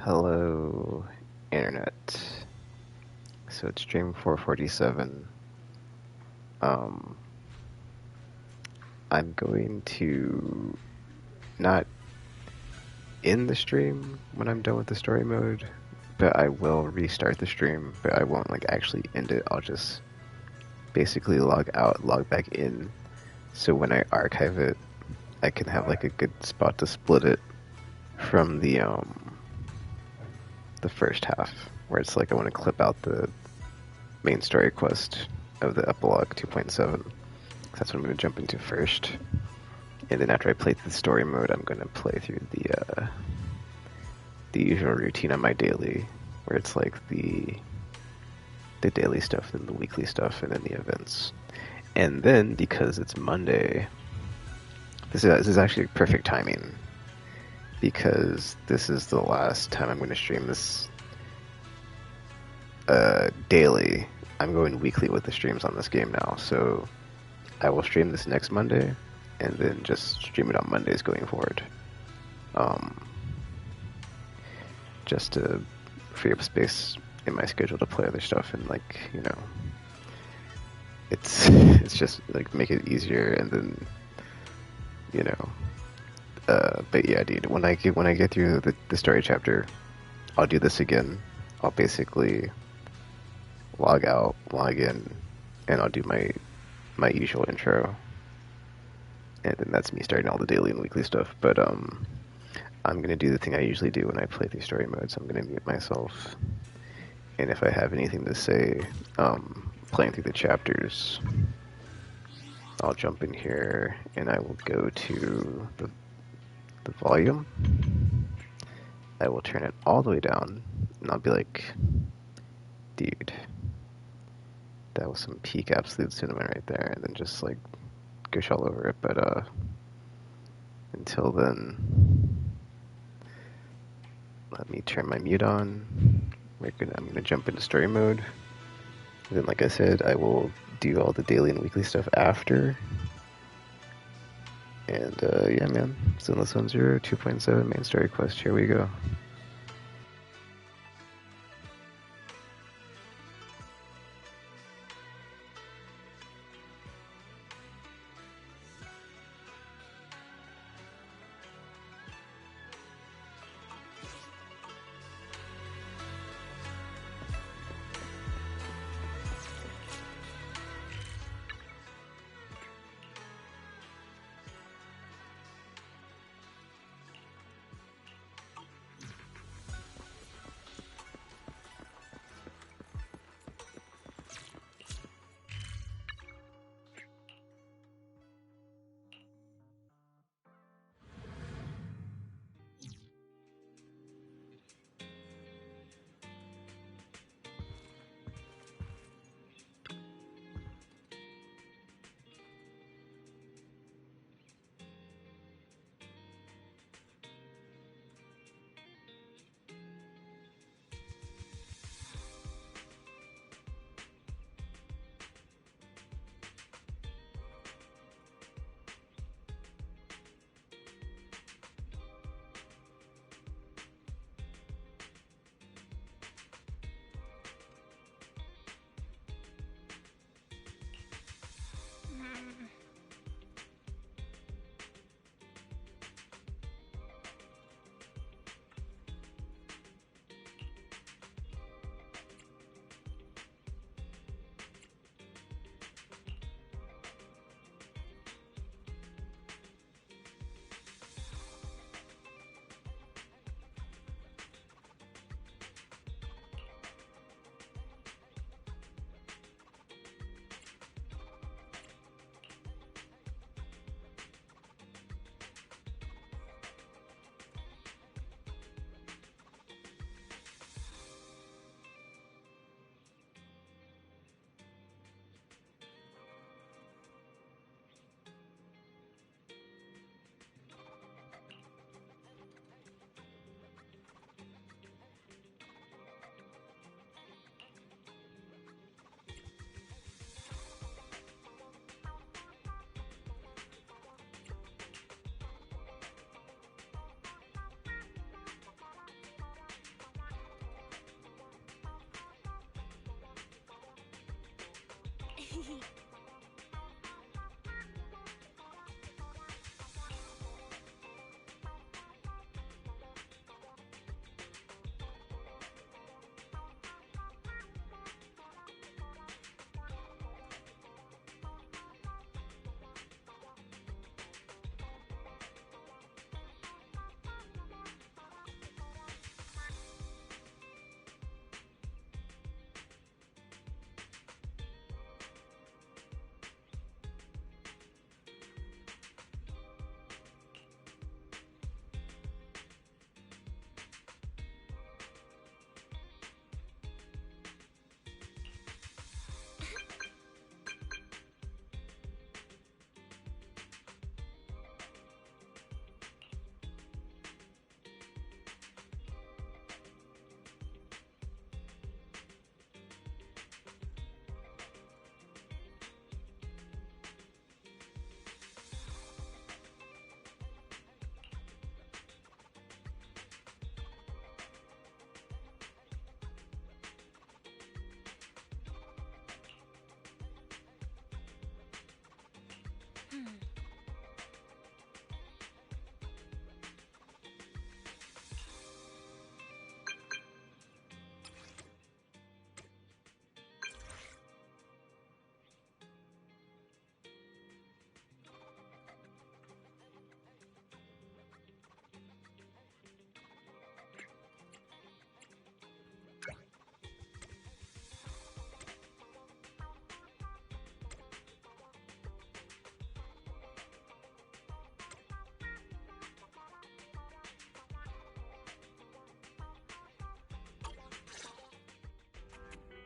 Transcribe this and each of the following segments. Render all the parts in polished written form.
Hello, Internet. So it's stream 447. Um, I'm going to not end the stream when I'm done with the story mode, but I will restart the stream, but I won't like actually end it. I'll just basically log out, log back in, so when I archive it, I can have like a good spot to split it from the first half, where it's like I want to clip out the main story quest of the Epilogue 2.7. That's what I'm going to jump into first. And then after I play through the story mode, I'm going to play through the usual routine on my daily, where it's like the daily stuff, then the weekly stuff, and then the events. And then, because it's Monday, this is actually perfect timing, because this is the last time I'm going to stream this daily. I'm going weekly with the streams on this game now, so I will stream this next Monday, and then just stream it on Mondays going forward. Just to free up space in my schedule to play other stuff, and like, you know, it's just like make it easier, and then, you know, but yeah, dude, when I get through the story chapter, I'll do this again. I'll basically log out, log in, and I'll do my usual intro, and then that's me starting all the daily and weekly stuff. But I'm gonna do the thing I usually do when I play through story modes. I'm gonna mute myself, and if I have anything to say, playing through the chapters, I'll jump in here and I will go to the volume. I will turn it all the way down, and I'll be like, dude, that was some peak absolute cinema right there, and then just like gush all over it. But until then, let me turn my mute on. I'm gonna jump into story mode. And then, like I said, I will do all the daily and weekly stuff after. And yeah, man, Zenless Zone Zero 2.7 main story quest. Here we go.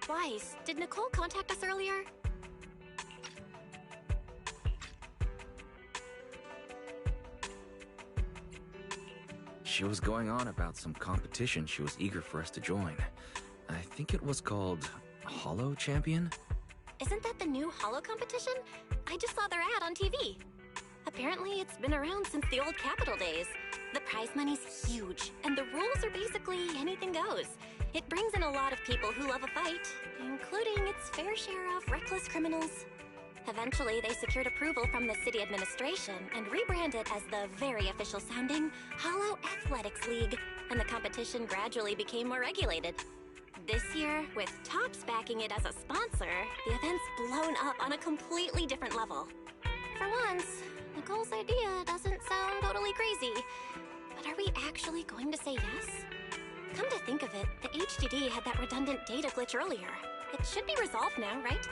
Wise, did Nicole contact us earlier? She was going on about some competition she was eager for us to join. I think it was called Hollow Champion? Isn't that the new Hollow competition? I just saw their ad on TV. Apparently, it's been around since the old Capital days. The prize money's huge, and the rules are basically anything goes. It brings in a lot of people who love a fight, including its fair share of reckless criminals. Eventually, they secured approval from the city administration and rebranded as the very official sounding Hollow Athletics League, and the competition gradually became more regulated. This year, with Topps backing it as a sponsor, the event's blown up on a completely different level. For once, Nicole's idea doesn't sound totally crazy. But are we actually going to say yes? Come to think of it, the HDD had that redundant data glitch earlier. It should be resolved now, right?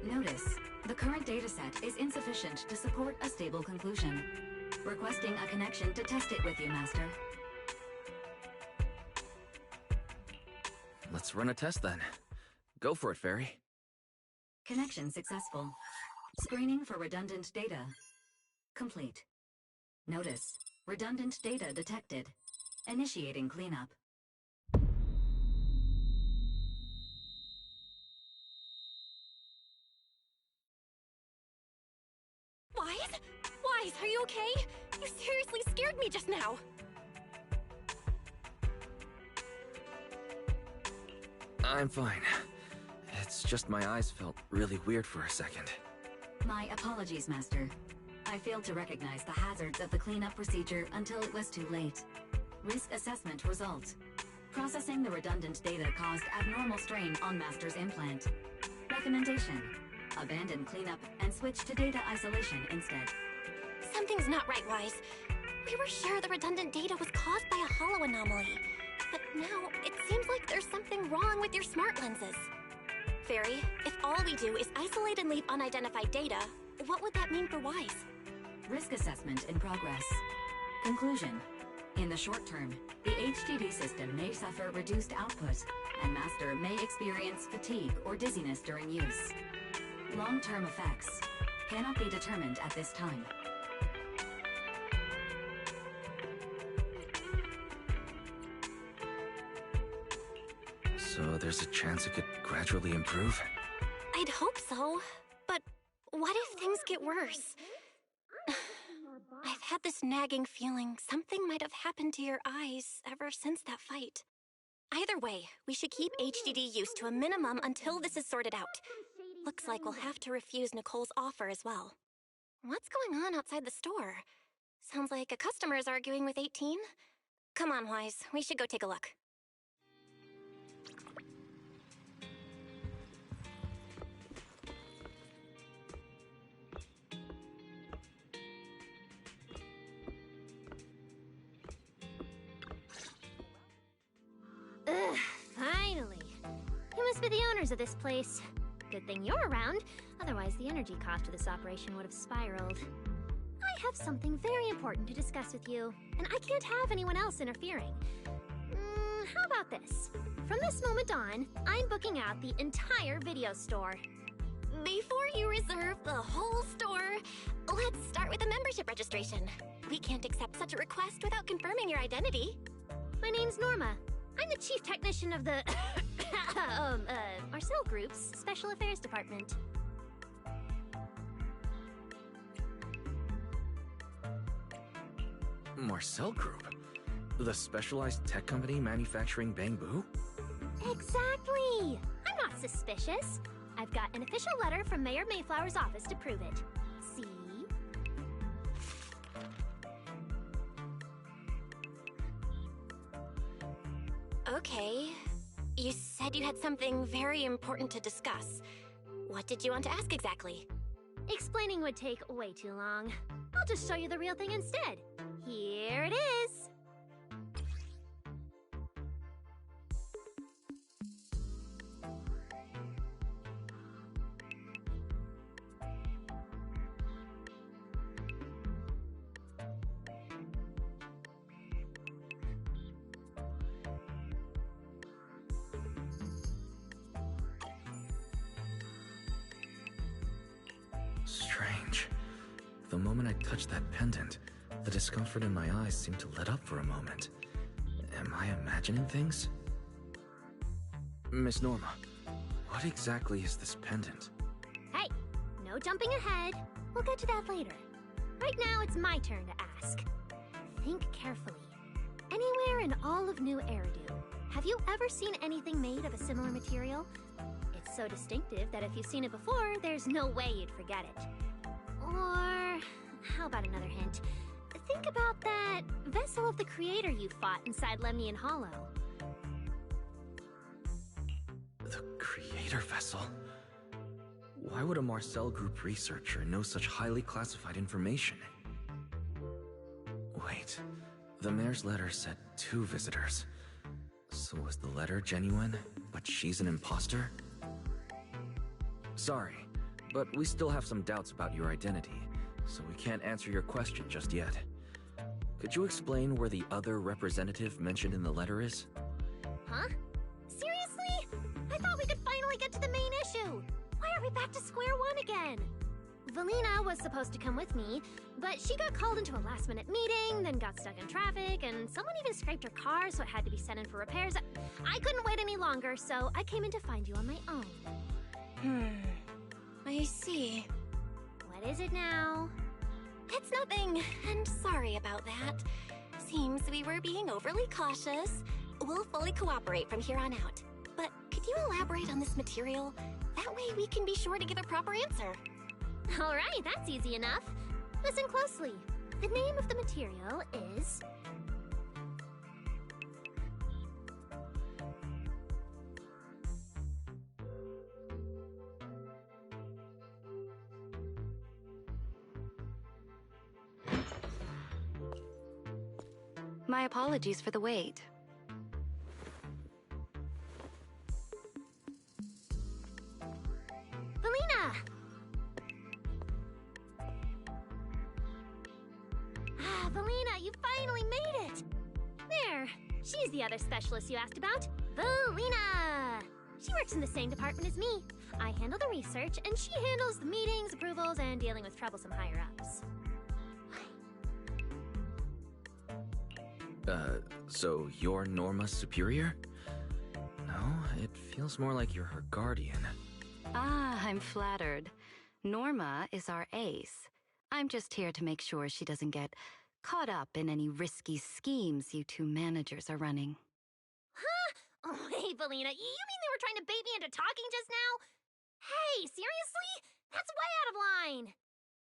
Notice, the current dataset is insufficient to support a stable conclusion. Requesting a connection to test it with you, Master. Let's run a test then. Go for it, Fairy. Connection successful. Screening for redundant data. Complete. Notice, redundant data detected. Initiating cleanup. Wise? Wise, are you okay? You seriously scared me just now. I'm fine. It's just my eyes felt really weird for a second. My apologies, Master. I failed to recognize the hazards of the cleanup procedure until it was too late. Risk assessment results. Processing the redundant data caused abnormal strain on Master's implant. Recommendation: abandon cleanup and switch to data isolation instead. Something's not right, Wise. We were sure the redundant data was caused by a hollow anomaly. But now, it seems like there's something wrong with your smart lenses. Fairy, if all we do is isolate and leave unidentified data, what would that mean for Wise? Risk assessment in progress. Conclusion: in the short term, the HDD system may suffer reduced output, and Master may experience fatigue or dizziness during use. Long-term effects cannot be determined at this time. So there's a chance it could gradually improve? I'd hope so, but what if things get worse? I've had this nagging feeling something might have happened to your eyes ever since that fight. Either way, we should keep HDD use to a minimum until this is sorted out. Looks like we'll have to refuse Nicole's offer as well. What's going on outside the store? Sounds like a customer is arguing with 18. Come on, Wise, we should go take a look. Ugh, finally. You must be the owners of this place. Good thing you're around, otherwise the energy cost of this operation would have spiraled. I have something very important to discuss with you, and I can't have anyone else interfering. How about this? From this moment on, I'm booking out the entire video store. Before you reserve the whole store, let's start with a membership registration. We can't accept such a request without confirming your identity. My name's Norma. I'm the chief technician of the Marcel Group's Special Affairs Department. Marcel Group? The specialized tech company manufacturing bamboo? Exactly! I'm not suspicious. I've got an official letter from Mayor Mayflower's office to prove it. See? Okay. You said you had something very important to discuss. What did you want to ask exactly? Explaining would take way too long. I'll just show you the real thing instead. Here it is. Strange. The moment I touched that pendant, the discomfort in my eyes seemed to let up for a moment. Am I imagining things? Miss Norma, what exactly is this pendant? Hey, no jumping ahead. We'll get to that later. Right now, it's my turn to ask. Think carefully. Anywhere in all of New Eridu, have you ever seen anything made of a similar material? It's so distinctive that if you've seen it before, there's no way you'd forget it. Or, how about another hint? Think about that vessel of the Creator you fought inside Lemnian Hollow. The Creator Vessel? Why would a Marcel Group researcher know such highly classified information? Wait, the mayor's letter said 2 visitors. So was the letter genuine, but she's an imposter? Sorry, but we still have some doubts about your identity, so we can't answer your question just yet. Could you explain where the other representative mentioned in the letter is? Huh? Seriously? I thought we could finally get to the main issue. Why are we back to square one again? Valina was supposed to come with me, but she got called into a last-minute meeting, then got stuck in traffic, and someone even scraped her car, so it had to be sent in for repairs. I couldn't wait any longer, so I came in to find you on my own. I see. What is it now? It's nothing, and sorry about that. Seems we were being overly cautious. We'll fully cooperate from here on out. But could you elaborate on this material? That way we can be sure to give a proper answer. All right, that's easy enough. Listen closely. The name of the material is... My apologies for the wait. Valina! Valina, you finally made it! There, she's the other specialist you asked about. Valina! She works in the same department as me. I handle the research, and she handles the meetings, approvals, and dealing with troublesome higher-ups. So you're Norma's superior? No, it feels more like you're her guardian. Ah, I'm flattered. Norma is our ace. I'm just here to make sure she doesn't get caught up in any risky schemes you 2 managers are running. Huh? Oh, hey, Valina, you mean they were trying to bait me into talking just now? Hey, seriously? That's way out of line!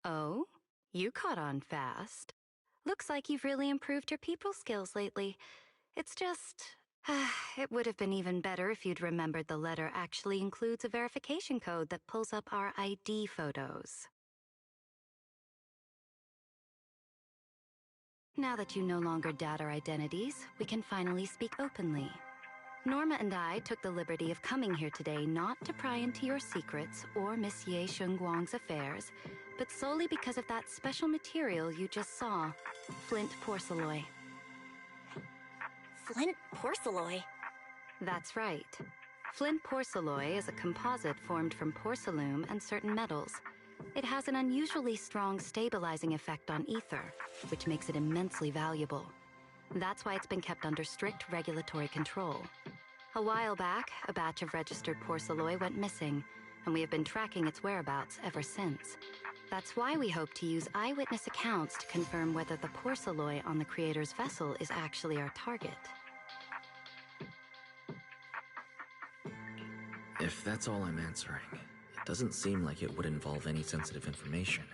Oh? You caught on fast. Looks like you've really improved your people skills lately. It's just... it would have been even better if you'd remembered the letter actually includes a verification code that pulls up our ID photos. Now that you no longer doubt our identities, we can finally speak openly. Norma and I took the liberty of coming here today not to pry into your secrets or Miss Ye Shengguang's affairs, but solely because of that special material you just saw, flint porcelain. Flint porcelain? That's right. Flint porcelain is a composite formed from porcelain and certain metals. It has an unusually strong stabilizing effect on ether, which makes it immensely valuable. That's why it's been kept under strict regulatory control. A while back, a batch of registered porcelain went missing, and we have been tracking its whereabouts ever since. That's why we hope to use eyewitness accounts to confirm whether the porcelain on the Creator's vessel is actually our target. If that's all I'm answering, Doesn't seem like it would involve any sensitive information.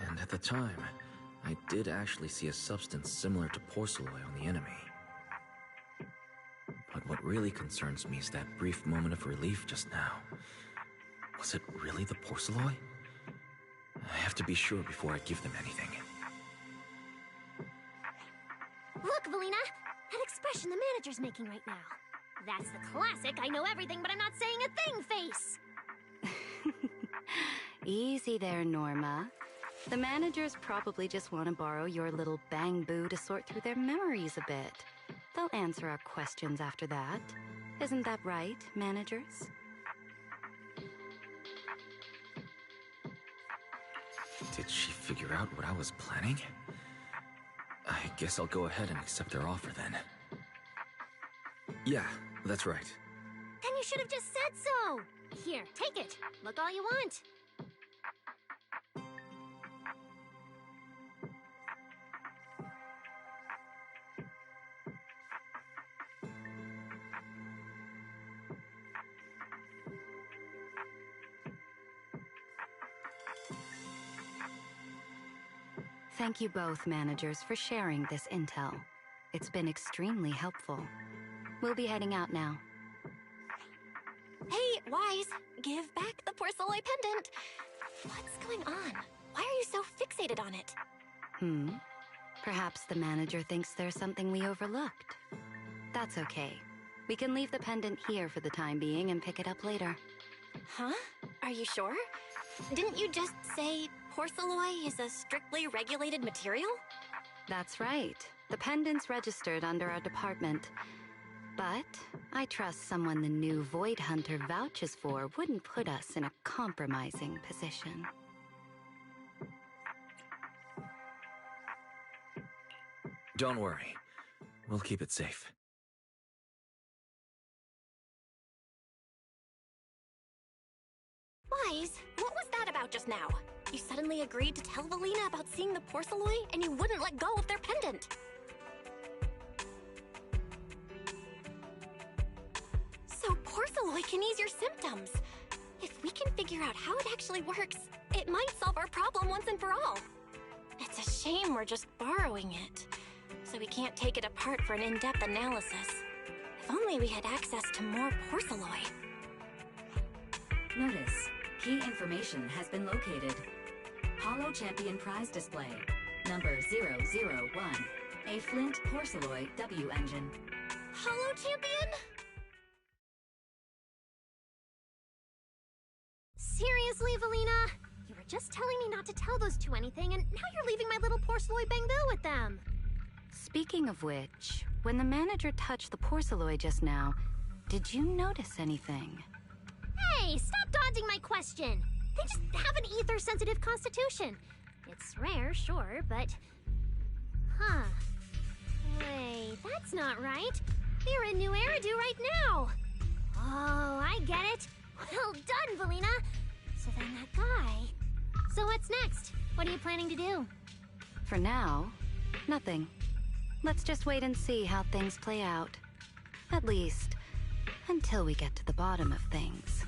And at the time, I did actually see a substance similar to porcelain on the enemy. But what really concerns me is that brief moment of relief just now. Was it really the porcelain? I have to be sure before I give them anything. Look, Valina! That expression the manager's making right now. That's the classic I know everything but I'm not saying a thing face! Easy there, Norma. The managers probably just want to borrow your little bang boo to sort through their memories a bit. They'll answer our questions after that. Isn't that right, managers? Did she figure out what I was planning? I guess I'll go ahead and accept their offer then. Yeah, that's right. Then you should have just said so! Here, take it. Look all you want. Thank you both, managers, for sharing this intel. It's been extremely helpful. We'll be heading out now. Hey, Wise, give back the porcelain pendant. What's going on? Why are you so fixated on it? Perhaps the manager thinks there's something we overlooked. That's okay. We can leave the pendant here for the time being and pick it up later. Huh? Are you sure? Didn't you just say porcelain is a strictly regulated material? That's right. The pendant's registered under our department. But I trust someone the new Void Hunter vouches for wouldn't put us in a compromising position. Don't worry. We'll keep it safe. Wise, what was that about just now? You suddenly agreed to tell Valina about seeing the porcelain, and you wouldn't let go of their pendant. So porcelain can ease your symptoms. If we can figure out how it actually works, it might solve our problem once and for all. It's a shame we're just borrowing it, so we can't take it apart for an in-depth analysis. If only we had access to more porcelain. Notice, key information has been located. Holo Champion Prize Display, number 001, a Flint Porceloid W engine. Holo Champion? Seriously, Valina? You were just telling me not to tell those two anything, and now you're leaving my little porcelain bang-boo with them. Speaking of which, when the manager touched the porcelain just now, did you notice anything? Hey, stop dodging my question! They just have an ether-sensitive constitution. It's rare, sure, but... Huh. Wait, that's not right. They're in New Eridu right now. Oh, I get it. Well done, Valina. So then that guy... So what's next? What are you planning to do? For now, nothing. Let's just wait and see how things play out. At least, until we get to the bottom of things.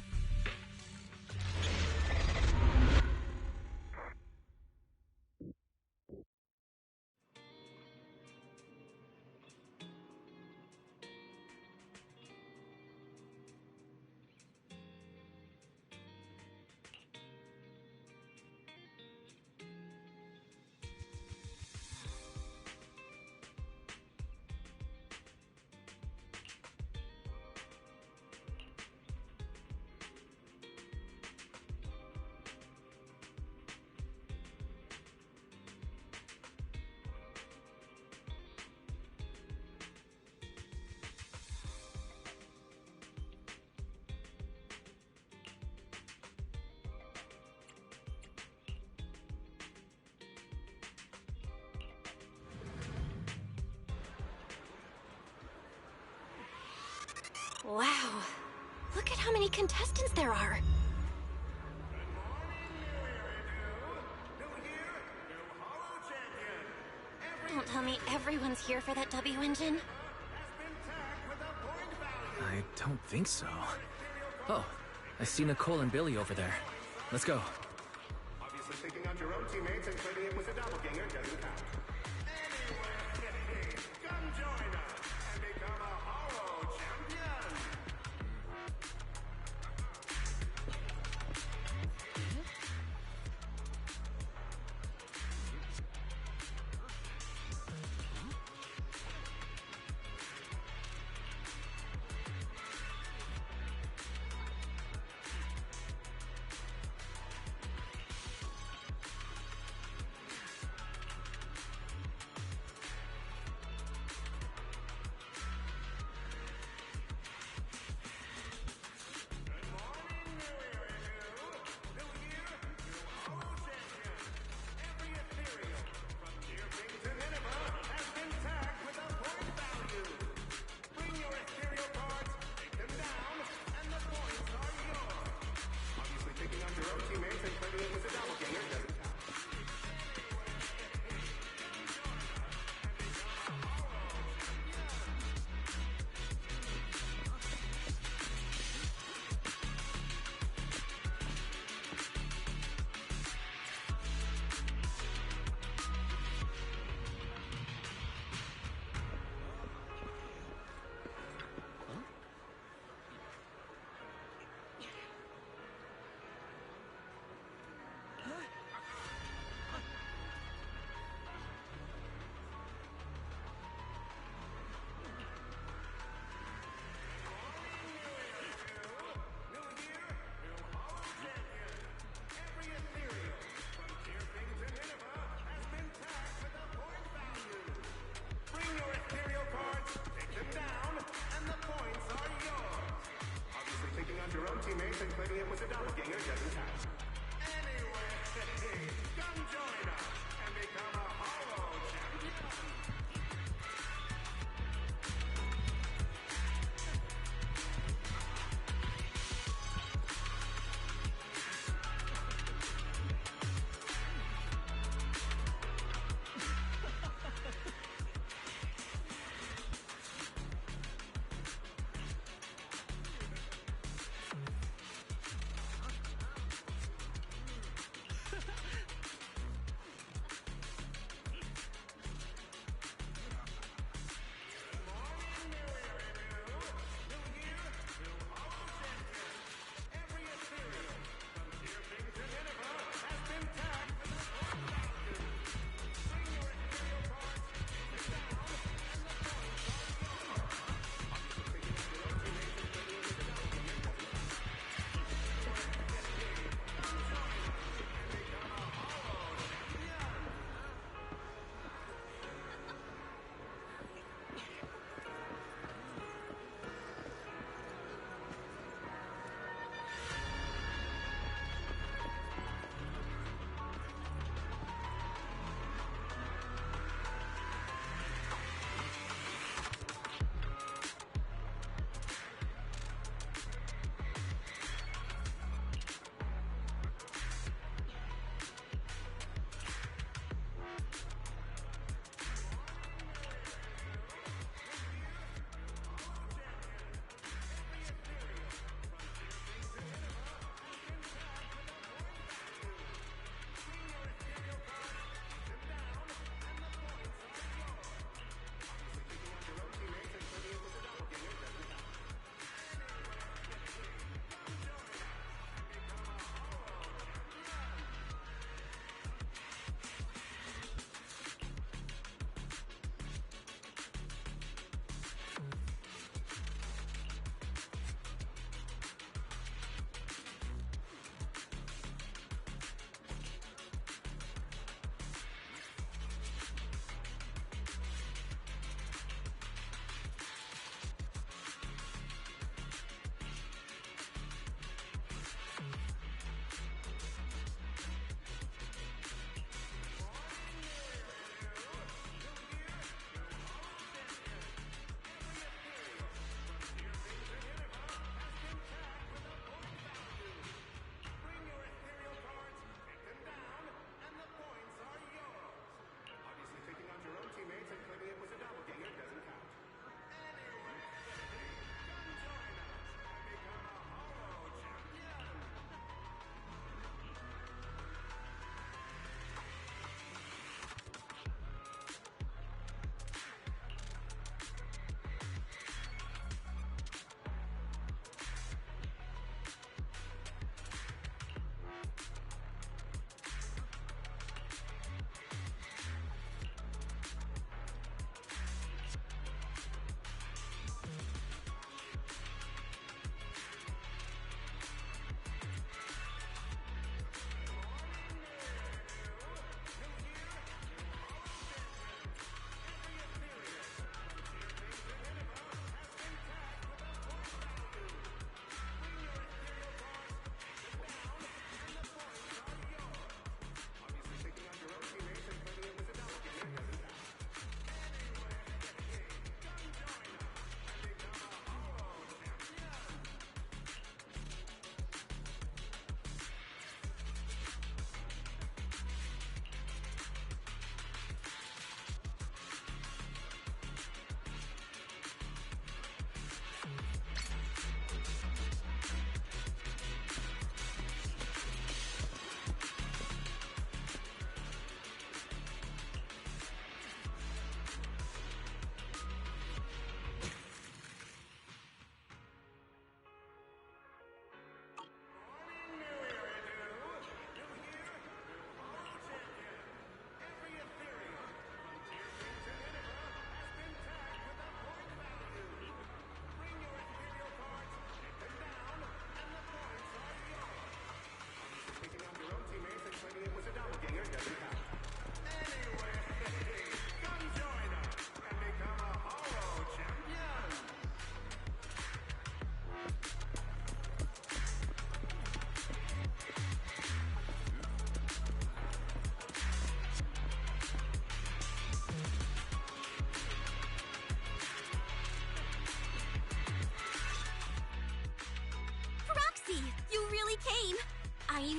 Wow. Look at how many contestants there are. Don't tell me everyone's here for that W engine. I don't think so. Oh, I see Nicole and Billy over there. Let's go. Obviously picking out your own teammates and trading it with a doppelganger doesn't count. Anyway, come join us and become a Holo champion!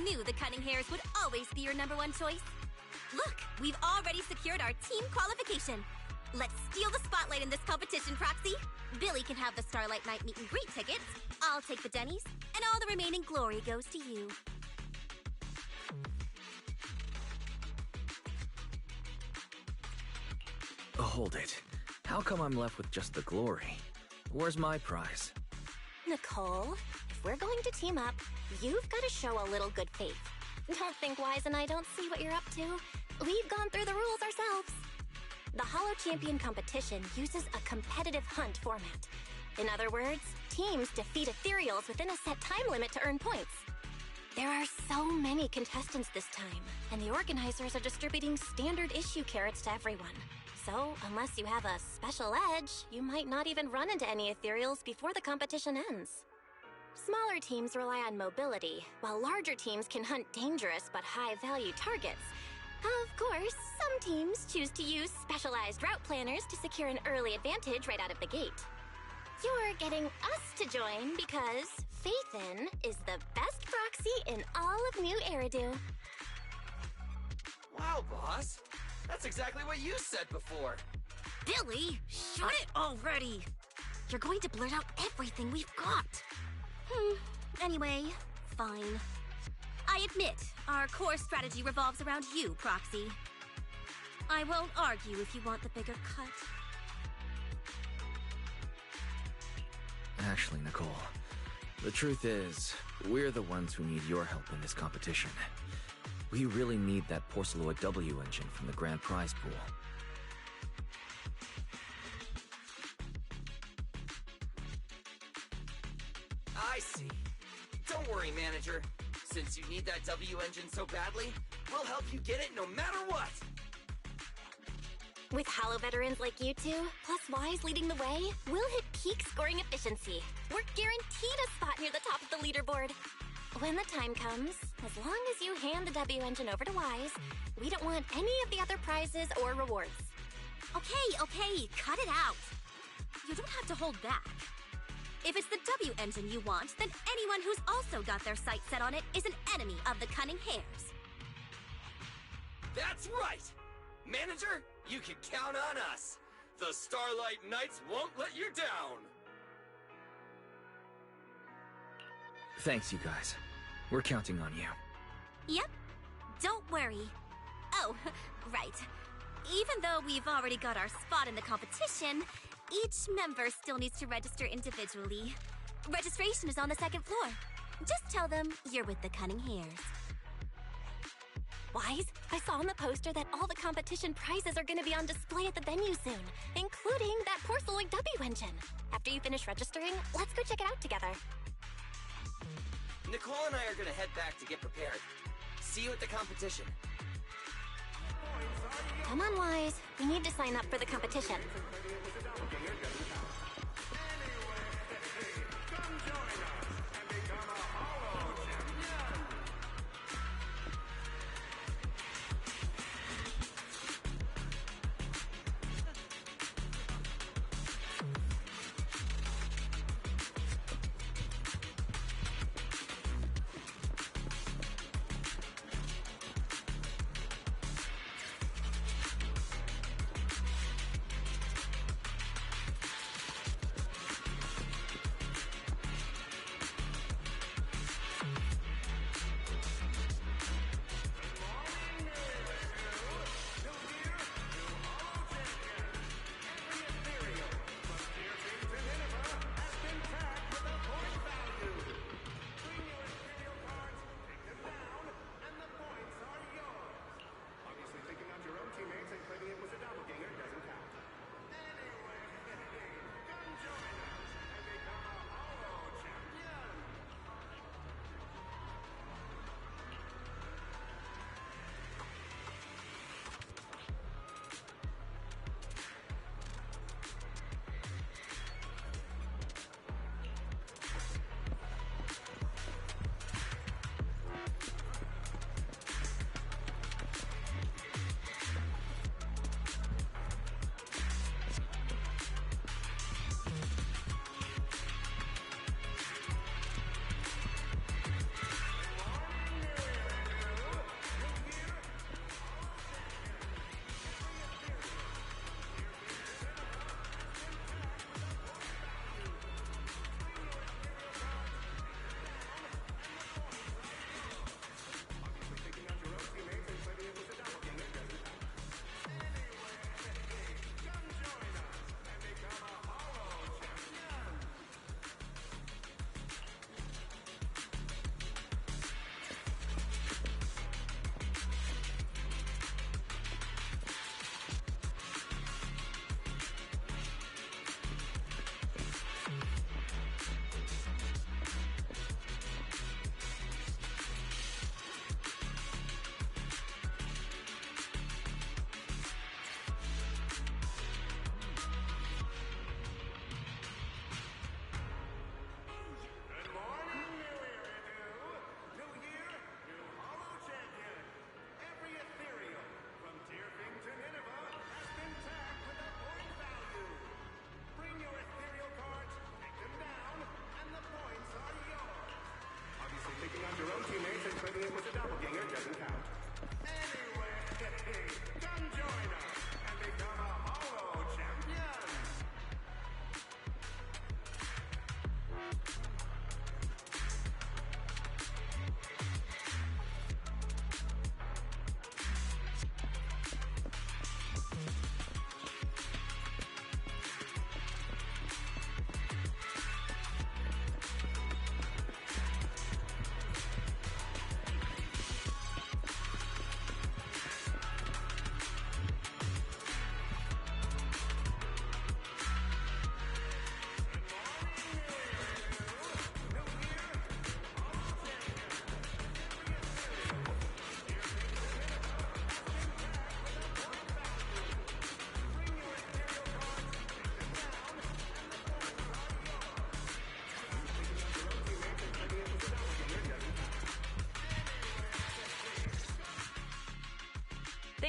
knew the Cunning Hairs would always be your #1 choice. Look, we've already secured our team qualification. Let's steal the spotlight in this competition, Proxy. Billy can have the Starlight Night meet and greet tickets. I'll take the Denny's, and all the remaining glory goes to you. Hold it. How come I'm left with just the glory? Where's my prize? Nicole, if we're going to team up, you've got to show a little good faith. Don't think Wise and I don't see what you're up to. We've gone through the rules ourselves. The Holo Champion competition uses a competitive hunt format. In other words, teams defeat ethereals within a set time limit to earn points. There are so many contestants this time, and the organizers are distributing standard issue carrots to everyone. So, unless you have a special edge, you might not even run into any ethereals before the competition ends. Smaller teams rely on mobility, while larger teams can hunt dangerous but high-value targets. Of course, some teams choose to use specialized route planners to secure an early advantage right out of the gate. You're getting us to join because Faithin is the best proxy in all of New Eridu. Wow, boss. That's exactly what you said before. Billy, shut it already! You're going to blurt out everything we've got. Anyway, fine. I admit, our core strategy revolves around you, Proxy. I won't argue if you want the bigger cut. Actually, Nicole, the truth is, we're the ones who need your help in this competition. We really need that Porceloid W engine from the grand prize pool. I see. Don't worry, manager. Since you need that W engine so badly, we'll help you get it no matter what! With Holo veterans like you two, plus Wise leading the way, we'll hit peak scoring efficiency. We're guaranteed a spot near the top of the leaderboard. When the time comes, as long as you hand the W engine over to Wise, we don't want any of the other prizes or rewards. Okay, cut it out. You don't have to hold back. If it's the W engine you want, then anyone who's also got their sights set on it is an enemy of the Cunning Hairs. That's right! Manager, you can count on us. The Starlight Knights won't let you down. Thanks, you guys. We're counting on you. Yep, don't worry. Oh, right. Even though we've already got our spot in the competition, each member still needs to register individually. Registration is on the 2nd floor. Just tell them you're with the Cunning Hairs. Wise, I saw on the poster that all the competition prizes are going to be on display at the venue soon, including that Porceloid W engine. After you finish registering, let's go check it out together. Nicole and I are gonna head back to get prepared. See you at the competition. Come on, Wise. We need to sign up for the competition.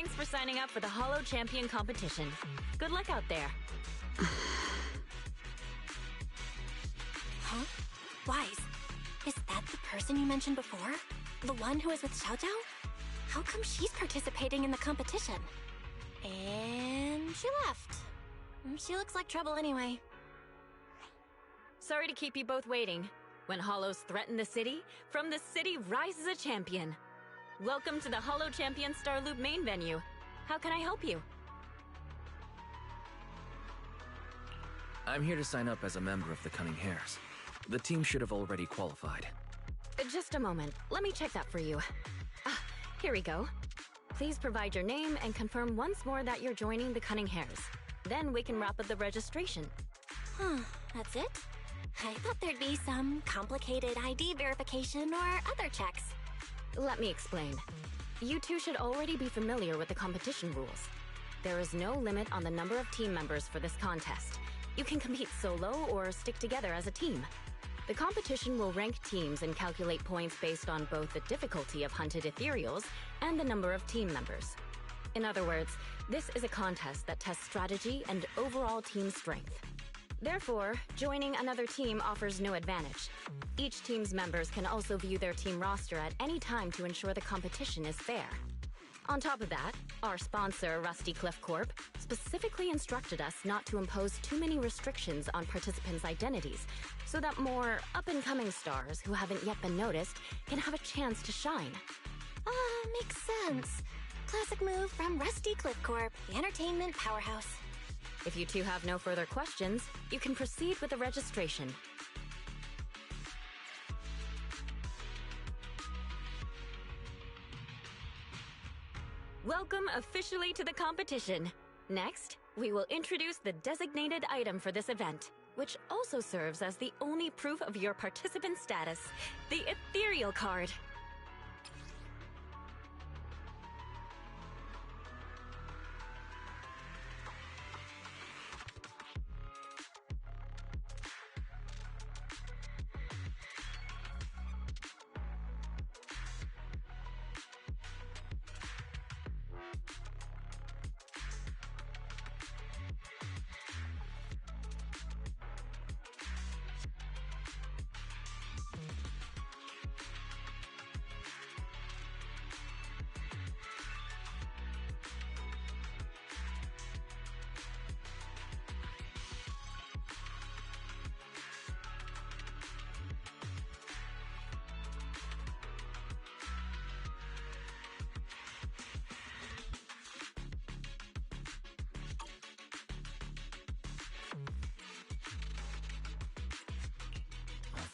Thanks for signing up for the Holo Champion competition. Good luck out there. Huh? Wise, is that the person you mentioned before? The one who was with Xiao Zhao? How come she's participating in the competition? And she left. She looks like trouble anyway. Sorry to keep you both waiting. When Holos threaten the city, from the city rises a champion. Welcome to the Holo Champion Star Loop main venue. How can I help you? I'm here to sign up as a member of the Cunning Hares. The team should have already qualified. Just a moment. Let me check that for you. Ah, here we go. Please provide your name and confirm once more that you're joining the Cunning Hares. Then we can wrap up the registration. Huh, that's it? I thought there'd be some complicated ID verification or other checks. Let me explain. You two should already be familiar with the competition rules. There is no limit on the number of team members for this contest. You can compete solo or stick together as a team. The competition will rank teams and calculate points based on both the difficulty of hunted ethereals and the number of team members. In other words, this is a contest that tests strategy and overall team strength. Therefore, joining another team offers no advantage. Each team's members can also view their team roster at any time to ensure the competition is fair. On top of that, our sponsor, Rusty Cliff Corp., specifically instructed us not to impose too many restrictions on participants' identities, so that more up-and-coming stars who haven't yet been noticed can have a chance to shine. Makes sense. Classic move from Rusty Cliff Corp., the entertainment powerhouse. If you two have no further questions, you can proceed with the registration. Welcome officially to the competition. Next, we will introduce the designated item for this event, which also serves as the only proof of your participant status, the Ethereal Card.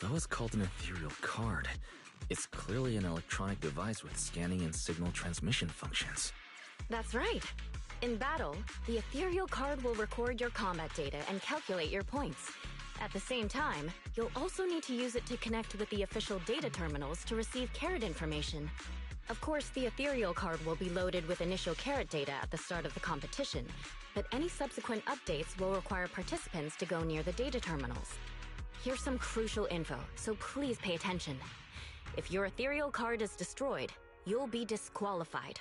Although it's called an ethereal card, it's clearly an electronic device with scanning and signal transmission functions. That's right. In battle, the Ethereal Card will record your combat data and calculate your points. At the same time, you'll also need to use it to connect with the official data terminals to receive carrot information. Of course, the Ethereal Card will be loaded with initial carrot data at the start of the competition, but any subsequent updates will require participants to go near the data terminals. Here's some crucial info, so please pay attention. If your Ethereal Card is destroyed, you'll be disqualified.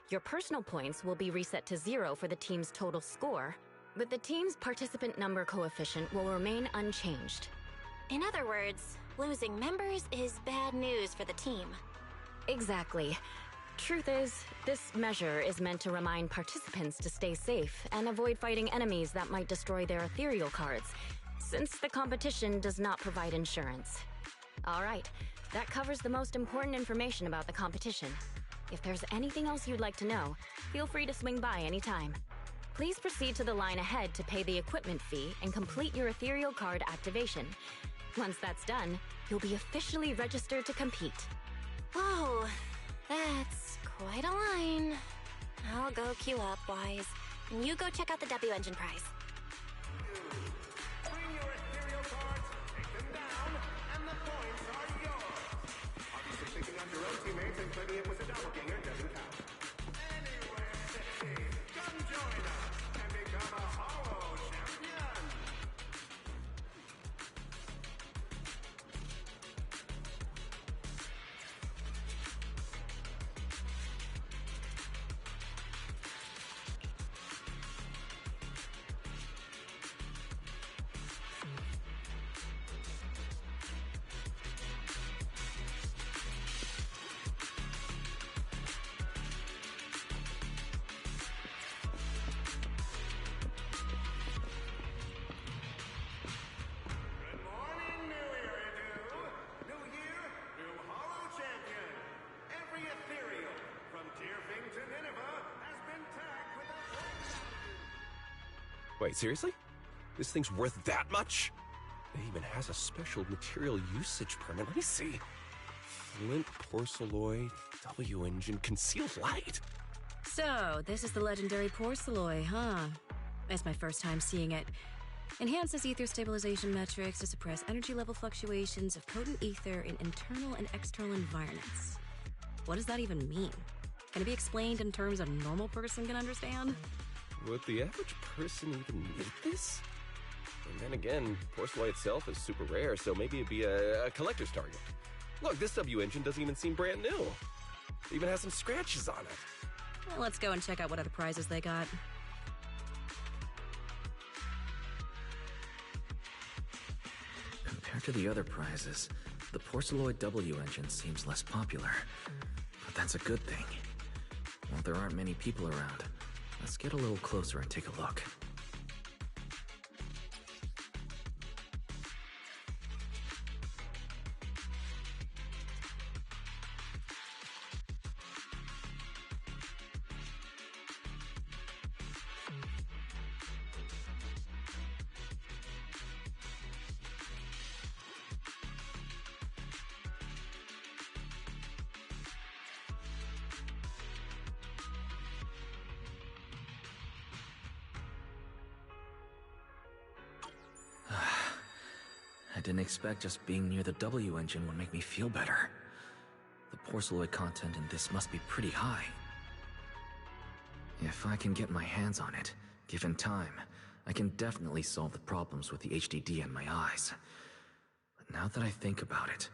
Your personal points will be reset to 0 for the team's total score, but the team's participant number coefficient will remain unchanged. In other words, losing members is bad news for the team. Exactly. Truth is, this measure is meant to remind participants to stay safe and avoid fighting enemies that might destroy their Ethereal Cards, since the competition does not provide insurance. All right, that covers the most important information about the competition. If there's anything else you'd like to know, feel free to swing by anytime. Please proceed to the line ahead to pay the equipment fee and complete your Ethereal Card activation. Once that's done, you'll be officially registered to compete. Whoa, that's quite a line. I'll go queue up, Wise. And you go check out the W Engine prize. Bring your ethereal cards, take them down, and the points are yours. Obviously, picking up your own teammates and claiming it was a doppelganger doesn't count. Anyway, come join us and become a Holo Champion. Wait, seriously? This thing's worth that much? It even has a special material usage permit. Let me see. Flint, porcelloy, W-engine, concealed light. So, this is the legendary porcelloy, huh? It's my first time seeing it. Enhances ether stabilization metrics to suppress energy level fluctuations of potent ether in internal and external environments. What does that even mean? Can it be explained in terms a normal person can understand? Would the average person even need this? And then again, porcelloy itself is super rare, so maybe it'd be a collector's target. Look, this W-engine doesn't even seem brand new. It even has some scratches on it. Well, let's go and check out what other prizes they got. Compared to the other prizes, the porcelloid W engine seems less popular. But that's a good thing. Well, there aren't many people around. Let's get a little closer and take a look. I didn't expect just being near the W engine would make me feel better. The porcelloid content in this must be pretty high. If I can get my hands on it, given time, I can definitely solve the problems with the HDD in my eyes. But now that I think about it,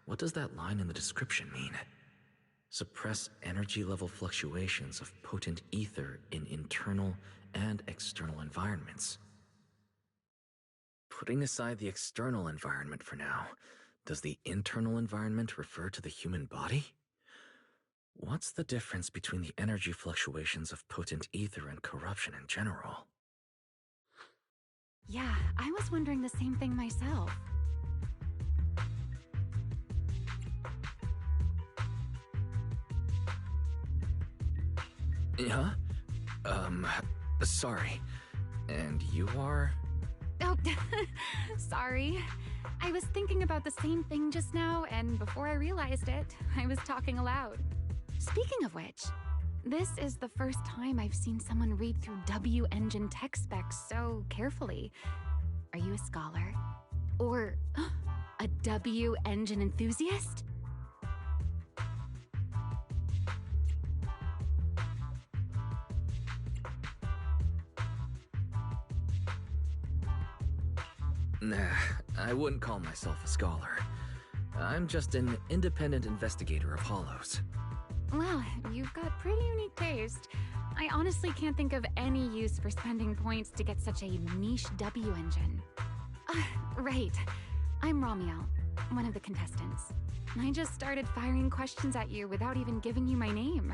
what does that line in the description mean? Suppress energy level fluctuations of potent ether in internal and external environments. Putting aside the external environment for now, does the internal environment refer to the human body? What's the difference between the energy fluctuations of potent ether and corruption in general? Yeah, I was wondering the same thing myself. Huh? Sorry. And you are? Oh, sorry. I was thinking about the same thing just now, and before I realized it, I was talking aloud. Speaking of which, this is the first time I've seen someone read through W-engine tech specs so carefully. Are you a scholar? Or a W-engine enthusiast? Nah, I wouldn't call myself a scholar. I'm just an independent investigator of hollows. Well, you've got pretty unique taste. I honestly can't think of any use for spending points to get such a niche W engine. Right. I'm Ramiel, one of the contestants. I just started firing questions at you without even giving you my name.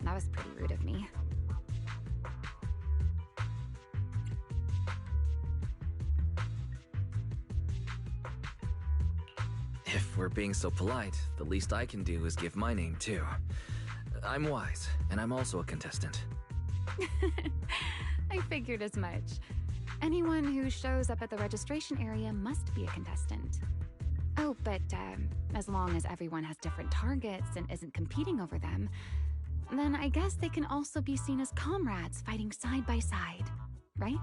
That was pretty rude of me. If we're being so polite, the least I can do is give my name too. I'm Wise, and I'm also a contestant. I figured as much. Anyone who shows up at the registration area must be a contestant. Oh, but as long as everyone has different targets and isn't competing over them, then I guess they can also be seen as comrades fighting side by side, right?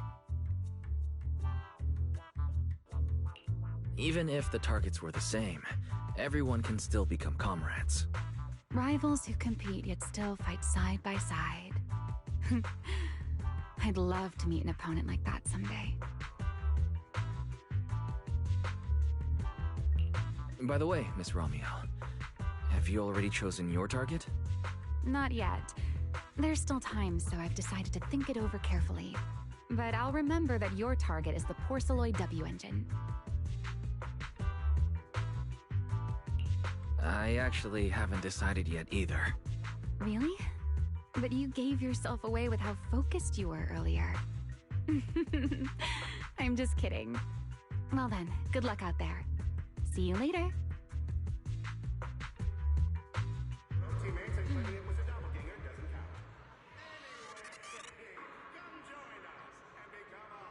Even if the targets were the same, everyone can still become comrades. Rivals who compete yet still fight side by side. I'd love to meet an opponent like that someday. By the way, Miss Ramiel, have you already chosen your target? Not yet. There's still time, so I've decided to think it over carefully. But I'll remember that your target is the porcelloid W engine. I actually haven't decided yet either. Really? But you gave yourself away with how focused you were earlier. I'm just kidding. Well then, good luck out there. See you later. No teammates and claiming it was a doppelganger doesn't count. Anyway, come join us and become a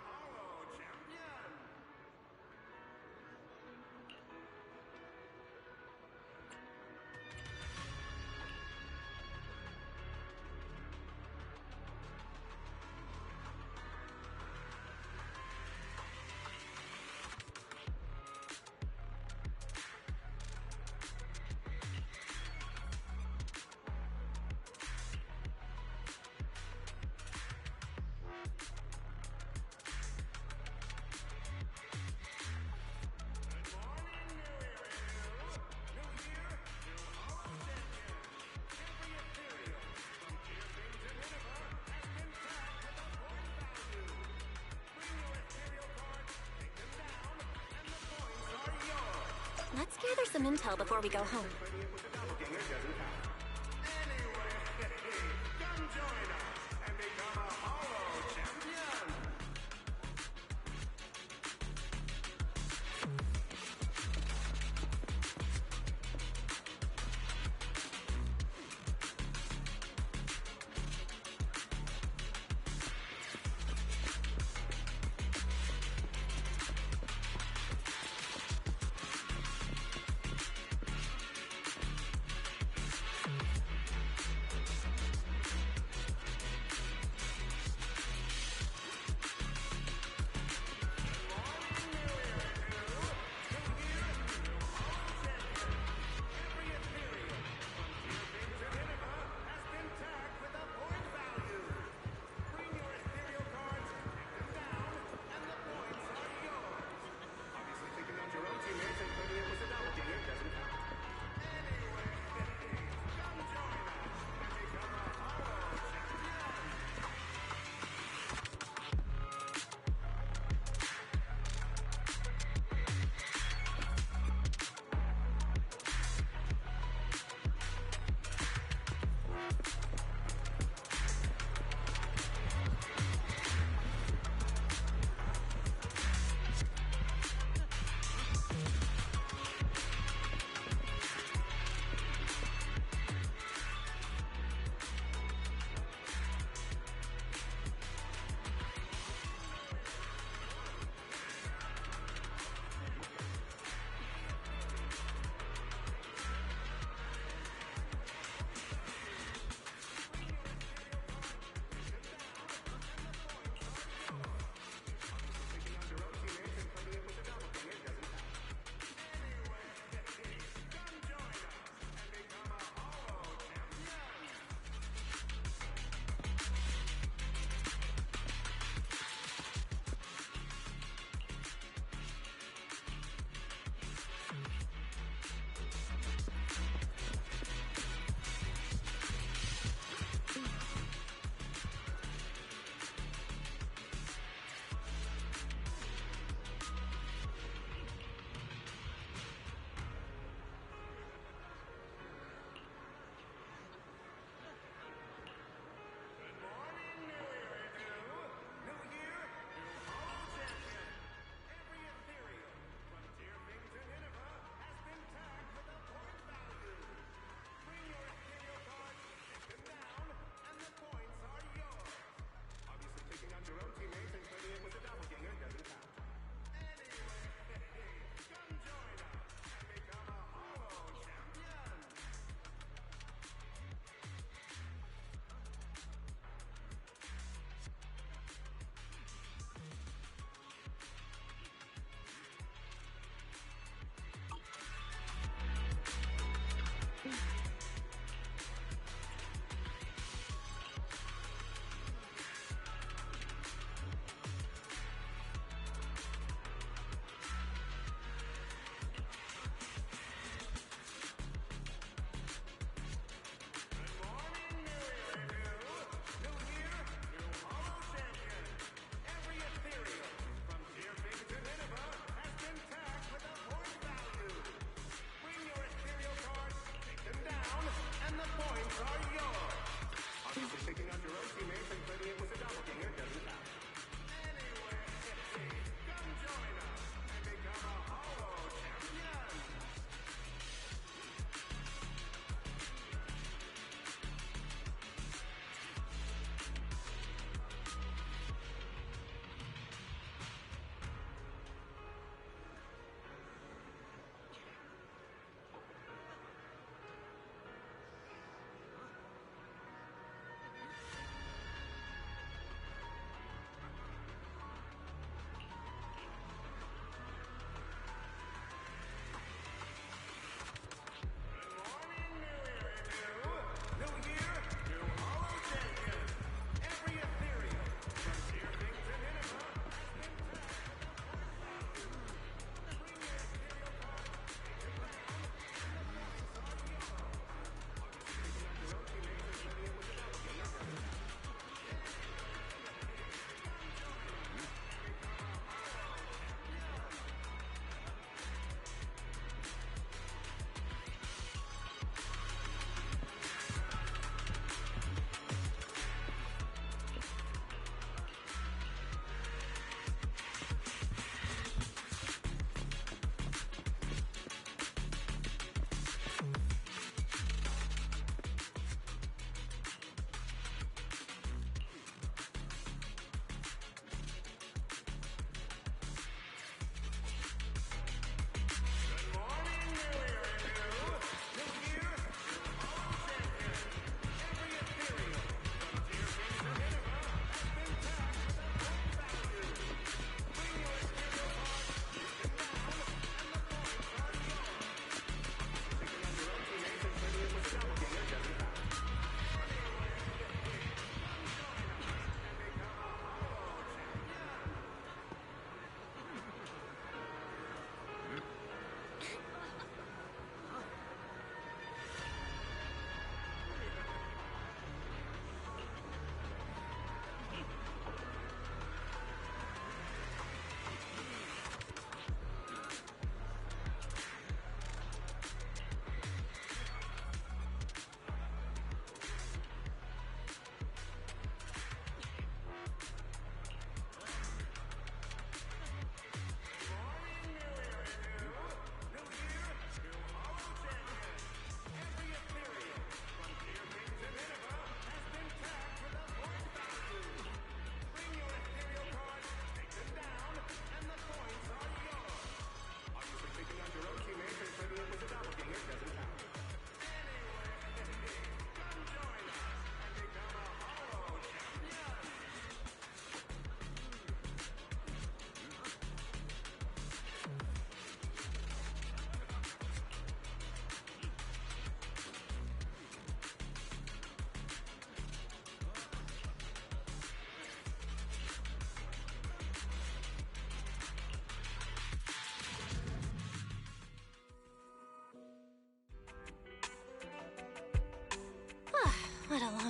gather some intel before we go home. Come join us and become a Holo champion!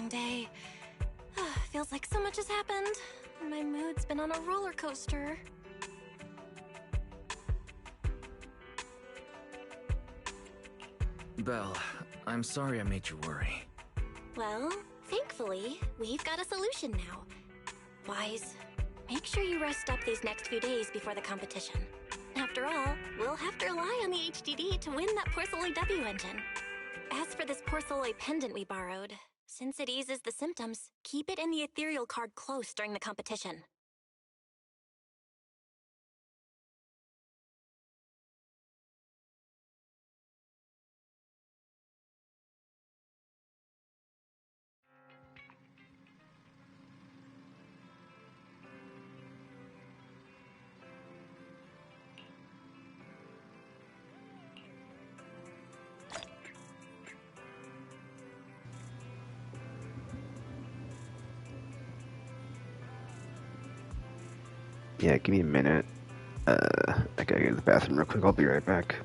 long day. Feels like so much has happened. My mood's been on a roller coaster. Belle, I'm sorry I made you worry. Well, thankfully, we've got a solution now. Wise, make sure you rest up these next few days before the competition. After all, we'll have to rely on the HDD to win that Porcelloy W engine. As for this Porcelloy pendant we borrowed, since it eases the symptoms, keep it in the ethereal card close during the competition. Yeah, give me a minute. I gotta go to the bathroom real quick. I'll be right back.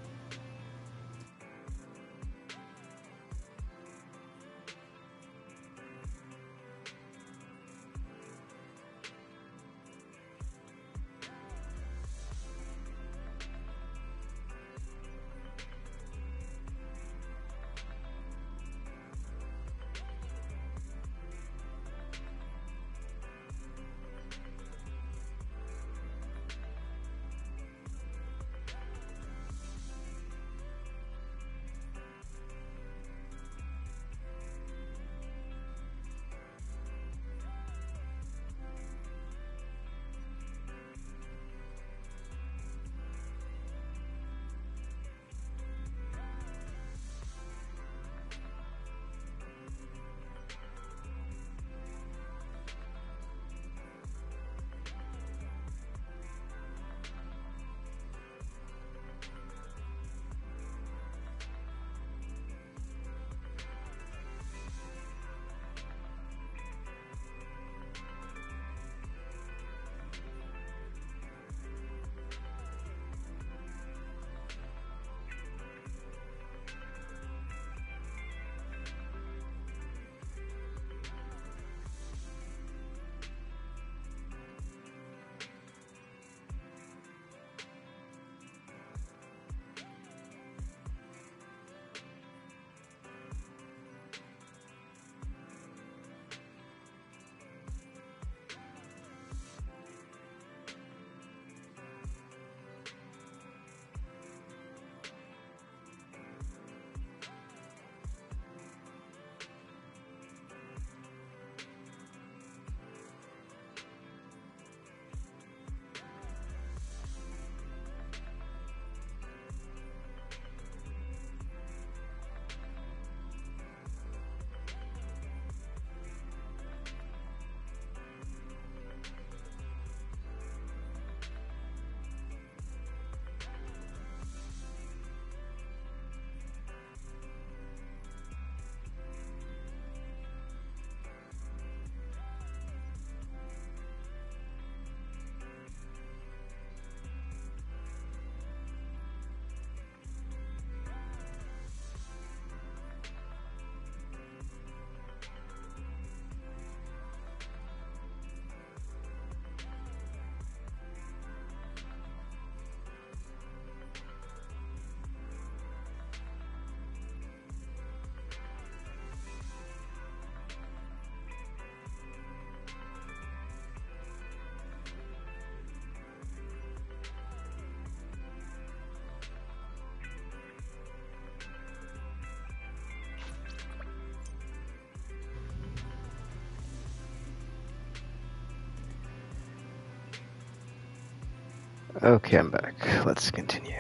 Okay, I'm back. Let's continue.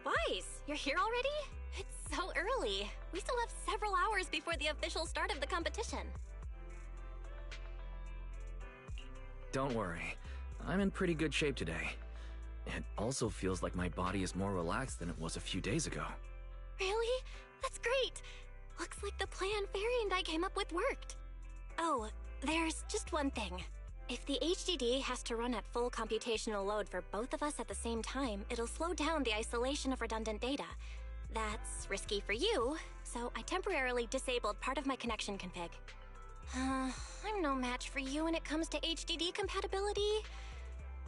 Wise, you're here already? It's so early. We still have several hours before the official start of the competition. Don't worry. I'm in pretty good shape today. It also feels like my body is more relaxed than it was a few days ago. Really? That's great! Looks like the plan Fairy and I came up with worked. Oh, there's just one thing. If the HDD has to run at full computational load for both of us at the same time, it'll slow down the isolation of redundant data. That's risky for you, so I temporarily disabled part of my connection config. I'm no match for you when it comes to HDD compatibility.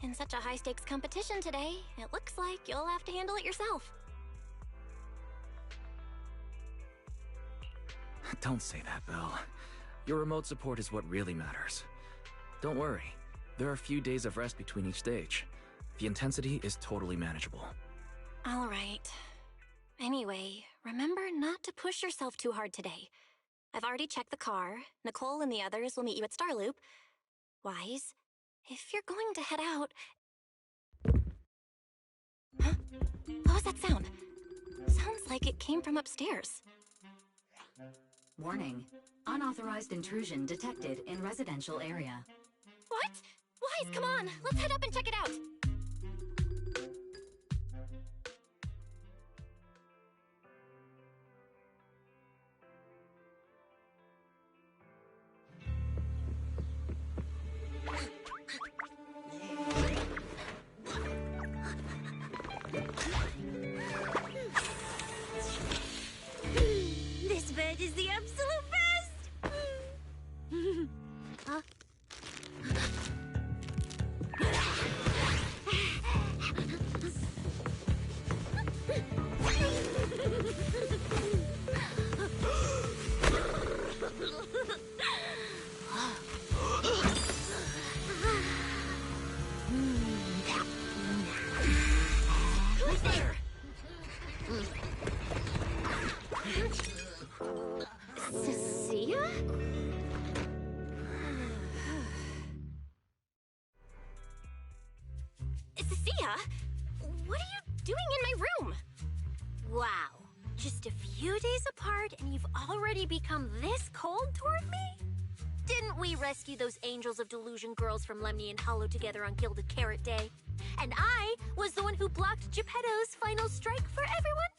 In such a high-stakes competition today, it looks like you'll have to handle it yourself. Don't say that, Belle. Your remote support is what really matters. Don't worry. There are a few days of rest between each stage. The intensity is totally manageable. All right. Anyway, remember not to push yourself too hard today. I've already checked the car. Nicole and the others will meet you at Starloop. Wise, if you're going to head out... Huh? What was that sound? Sounds like it came from upstairs. Warning. Unauthorized intrusion detected in residential area. What? Wise, come on! Let's head up and check it out! This bed is the absolute best! Huh? Who's there? Cecilia? Cecilia? What are you doing in my room? Wow. Just a few days apart and you've already become this cold toward me? Didn't we rescue those Angels of Delusion girls from Lemny and Hollow together on Gilded Carrot Day? And I was the one who blocked Geppetto's final strike for everyone?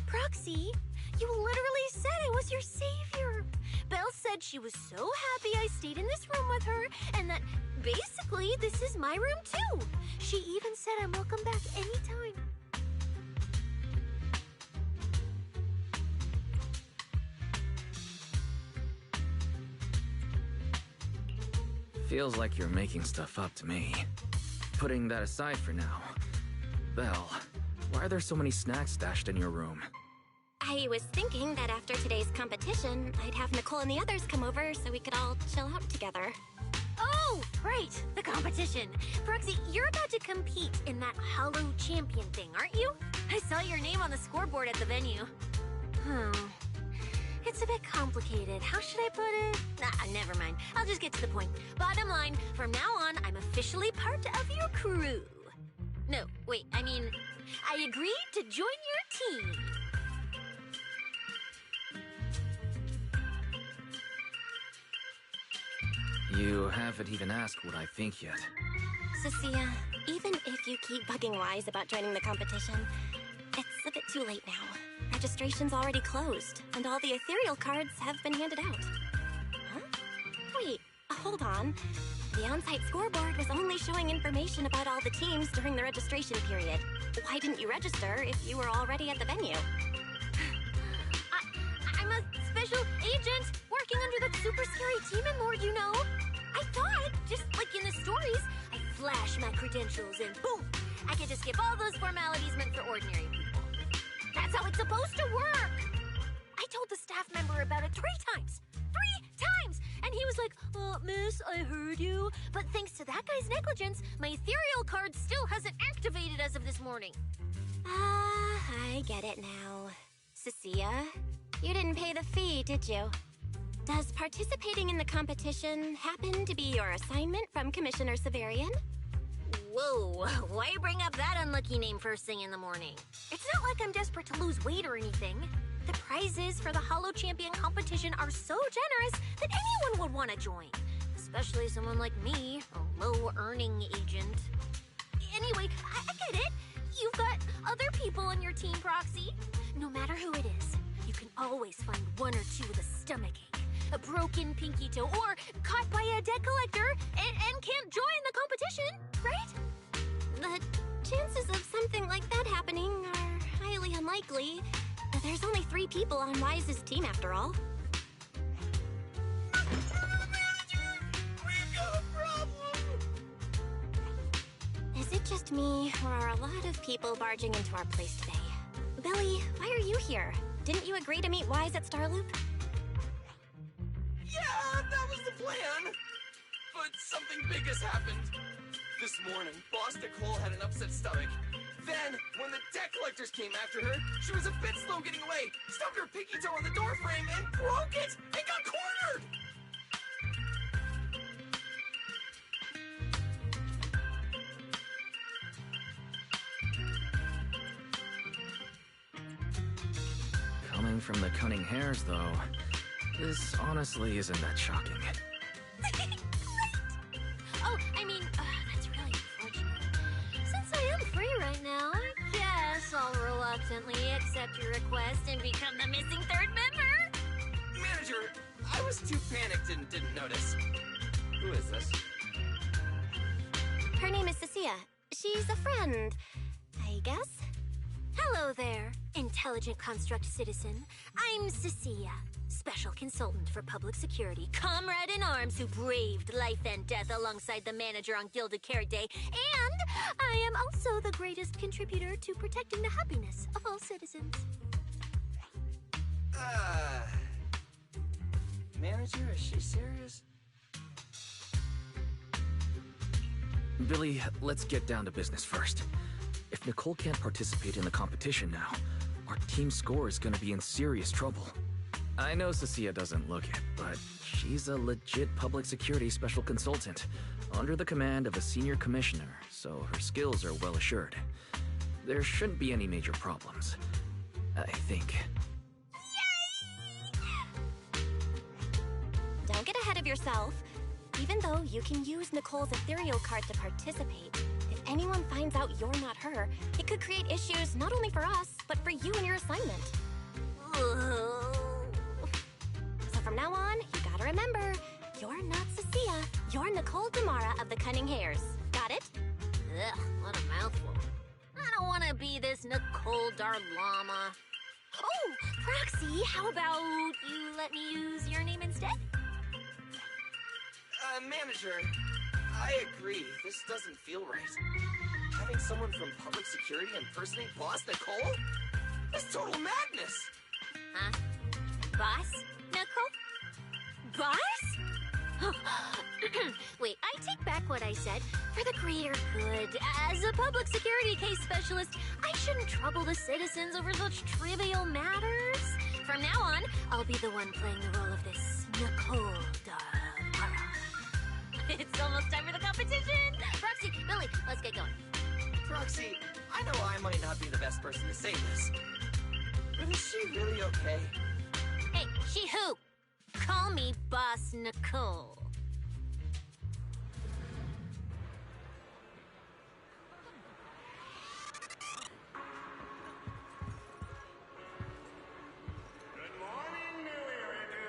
Proxy, you literally said I was your savior. Belle said she was so happy I stayed in this room with her, and that basically this is my room too. She even said I'm welcome back anytime. Feels like you're making stuff up to me. Putting that aside for now. Belle, why are there so many snacks stashed in your room? I was thinking that after today's competition, I'd have Nicole and the others come over so we could all chill out together. Oh, right, the competition. Proxy, you're about to compete in that Hollow Champion thing, aren't you? I saw your name on the scoreboard at the venue. It's a bit complicated. How should I put it? Nah, never mind. I'll just get to the point. Bottom line, from now on, I'm officially part of your crew. No, wait, I mean, I agreed to join your team. You haven't even asked what I think yet. Cecilia, even if you keep bugging Wise about joining the competition, it's a bit too late now. Registration's already closed, and all the ethereal cards have been handed out. Huh? Wait, hold on. The on-site scoreboard was only showing information about all the teams during the registration period. Why didn't you register if you were already at the venue? I'm a special agent working under that super scary team in Lord, you know. I thought, just like in the stories, I flash my credentials and boom, I can just skip all those formalities meant for ordinary people. That's how it's supposed to work. I told the staff member about it 3 times. 3 times! And he was like, miss, I heard you. But thanks to that guy's negligence, my ethereal card still hasn't activated as of this morning. I get it now. Cecilia, you didn't pay the fee, did you? Does participating in the competition happen to be your assignment from Commissioner Severian? Whoa, why bring up that unlucky name first thing in the morning? It's not like I'm desperate to lose weight or anything. The prizes for the Hollow Champion competition are so generous that anyone would want to join. especially someone like me, a low-earning agent. Anyway, I get it. You've got other people on your team, Proxy. No matter who it is, you can always find one or two with a stomachache, a broken pinky toe, or caught by a debt collector and can't join the competition, right? The chances of something like that happening are highly unlikely. There's only 3 people on Wise's team after all. We've got a problem! Is it just me, or are a lot of people barging into our place today? Billy, why are you here? Didn't you agree to meet Wise at Starloop? Yeah, that was the plan! But something big has happened. This morning, Boss Nicole had an upset stomach. Then, when the debt collectors came after her, she was a bit slow getting away, stubbed her pinky toe on the doorframe, and broke it! And got cornered! Coming from the cunning hares, though, this honestly isn't that shocking. Oh, I mean, that's really unfortunate. Since I am free right now, I guess I'll reluctantly accept your request and become the missing 3rd member. Manager, I was too panicked and didn't notice. Who is this? Her name is Cecilia. She's a friend, I guess. Hello there, intelligent construct citizen. I'm Cecilia, special consultant for public security, comrade in arms who braved life and death alongside the manager on Gilded Carrot Day, and I am also the greatest contributor to protecting the happiness of all citizens. Manager, is she serious? Billy, let's get down to business first. If Nicole can't participate in the competition now, our team score is gonna be in serious trouble. I know Cecilia doesn't look it, but she's a legit public security special consultant, under the command of a senior commissioner, so her skills are well assured. There shouldn't be any major problems, I think. Don't get ahead of yourself. Even though you can use Nicole's ethereal card to participate, if anyone finds out you're not her, it could create issues not only for us, but for you and your assignment. So from now on, you gotta remember, you're not Cecilia, you're Nicole Damara of the Cunning Hares. Got it? Ugh, what a mouthful. I don't want to be this Nicole Darlama. Oh, Proxy, how about you let me use your name instead? Manager, I agree. This doesn't feel right. Having someone from public security impersonate Boss Nicole? That's total madness! Huh? Boss? Nicole? Boss? Wait, I take back what I said. For the greater good, as a public security case specialist, I shouldn't trouble the citizens over such trivial matters. From now on, I'll be the one playing the role of this Nicole Damara. It's almost time for the competition! Proxy, Billy, let's get going. Proxy, I know I might not be the best person to say this, but is she really okay? Hey, she who? Call me Boss Nicole. Good morning, New Iridu.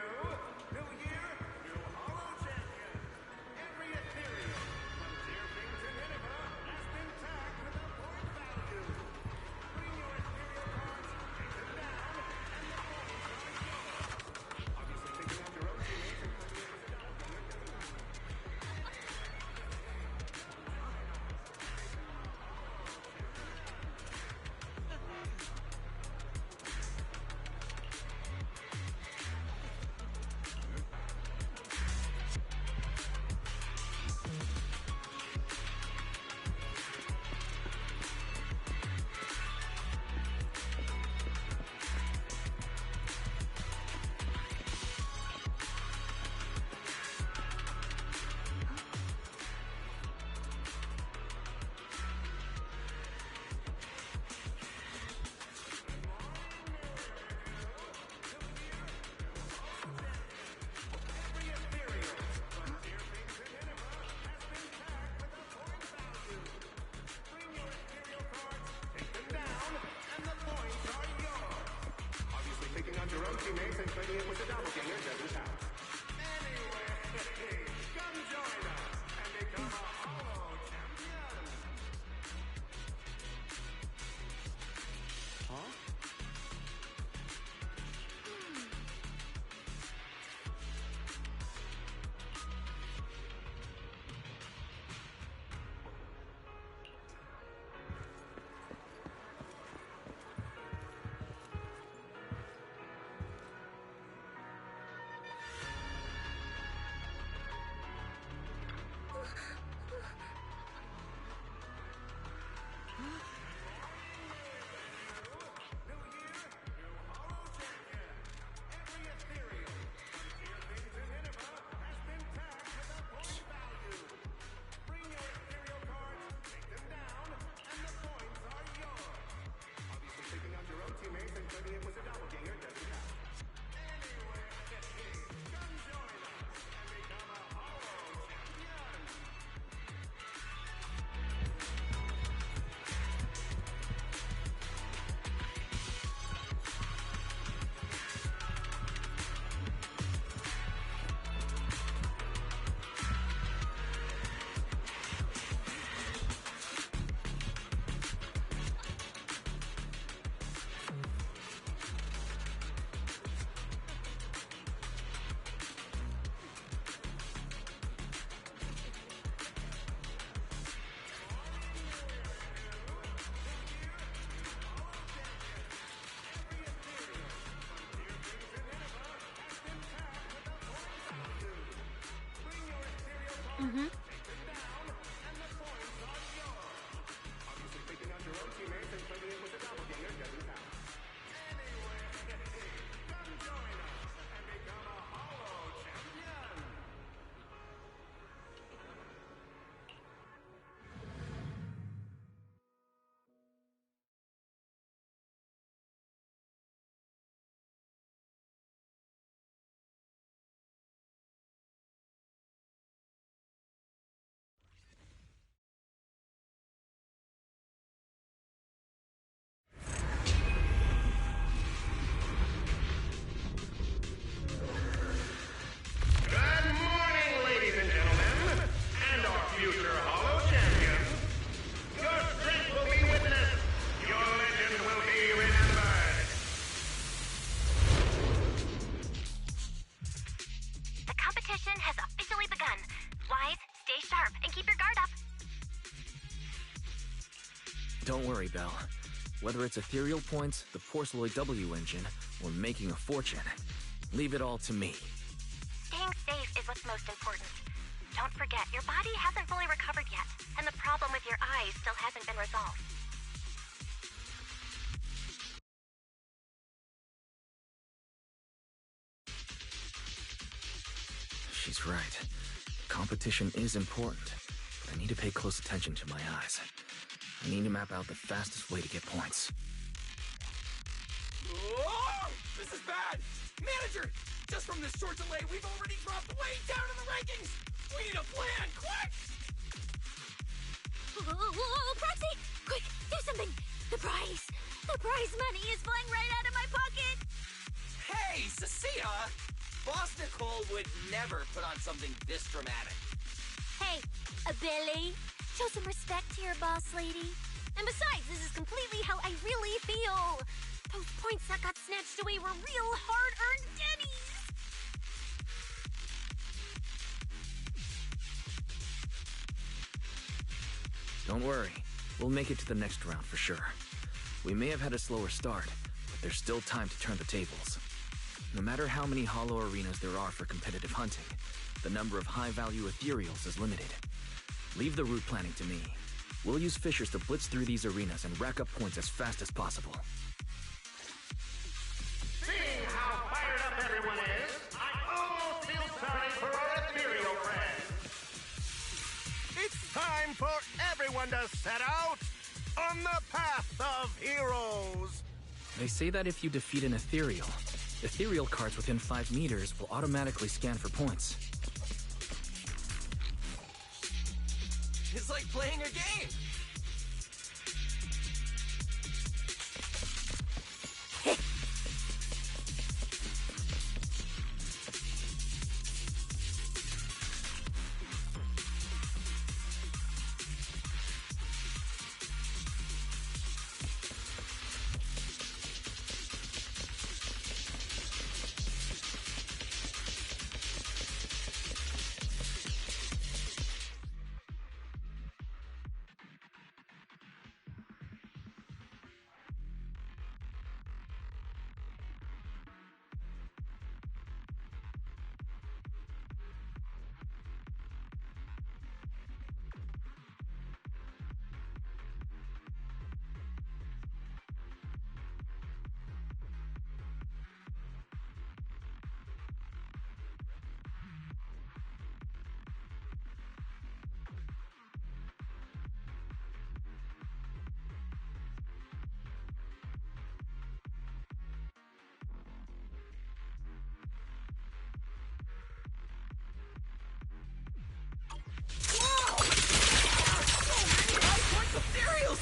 New year, new Hollow Champion. Every Ethereum from Deerfing to Nineveh has been tagged with a point value. Bring your Ethereal cards, take them down, and the points are yours. Obviously, picking out your own teammates and playing with the Mm-hmm. Good morning, ladies and gentlemen, and our future Hollow champions. Your strength will be witnessed. Your legend will be remembered. The competition has officially begun. Wise, stay sharp, and keep your guard up. Don't worry, Belle. Whether it's ethereal points, the Porceloid W engine, or making a fortune, leave it all to me. Staying safe is what's most important. Don't forget, your body hasn't fully recovered yet, and the problem with your eyes still hasn't been resolved. She's right. Competition is important, but I need to pay close attention to my eyes. I need to map out the fastest way to get points. Oh, this is bad! Manager! Just from this short delay, we've already dropped way down in the rankings! We need a plan, quick! Whoa, Proxy! Quick, do something! The prize! The prize money is flying right out of my pocket! Hey, Cecilia! Boss Nicole would never put on something this dramatic. Hey, Billy, show some respect to your boss lady. And besides, this is completely how I really feel. Those points that got snatched away were real hard-earned pennies. Don't worry. We'll make it to the next round for sure. We may have had a slower start, but there's still time to turn the tables. No matter how many hollow arenas there are for competitive hunting, the number of high-value ethereals is limited. Leave the route planning to me. We'll use fishers to blitz through these arenas and rack up points as fast as possible. Seeing how fired up everyone is, I almost feel sorry for our ethereal friends. It's time for everyone to set out on the path of heroes. They say that if you defeat an ethereal cards within 5 meters will automatically scan for points. It's like playing a game!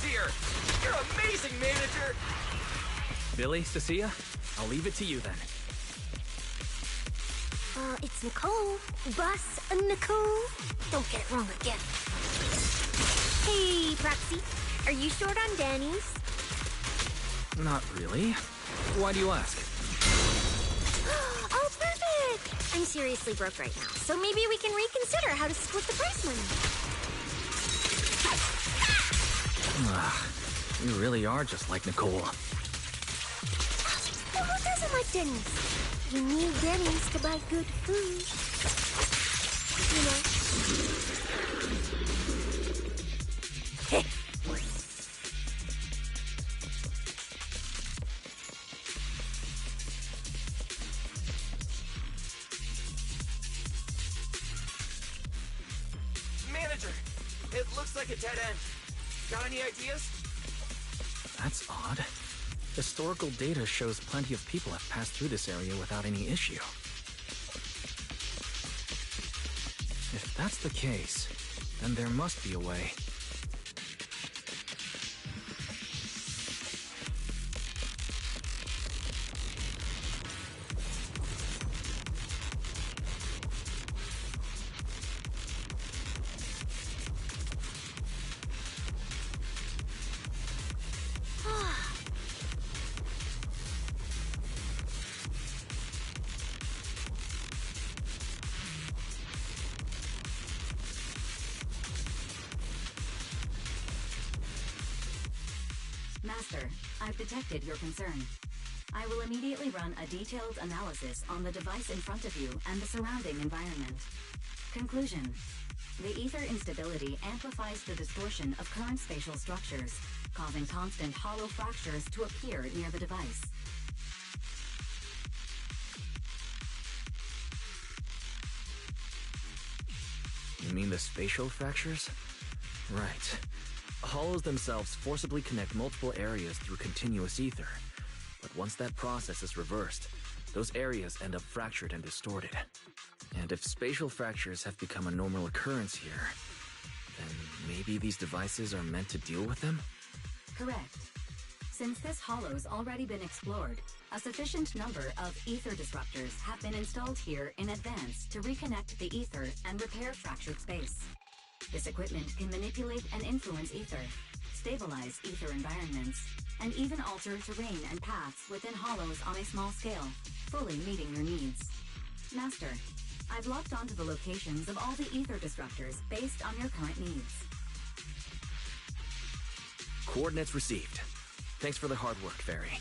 Here! You're amazing, manager! Billy, Cecilia, I'll leave it to you then. It's Nicole. Boss Nicole. Don't get it wrong again. Hey, Proxy. Are you short on Danny's? Not really. Why do you ask? Oh, perfect! I'm seriously broke right now, so maybe we can reconsider how to split the prize money. You really are just like Nicole. Well, who doesn't like Denny's? You need Denny's to buy good food. You know? It looks like a dead end. Got any ideas? That's odd. Historical data shows plenty of people have passed through this area without any issue. If that's the case, then there must be a way. Master, I've detected your concern. I will immediately run a detailed analysis on the device in front of you and the surrounding environment. Conclusion. The ether instability amplifies the distortion of current spatial structures, causing constant hollow fractures to appear near the device. You mean the spatial fractures? Right. Hollows themselves forcibly connect multiple areas through continuous ether. But once that process is reversed, those areas end up fractured and distorted. And if spatial fractures have become a normal occurrence here, then maybe these devices are meant to deal with them? Correct. Since this hollow's already been explored, a sufficient number of ether disruptors have been installed here in advance to reconnect the ether and repair fractured space. This equipment can manipulate and influence ether, stabilize ether environments, and even alter terrain and paths within hollows on a small scale, fully meeting your needs. Master, I've locked onto the locations of all the ether disruptors based on your current needs. Coordinates received. Thanks for the hard work, Fairy.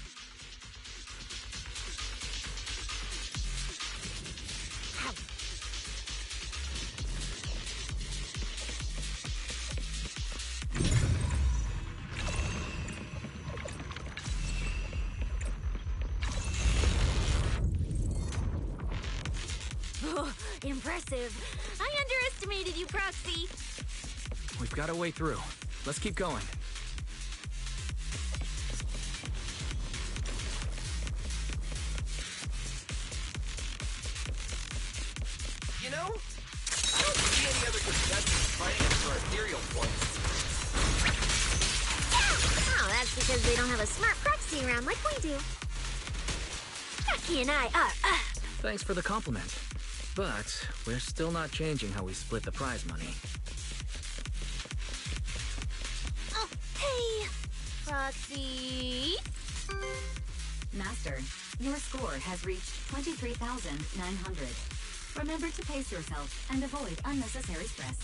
Oh, impressive. I underestimated you, Proxy. We've got a way through. Let's keep going. You know, I don't see any other contestants fighting for ethereal points. Oh, that's because they don't have a smart proxy around like we do. Ducky and I are, Thanks for the compliment. But we're still not changing how we split the prize money. Oh, hey, Proxy. Master, your score has reached 23,900. Remember to pace yourself and avoid unnecessary stress.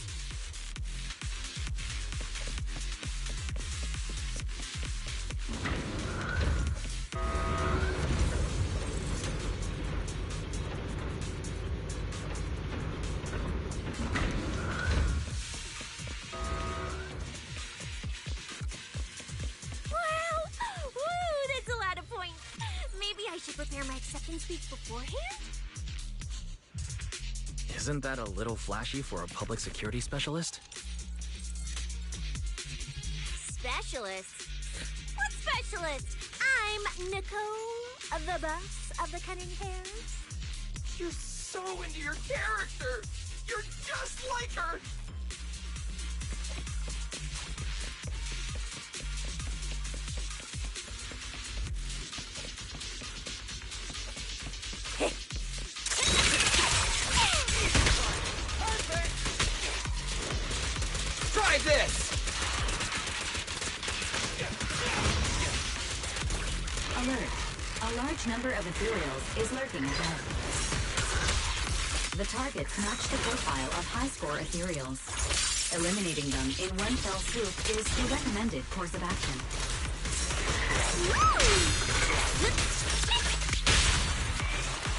Prepare my acceptance speech beforehand? Isn't that a little flashy for a public security specialist? Specialist? What specialist? I'm Nicole, the boss of the Cunning Pears. You're so into your character! You're just like her! Try this! Alert. A large number of ethereals is lurking ahead. The targets match the profile of high-score ethereals. Eliminating them in one fell swoop is the recommended course of action.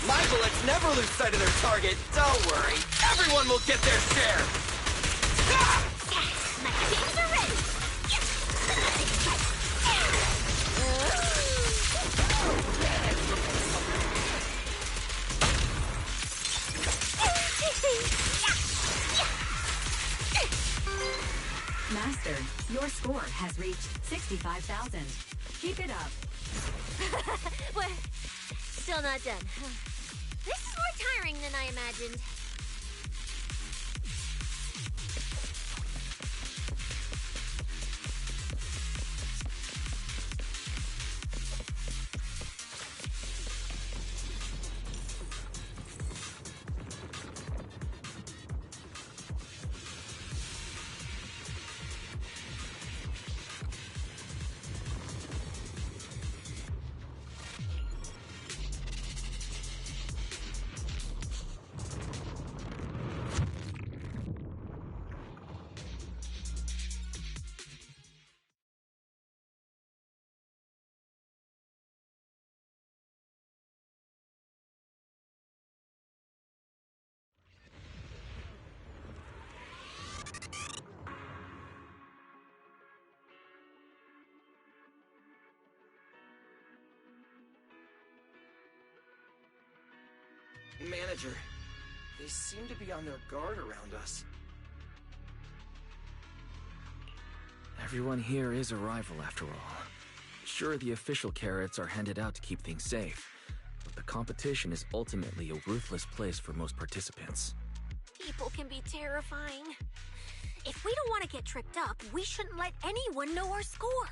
My bullets never lose sight of their target. Don't worry. Everyone will get their share. Ah! My teams are ready! score has reached 65,000. Keep it up. What? Still not done. This is more tiring than I imagined. Manager, they seem to be on their guard around us. Everyone here is a rival, after all. Sure, the official carrots are handed out to keep things safe, but the competition is ultimately a ruthless place for most participants. People can be terrifying. If we don't want to get tripped up, we shouldn't let anyone know our score.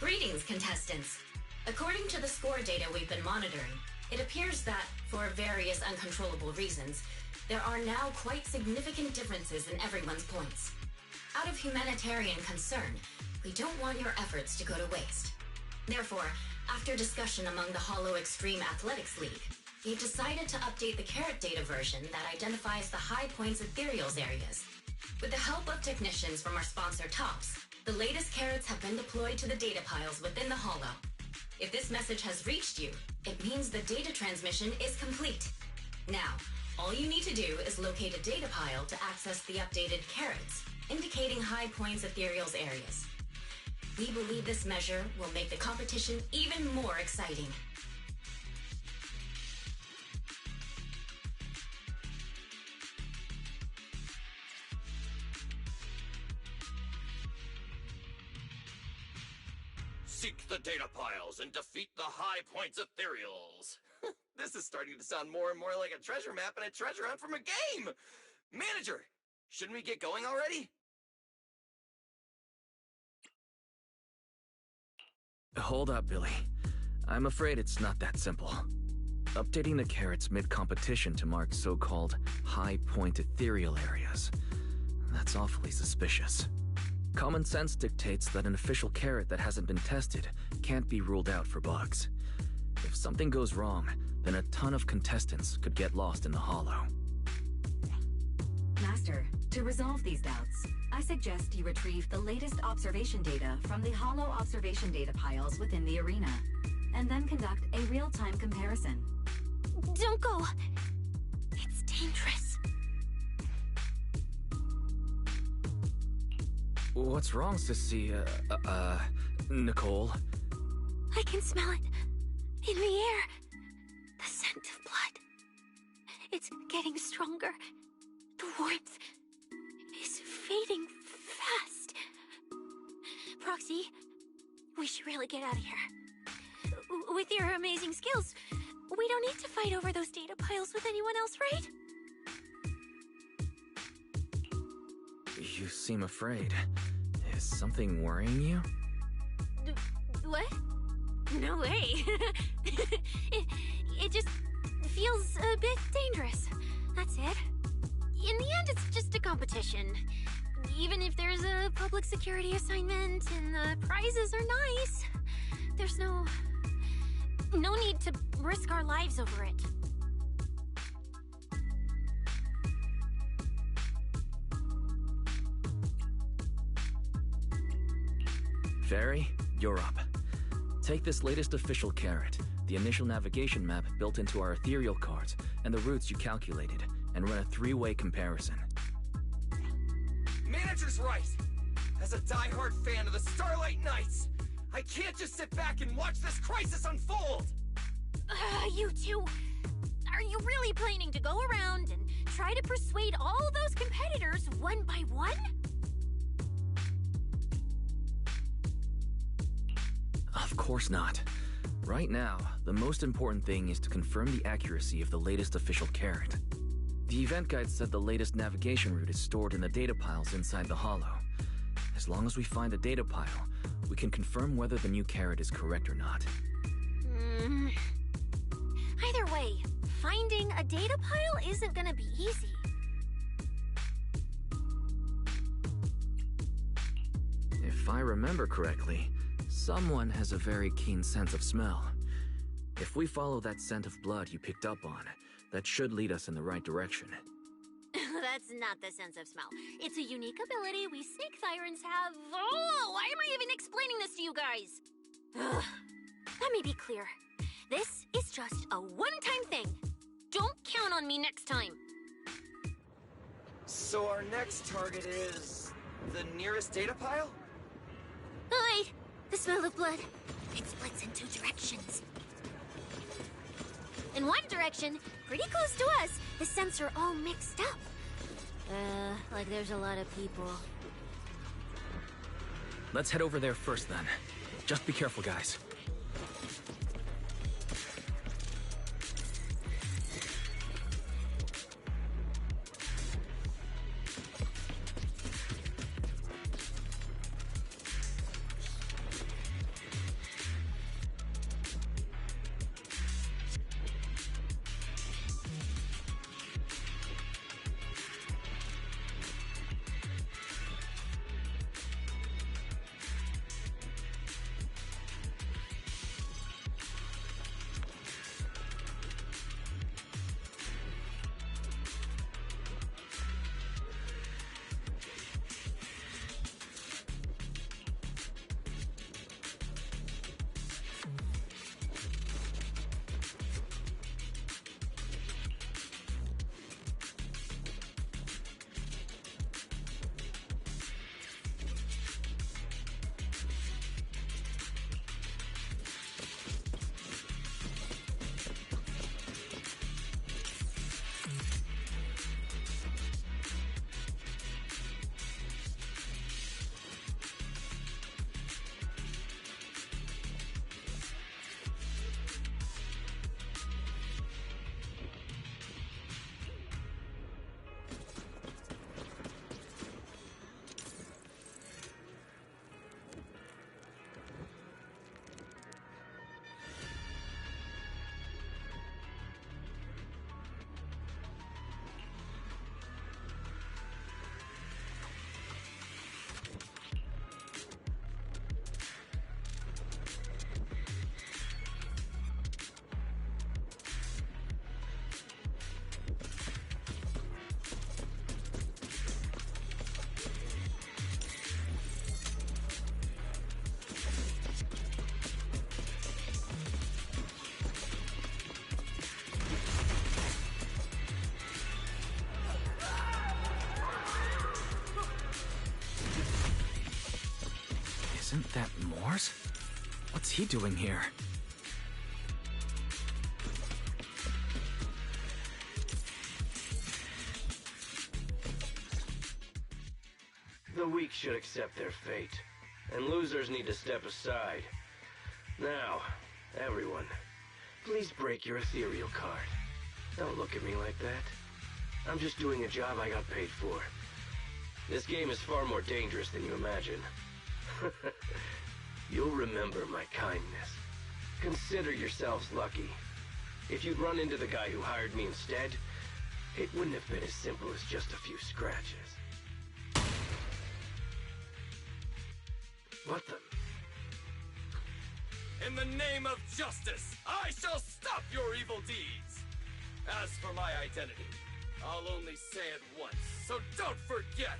Greetings, contestants. According to the score data we've been monitoring, it appears that, for various uncontrollable reasons, there are now quite significant differences in everyone's points. Out of humanitarian concern, we don't want your efforts to go to waste. Therefore, after discussion among the Hollow Extreme Athletics League, we've decided to update the carrot data version that identifies the high points ethereals areas. With the help of technicians from our sponsor TOPS, the latest carrots have been deployed to the data piles within the Hollow. If this message has reached you, it means the data transmission is complete. Now, all you need to do is locate a data pile to access the updated carrots, indicating high points ethereals areas. We believe this measure will make the competition even more exciting. Seek the data piles and defeat the high points ethereals. This is starting to sound more and more like a treasure map and a treasure hunt from a game! Manager, shouldn't we get going already? Hold up, Billy. I'm afraid it's not that simple. Updating the carrots mid-competition to mark so-called high-point ethereal areas. That's awfully suspicious. Common sense dictates that an official carrot that hasn't been tested can't be ruled out for bugs. If something goes wrong, then a ton of contestants could get lost in the Hollow. Master, to resolve these doubts, I suggest you retrieve the latest observation data from the Hollow observation data piles within the arena, and then conduct a real-time comparison. Don't go. It's dangerous. What's wrong, Sissy? Nicole? I can smell it. In the air. The scent of blood. It's getting stronger. The warmth is fading fast. Proxy, we should really get out of here. With your amazing skills, we don't need to fight over those data piles with anyone else, right? You seem afraid. Is something worrying you? What? No way. it just feels a bit dangerous. That's it. In the end, it's just a competition. Even if there's a public security assignment and the prizes are nice, there's no need to risk our lives over it. Fairy, you're up. Take this latest official carrot, the initial navigation map built into our ethereal cards, and the routes you calculated, and run a three-way comparison. Manager's right! As a die-hard fan of the Starlight Knights, I can't just sit back and watch this crisis unfold! You two Are you really planning to go around and try to persuade all those competitors one by one? Of course not. Right now, the most important thing is to confirm the accuracy of the latest official carrot. The event guide said the latest navigation route is stored in the data piles inside the hollow. As long as we find the data pile, we can confirm whether the new carrot is correct or not. Either way, finding a data pile isn't gonna be easy. If I remember correctly, someone has a very keen sense of smell. If we follow that scent of blood you picked up on, that should lead us in the right direction. That's not the sense of smell. It's a unique ability we snake sirens have. Oh, why am I even explaining this to you guys? Ugh. Let me be clear. This is just a one-time thing. Don't count on me next time. So our next target is the nearest data pile? Hi! The smell of blood. It splits in two directions. In one direction, pretty close to us, the scents are all mixed up. Like there's a lot of people. Let's head over there first then. Just be careful, guys. Isn't that Morse? What's he doing here? The weak should accept their fate, and losers need to step aside. Now, everyone, please break your ethereal card. Don't look at me like that. I'm just doing a job I got paid for. This game is far more dangerous than you imagine. You'll remember my kindness. Consider yourselves lucky. If you'd run into the guy who hired me instead, it wouldn't have been as simple as just a few scratches. What the? In the name of justice, I shall stop your evil deeds. As for my identity, I'll only say it once, so don't forget.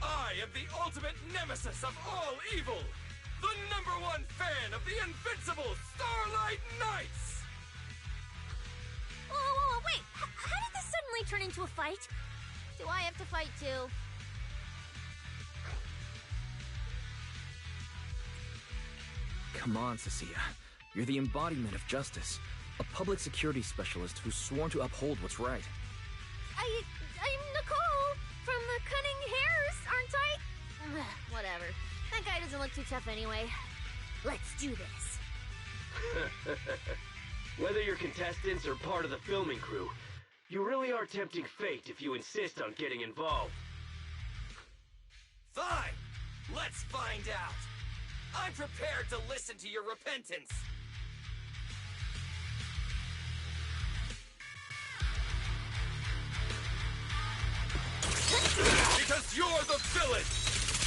I am the ultimate nemesis of all evil. The #1 fan of the invincible Starlight Knights. Whoa, wait. How did this suddenly turn into a fight? Do I have to fight too? Come on, Cecilia. You're the embodiment of justice. A public security specialist who's sworn to uphold what's right. I'm Nicole from the Cunning Hairs, aren't I? Ugh, whatever. That guy doesn't look too tough anyway. Let's do this. Whether you're contestants or part of the filming crew, you really are tempting fate if you insist on getting involved. Fine! Let's find out! I'm prepared to listen to your repentance! Because you're the villain!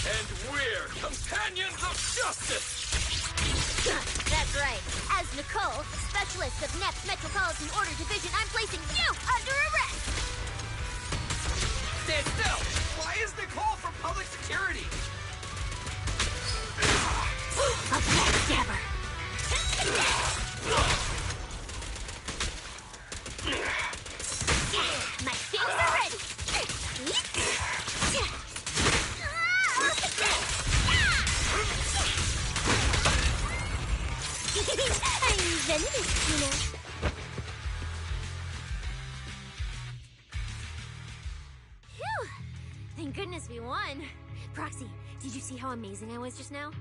And we're companions of justice! That's right. As Nicole, specialist of Next Metropolitan Order Division, I'm placing you under arrest! Stand still! Why is Nicole from public security? A backstabber! My things are ready! I'm venomous, you know. Phew! Thank goodness we won. Proxy, did you see how amazing I was just now?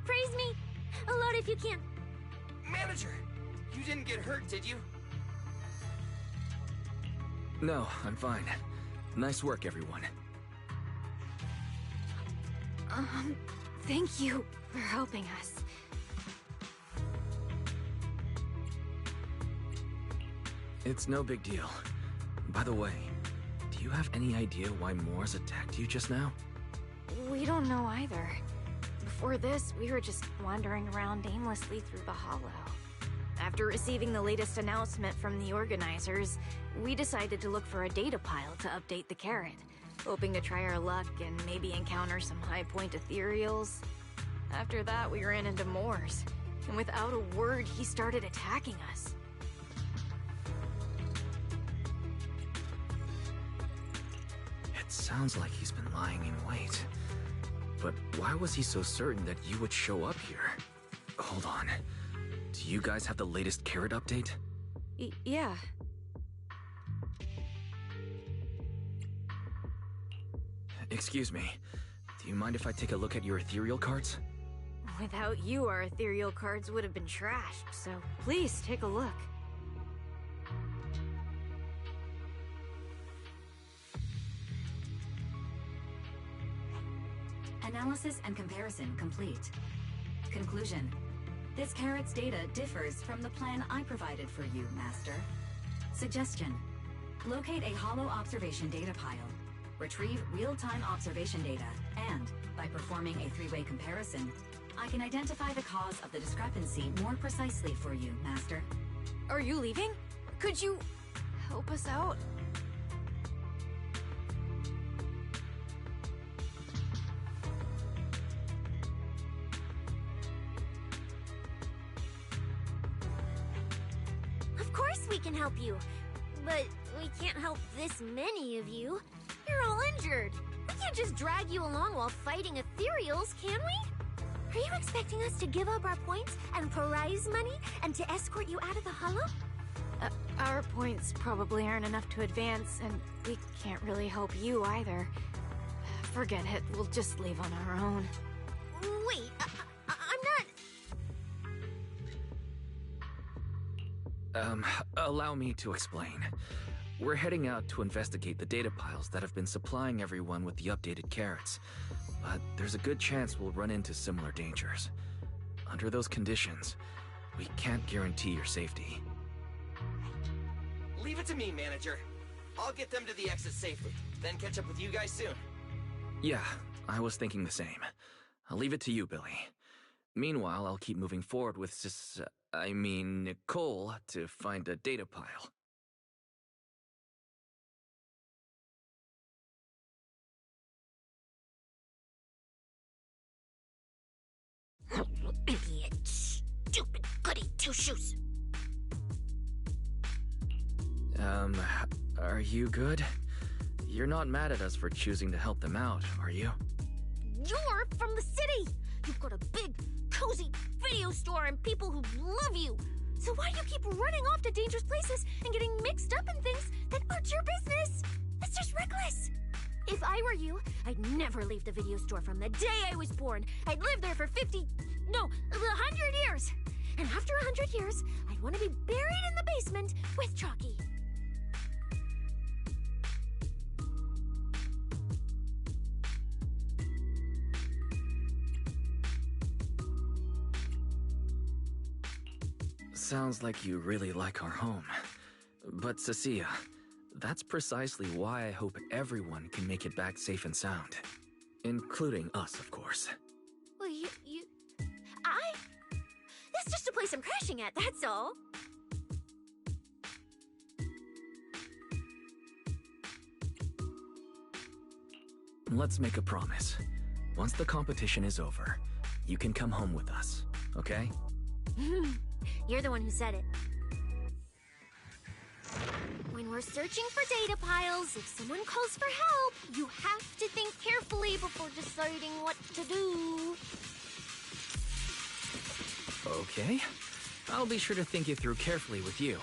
Praise me! A lot if you can't. Manager, you didn't get hurt, did you? No, I'm fine. Nice work, everyone. Thank you for helping us. It's no big deal. By the way, do you have any idea why Moors attacked you just now? We don't know either. Before this, we were just wandering around aimlessly through the hollow. After receiving the latest announcement from the organizers, we decided to look for a data pile to update the carrot, hoping to try our luck and maybe encounter some high-point ethereals. After that, we ran into Moors, and without a word, he started attacking us. It sounds like he's been lying in wait. But why was he so certain that you would show up here? Hold on. Do you guys have the latest carrot update? Yeah. Excuse me. Do you mind if I take a look at your ethereal cards? Without you, our ethereal cards would have been trashed, so please take a look. Analysis and comparison complete. Conclusion. This carrot's data differs from the plan I provided for you, Master. Suggestion. Locate a hollow observation data pile. Retrieve real-time observation data, and, by performing a three-way comparison, I can identify the cause of the discrepancy more precisely for you, Master. Are you leaving? Could you help us out? Of course we can help you, but we can't help this many of you. You're all injured. We can't just drag you along while fighting ethereals, can we? Are you expecting us to give up our points and prize money and to escort you out of the hollow? Our points probably aren't enough to advance, and we can't really help you either. Forget it, we'll just leave on our own. Wait, I'm not... Allow me to explain. We're heading out to investigate the data piles that have been supplying everyone with the updated carrots. But there's a good chance we'll run into similar dangers. Under those conditions, we can't guarantee your safety. Leave it to me, Manager. I'll get them to the exit safely, then catch up with you guys soon. Yeah, I was thinking the same. I'll leave it to you, Billy. Meanwhile, I'll keep moving forward with Nicole to find a data pile. Idiot. Stupid goody two-shoes. Are you good? You're not mad at us for choosing to help them out, are you? You're from the city. You've got a big, cozy video store and people who love you. So why do you keep running off to dangerous places and getting mixed up in things that aren't your business? That's just reckless. If I were you, I'd never leave the video store from the day I was born. I'd live there for 100 years. And after 100 years, I'd want to be buried in the basement with Chalky. Sounds like you really like our home. But Cecilia, that's precisely why I hope everyone can make it back safe and sound. Including us, of course. Well, that's just a place I'm crashing at, that's all. Let's make a promise. Once the competition is over, you can come home with us, okay? You're the one who said it. When we're searching for data piles, if someone calls for help, you have to think carefully before deciding what to do. Okay. I'll be sure to think it through carefully with you.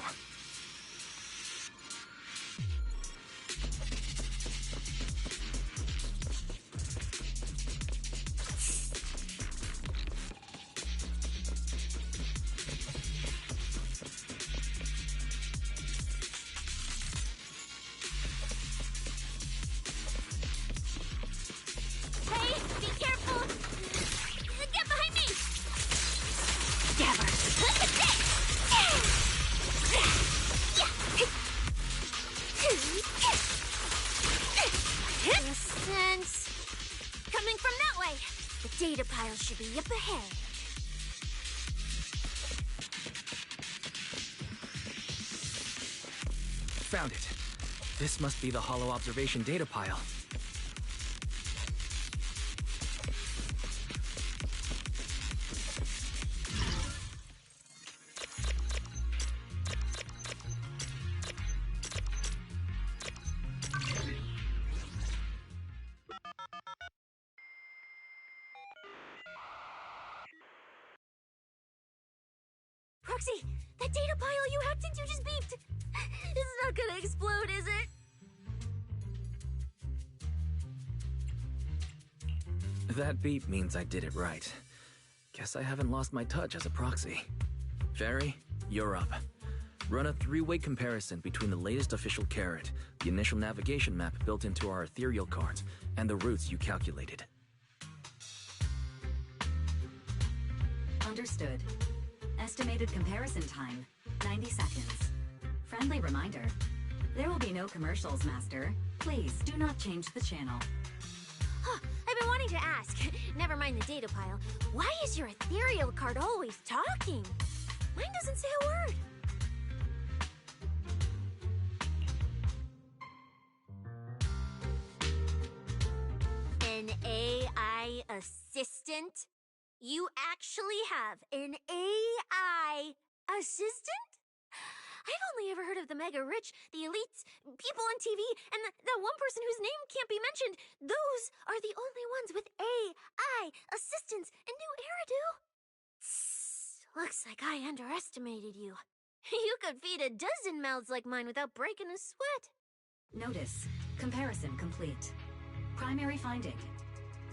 Data pile should be up ahead. Found it. This must be the Holo observation data pile. Proxy, that data pile you hacked into just beeped. It's not gonna explode, is it? That beep means I did it right. Guess I haven't lost my touch as a proxy. Fairy, you're up. Run a three-way comparison between the latest official carrot, the initial navigation map built into our ethereal cards, and the routes you calculated. Understood. Estimated comparison time, 90 seconds. Friendly reminder, there will be no commercials, Master. Please do not change the channel. Huh, I've been wanting to ask. Never mind the data pile. Why is your ethereal card always talking? Mine doesn't say a word. An AI assistant? You actually have an AI assistant? I've only ever heard of the mega rich, the elites, people on TV, and the one person whose name can't be mentioned. Those are the only ones with AI assistants in New Eridu. Looks like I underestimated you. You could feed a dozen mouths like mine without breaking a sweat. Notice, comparison complete. Primary finding.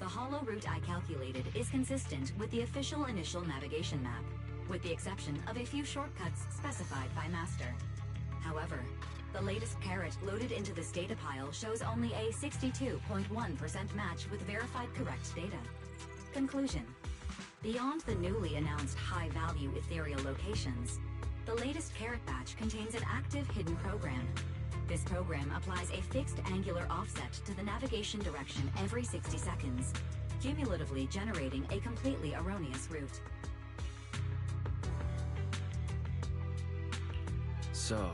The Holo route I calculated is consistent with the official initial navigation map, with the exception of a few shortcuts specified by Master. However, the latest carrot loaded into this data pile shows only a 62.1% match with verified correct data. Conclusion. Beyond the newly announced high-value ethereal locations, the latest carrot batch contains an active hidden program. This program applies a fixed angular offset to the navigation direction every 60 seconds, cumulatively generating a completely erroneous route. So,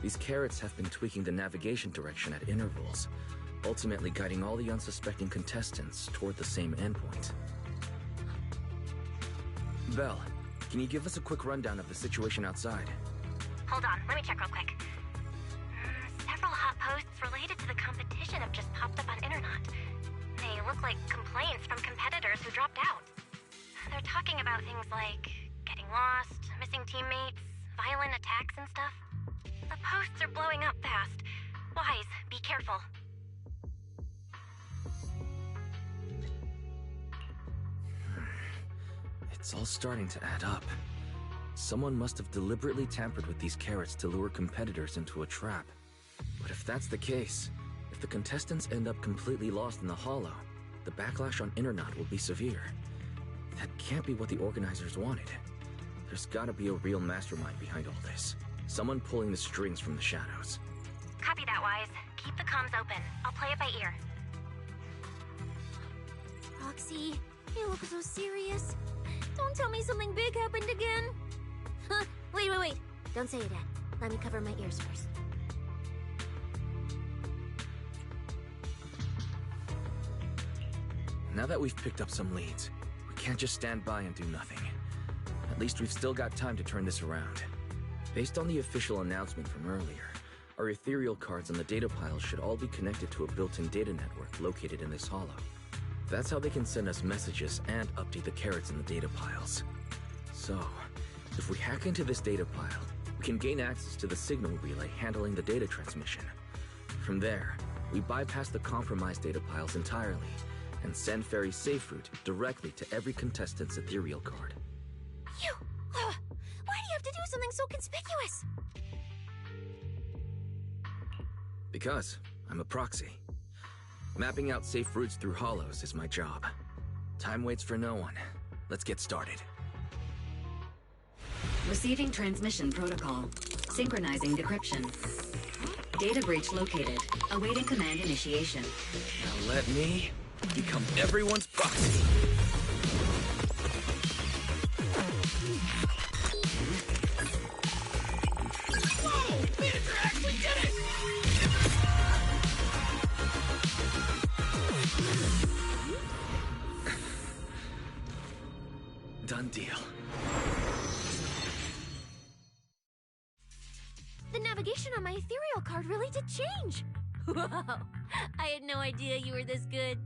these carrots have been tweaking the navigation direction at intervals, ultimately guiding all the unsuspecting contestants toward the same endpoint. Belle, can you give us a quick rundown of the situation outside? Hold on, let me check real quick. Several hot posts related to the competition have just popped up on Internet. They look like complaints from competitors who dropped out. They're talking about things like getting lost, missing teammates, violent attacks and stuff? The posts are blowing up fast. Wise, be careful. It's all starting to add up. Someone must have deliberately tampered with these carrots to lure competitors into a trap. But if that's the case, if the contestants end up completely lost in the hollow, the backlash on Internet will be severe. That can't be what the organizers wanted. There's gotta be a real mastermind behind all this. Someone pulling the strings from the shadows. Copy that, Wise. Keep the comms open. I'll play it by ear. Roxy, you look so serious. Don't tell me something big happened again. Huh, wait. Don't say it yet. Let me cover my ears first. Now that we've picked up some leads, we can't just stand by and do nothing. At least we've still got time to turn this around. Based on the official announcement from earlier, our ethereal cards and the data piles should all be connected to a built-in data network located in this hollow. That's how they can send us messages and update the carrots in the data piles. So, if we hack into this data pile, we can gain access to the signal relay handling the data transmission. From there, we bypass the compromised data piles entirely and send Fairy's safe route directly to every contestant's ethereal card. Why do you have to do something so conspicuous? Because I'm a proxy. Mapping out safe routes through hollows is my job. Time waits for no one. Let's get started. Receiving transmission protocol. Synchronizing decryption. Data breach located. Awaiting command initiation. Now let me become everyone's proxy. Whoa! Manager actually did it! Done deal. The navigation on my ethereal card really did change. Wow, I had no idea you were this good.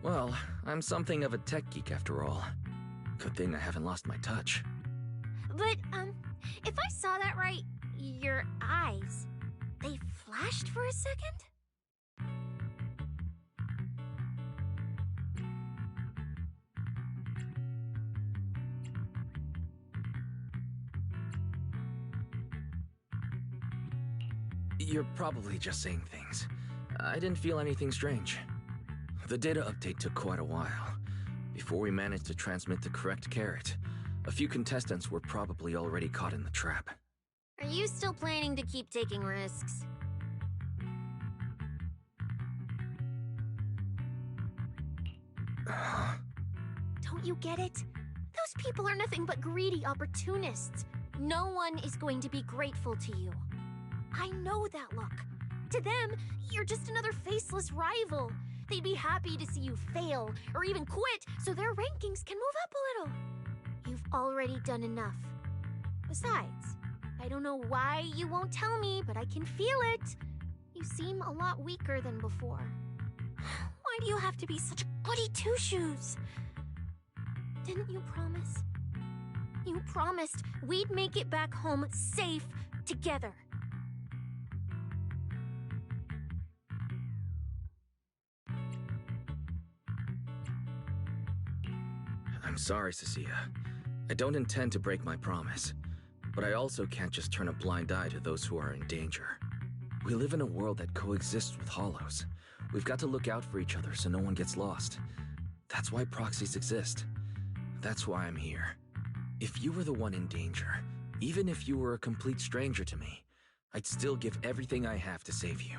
Well, I'm something of a tech geek after all. Good thing I haven't lost my touch. But, if I saw that right, your eyes, they flashed for a second? You're probably just saying things. I didn't feel anything strange. The data update took quite a while. Before we managed to transmit the correct carrot, a few contestants were probably already caught in the trap. Are you still planning to keep taking risks? Don't you get it? Those people are nothing but greedy opportunists. No one is going to be grateful to you. I know that look. To them, you're just another faceless rival. They'd be happy to see you fail, or even quit, so their rankings can move up a little. You've already done enough. Besides, I don't know why you won't tell me, but I can feel it. You seem a lot weaker than before. Why do you have to be such goody two-shoes? Didn't you promise? You promised we'd make it back home safe together. I'm sorry, Cecilia. I don't intend to break my promise, but I also can't just turn a blind eye to those who are in danger. We live in a world that coexists with hollows. We've got to look out for each other so no one gets lost. That's why proxies exist. That's why I'm here. If you were the one in danger, even if you were a complete stranger to me, I'd still give everything I have to save you.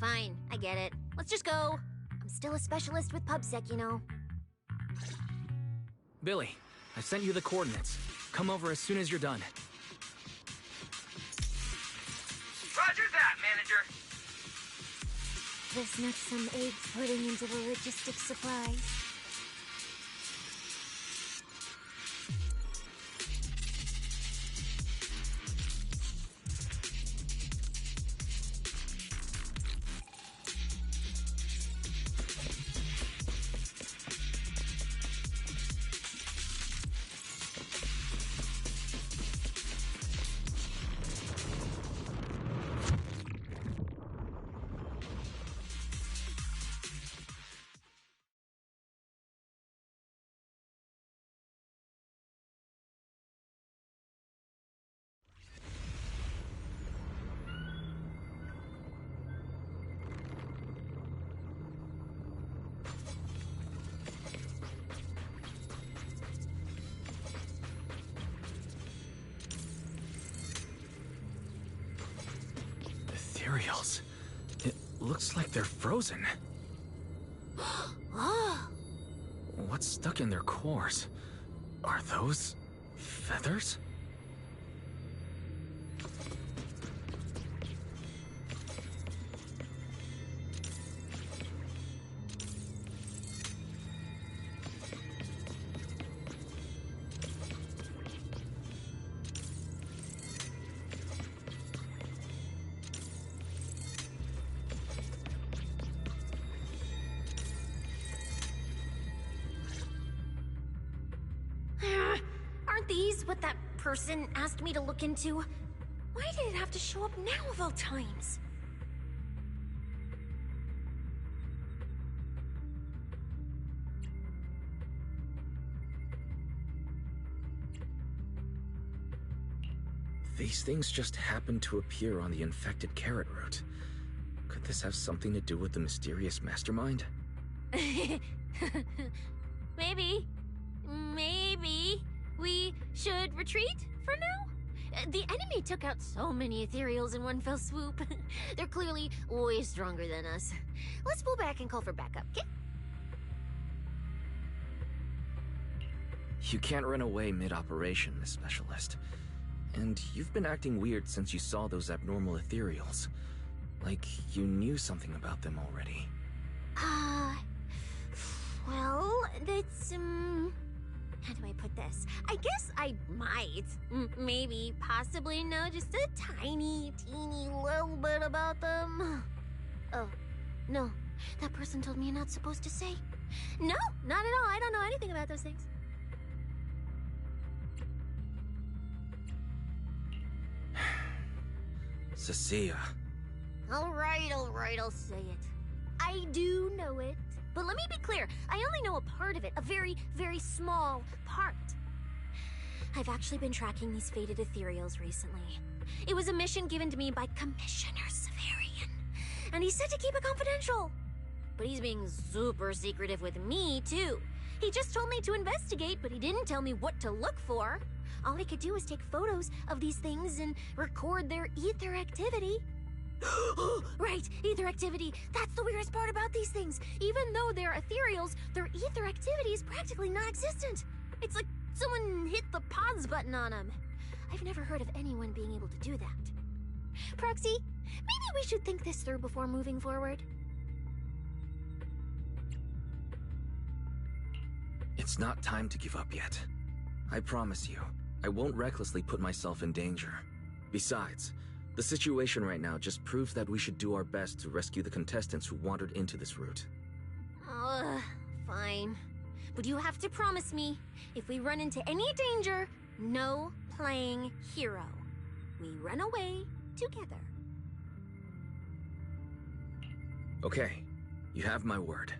Fine, I get it. Let's just go. I'm still a specialist with PubSec, you know. Billy, I sent you the coordinates. Come over as soon as you're done. Roger that, manager. This snuck some eggs pudding into the logistics supplies. ethereals. It looks like they're frozen. Oh, What's stuck in their cores? Are those feathers? aren't these what that person asked me to look into? Why did it have to show up now of all times? These things just happened to appear on the infected carrot root. Could this have something to do with the mysterious mastermind? Maybe. Maybe we should retreat for now? The enemy took out so many ethereals in one fell swoop. They're clearly way stronger than us. Let's pull back and call for backup, okay? You can't run away mid-operation, Miss Specialist. And you've been acting weird since you saw those abnormal ethereals. Like you knew something about them already. Well, that's, how do I put this? I guess I might, maybe, possibly know just a tiny, teeny little bit about them. Oh, no. That person told me you're not supposed to say. No, not at all. I don't know anything about those things. Cecilia. All right, I'll say it. I do know it. But let me be clear, I only know a part of it, a very, very small part. I've actually been tracking these faded ethereals recently. It was a mission given to me by Commissioner Severian, and he said to keep it confidential. But he's being super secretive with me, too. He just told me to investigate, but he didn't tell me what to look for. All he could do was take photos of these things and record their ether activity. Right, ether activity. That's the weirdest part about these things. Even though they're ethereals, their ether activity is practically non-existent. It's like someone hit the pause button on them. I've never heard of anyone being able to do that. Proxy, maybe we should think this through before moving forward. It's not time to give up yet. I promise you, I won't recklessly put myself in danger. Besides, the situation right now just proves that we should do our best to rescue the contestants who wandered into this route. Fine. But you have to promise me, if we run into any danger, no playing hero. We run away together. Okay, you have my word.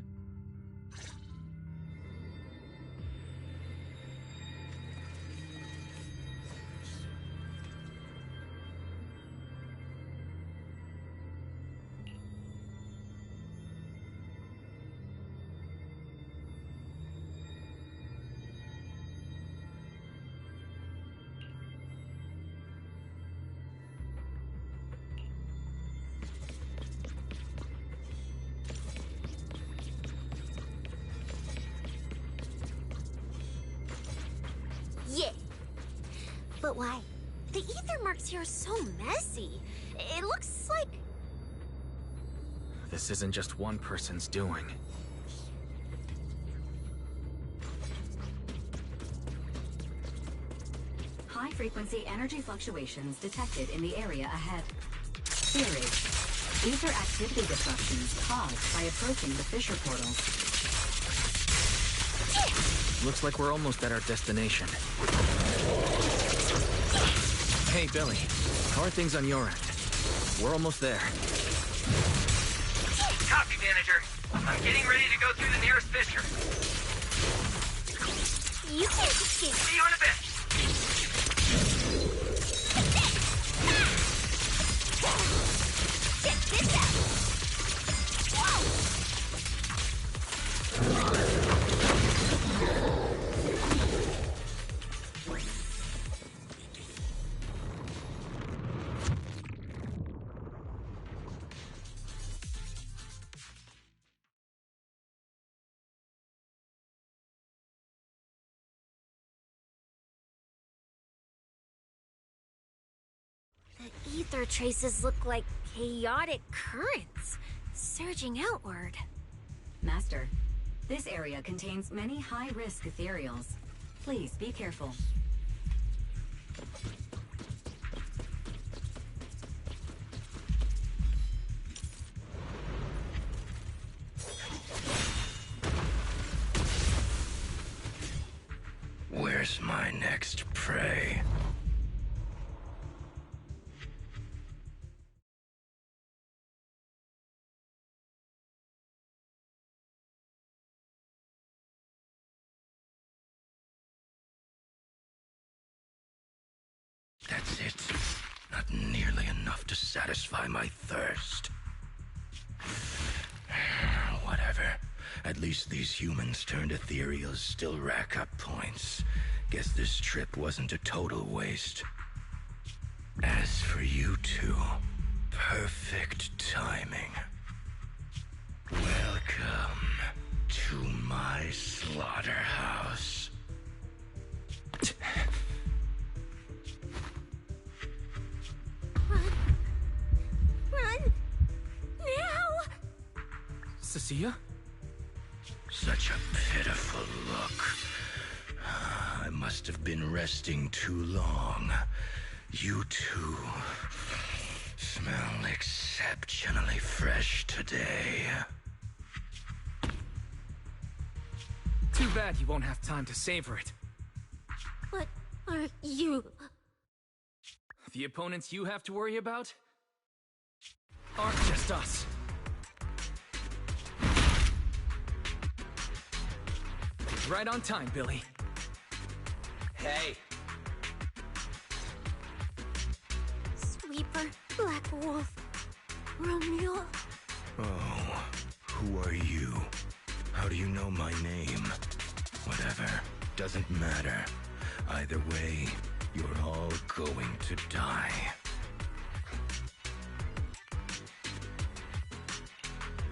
Yeah. But why? The ether marks here are so messy. It looks like... This isn't just one person's doing. High-frequency energy fluctuations detected in the area ahead. Theory: ether activity disruptions caused by approaching the fissure portals. Looks like we're almost at our destination. Hey, Billy. How are things on your end? We're almost there. Copy, manager. I'm getting ready to go through the nearest fissure. You can't escape. See you in a bit. Check this out. Whoa! ether traces look like chaotic currents, surging outward. Master, this area contains many high-risk ethereals. Please be careful. Where's my next prey? That's it. Not nearly enough to satisfy my thirst. Whatever. At least these humans turned ethereals still rack up points. Guess this trip wasn't a total waste. As for you two, perfect timing. Welcome to my slaughterhouse. Run! Now! Cecilia? Such a pitiful look. I must have been resting too long. You two smell exceptionally fresh today. Too bad you won't have time to savor it. What are you? The opponents you have to worry about aren't just us. Right on time, Billy. Hey, Sweeper, Black Wolf, Romeo. Oh, who are you? How do you know my name? Whatever, doesn't matter. Either way, you're all going to die.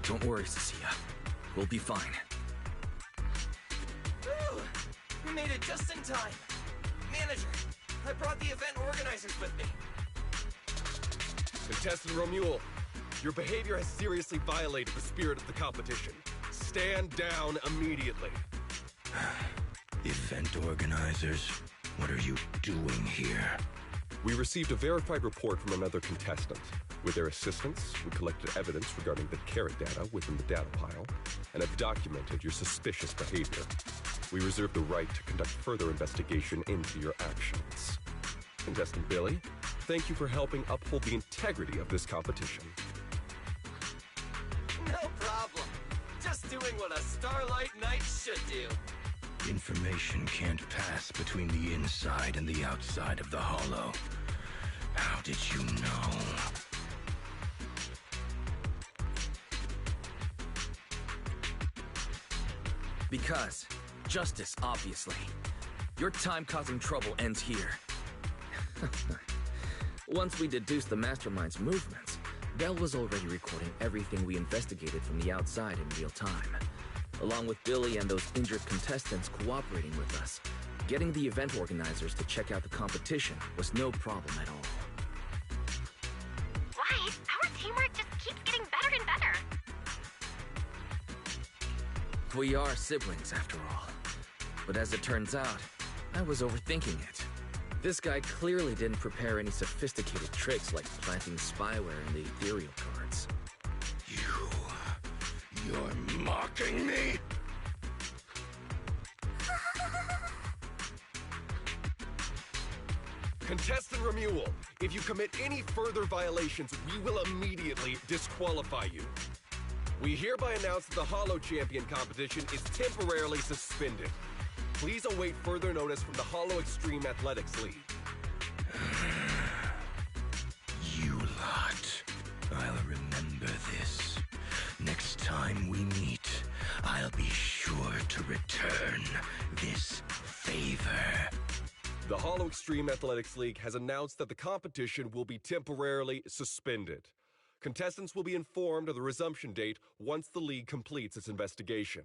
Don't worry, Cecilia. We'll be fine. Whew, we made it just in time. Manager, I brought the event organizers with me. Contestant Romuald, your behavior has seriously violated the spirit of the competition. Stand down immediately. Event organizers, what are you doing here? We received a verified report from another contestant. With their assistance, we collected evidence regarding the carrot data within the data pile and have documented your suspicious behavior. We reserve the right to conduct further investigation into your actions. Contestant Billy, thank you for helping uphold the integrity of this competition. No problem. Just doing what a Starlight Knight should do. Information can't pass between the inside and the outside of the hollow. How did you know? Because justice, obviously. Your time causing trouble ends here. Once we deduced the mastermind's movements, Bell was already recording everything we investigated from the outside in real time. Along with Billy and those injured contestants cooperating with us, getting the event organizers to check out the competition was no problem at all. Why? Our teamwork just keeps getting better and better. We are siblings, after all. But as it turns out, I was overthinking it. This guy clearly didn't prepare any sophisticated tricks like planting spyware in the ethereal cards. You're mocking me? Contestant Romuald, if you commit any further violations, we will immediately disqualify you. We hereby announce that the Hollow Champion competition is temporarily suspended. Please await further notice from the Hollow Extreme Athletics League. You lot. I'll remember this. Next time we meet, I'll be sure to return this favor. The Hollow Extreme Athletics League has announced that the competition will be temporarily suspended. Contestants will be informed of the resumption date once the league completes its investigation.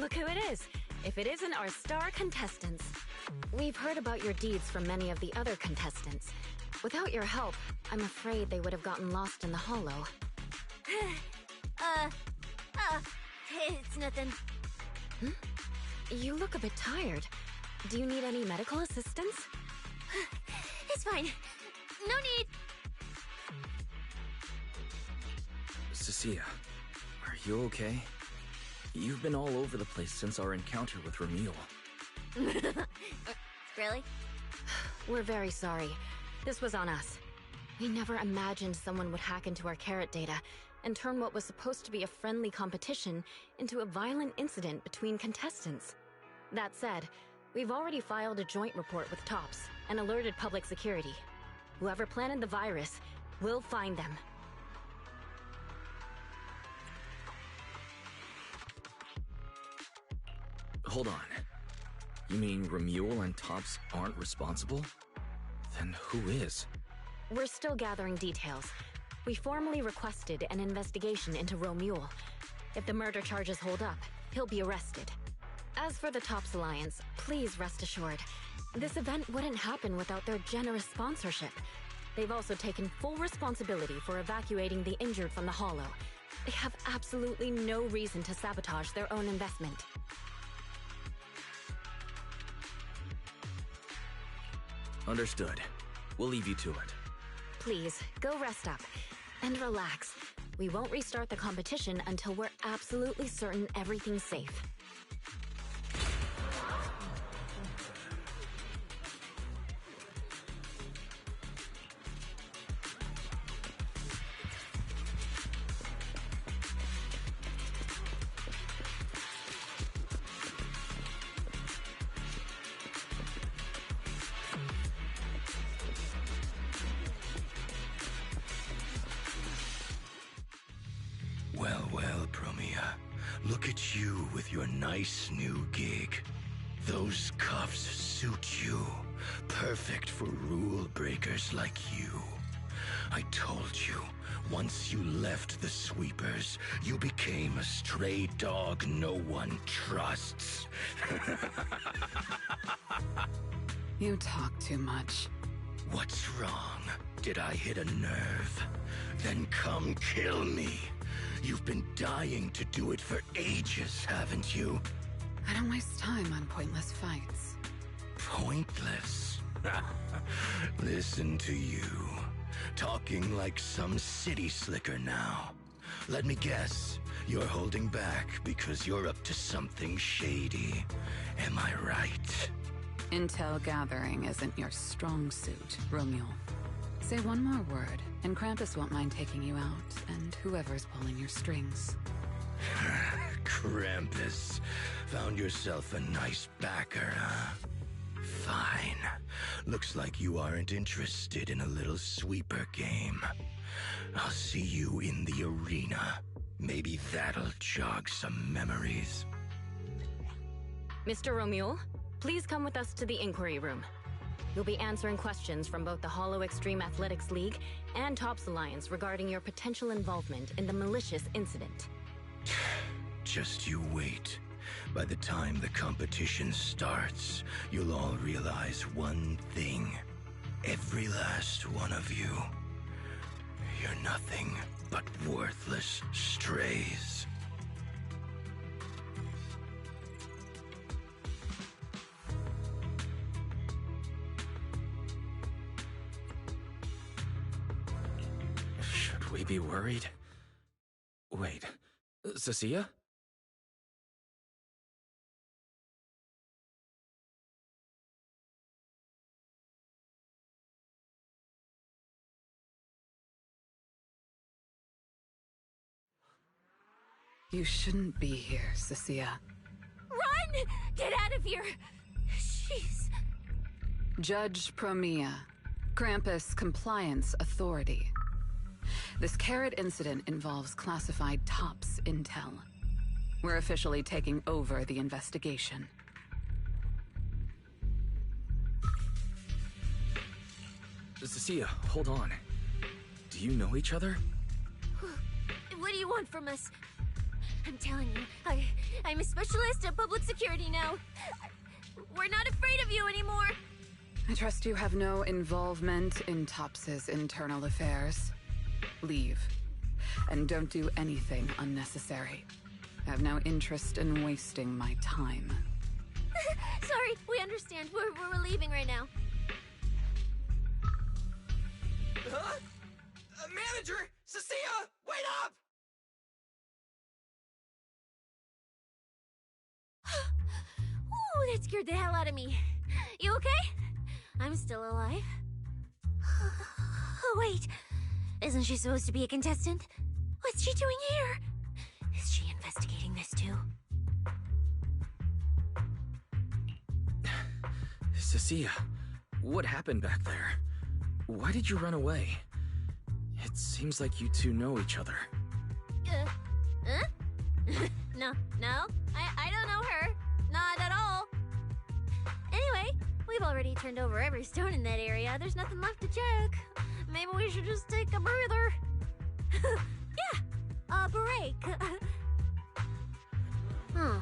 Look who it is. If it isn't our star contestants. We've heard about your deeds from many of the other contestants. Without your help, I'm afraid they would have gotten lost in the hollow. It's nothing. You look a bit tired. Do you need any medical assistance? It's fine. No need. Cecilia, are you okay? You've been all over the place since our encounter with Ramil. Really? We're very sorry. This was on us. We never imagined someone would hack into our carrot data and turn what was supposed to be a friendly competition into a violent incident between contestants. That said, we've already filed a joint report with TOPS and alerted public security. Whoever planted the virus, we'll find them. Hold on. You mean Ramil and Tops aren't responsible? Then who is? We're still gathering details. We formally requested an investigation into Ramil. If the murder charges hold up, he'll be arrested. As for the Tops Alliance, please rest assured, this event wouldn't happen without their generous sponsorship. They've also taken full responsibility for evacuating the injured from the hollow. They have absolutely no reason to sabotage their own investment. Understood. We'll leave you to it. Please, go rest up. And relax. We won't restart the competition until we're absolutely certain everything's safe. Well, Promia. Look at you with your nice new gig. Those cuffs suit you. Perfect for rule breakers like you. I told you, once you left the sweepers, you became a stray dog no one trusts. You talk too much. What's wrong? Did I hit a nerve? Then come kill me. You've been dying to do it for ages, haven't you? I don't waste time on pointless fights. Pointless? Listen to you. Talking like some city slicker now. Let me guess, you're holding back because you're up to something shady. Am I right? Intel gathering isn't your strong suit, Romeo. Say one more word, and Krampus won't mind taking you out, and whoever's pulling your strings. Krampus. Found yourself a nice backer, huh? Fine. Looks like you aren't interested in a little sweeper game. I'll see you in the arena. Maybe that'll jog some memories. Mr. Romeo, please come with us to the inquiry room. You'll be answering questions from both the Hollow Extreme Athletics League and Tops Alliance regarding your potential involvement in the malicious incident. Just you wait. By the time the competition starts, you'll all realize one thing. Every last one of you. You're nothing but worthless strays. Should we be worried? Wait, Cecilia? You shouldn't be here, Cecilia. Run! Get out of here! Jeez. Judge Promia, Krampus Compliance Authority. This carrot incident involves classified TOPS intel. We're officially taking over the investigation. Cecilia, hold on. Do you know each other? What do you want from us? I'm telling you, I'm a specialist at public security now. We're not afraid of you anymore. I trust you have no involvement in Tops's internal affairs. Leave. And don't do anything unnecessary. I have no interest in wasting my time. Sorry, we understand. We're leaving right now. Huh? Manager! Cecilia! Wait up! Ooh, that scared the hell out of me. You okay? I'm still alive. Oh, wait. Isn't she supposed to be a contestant? What's she doing here? Is she investigating this too? Cecilia, what happened back there? Why did you run away? It seems like you two know each other. Huh? No, I don't know her. Not at all. Anyway, we've already turned over every stone in that area. There's nothing left to check. Maybe we should just take a breather. Yeah, a break. Huh.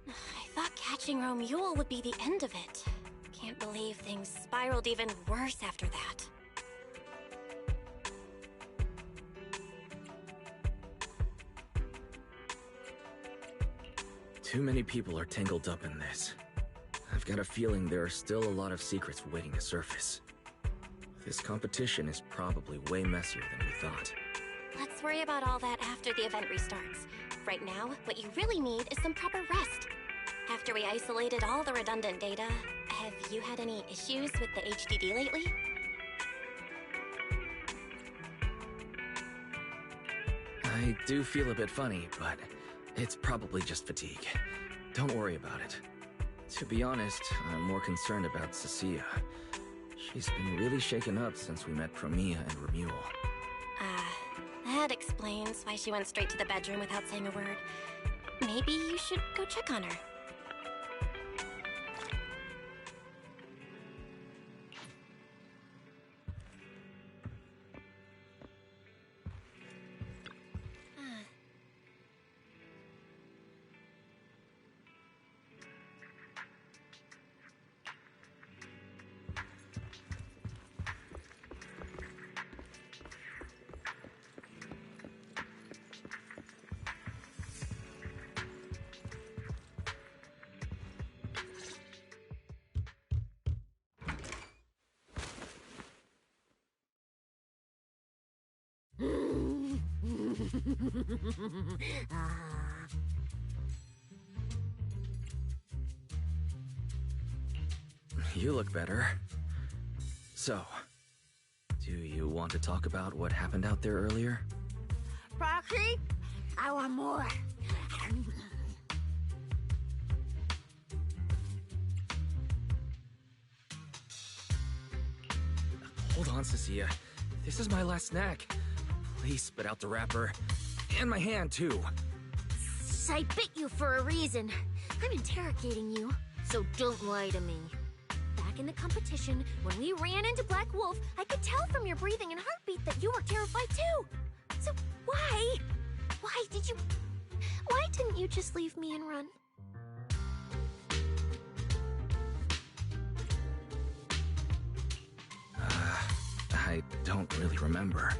I thought catching Romule would be the end of it. Can't believe things spiraled even worse after that. Too many people are tangled up in this. I've got a feeling there are still a lot of secrets waiting to surface. This competition is probably way messier than we thought. Let's worry about all that after the event restarts. Right now, what you really need is some proper rest. After we isolated all the redundant data, have you had any issues with the HDD lately? I do feel a bit funny, but it's probably just fatigue. Don't worry about it. To be honest, I'm more concerned about Cecilia. She's been really shaken up since we met Promia and Romule. That explains why she went straight to the bedroom without saying a word. Maybe you should go check on her. You look better. So, do Do you want to talk about what happened out there earlier? Proxy, I want more. Hold on, Cecilia. This is my last snack. Please spit out the wrapper. And my hand, too. I bit you for a reason. I'm interrogating you, so don't lie to me. Back in the competition, when we ran into Black Wolf, I could tell from your breathing and heartbeat that you were terrified too. So why? Why didn't you just leave me and run? I don't really remember.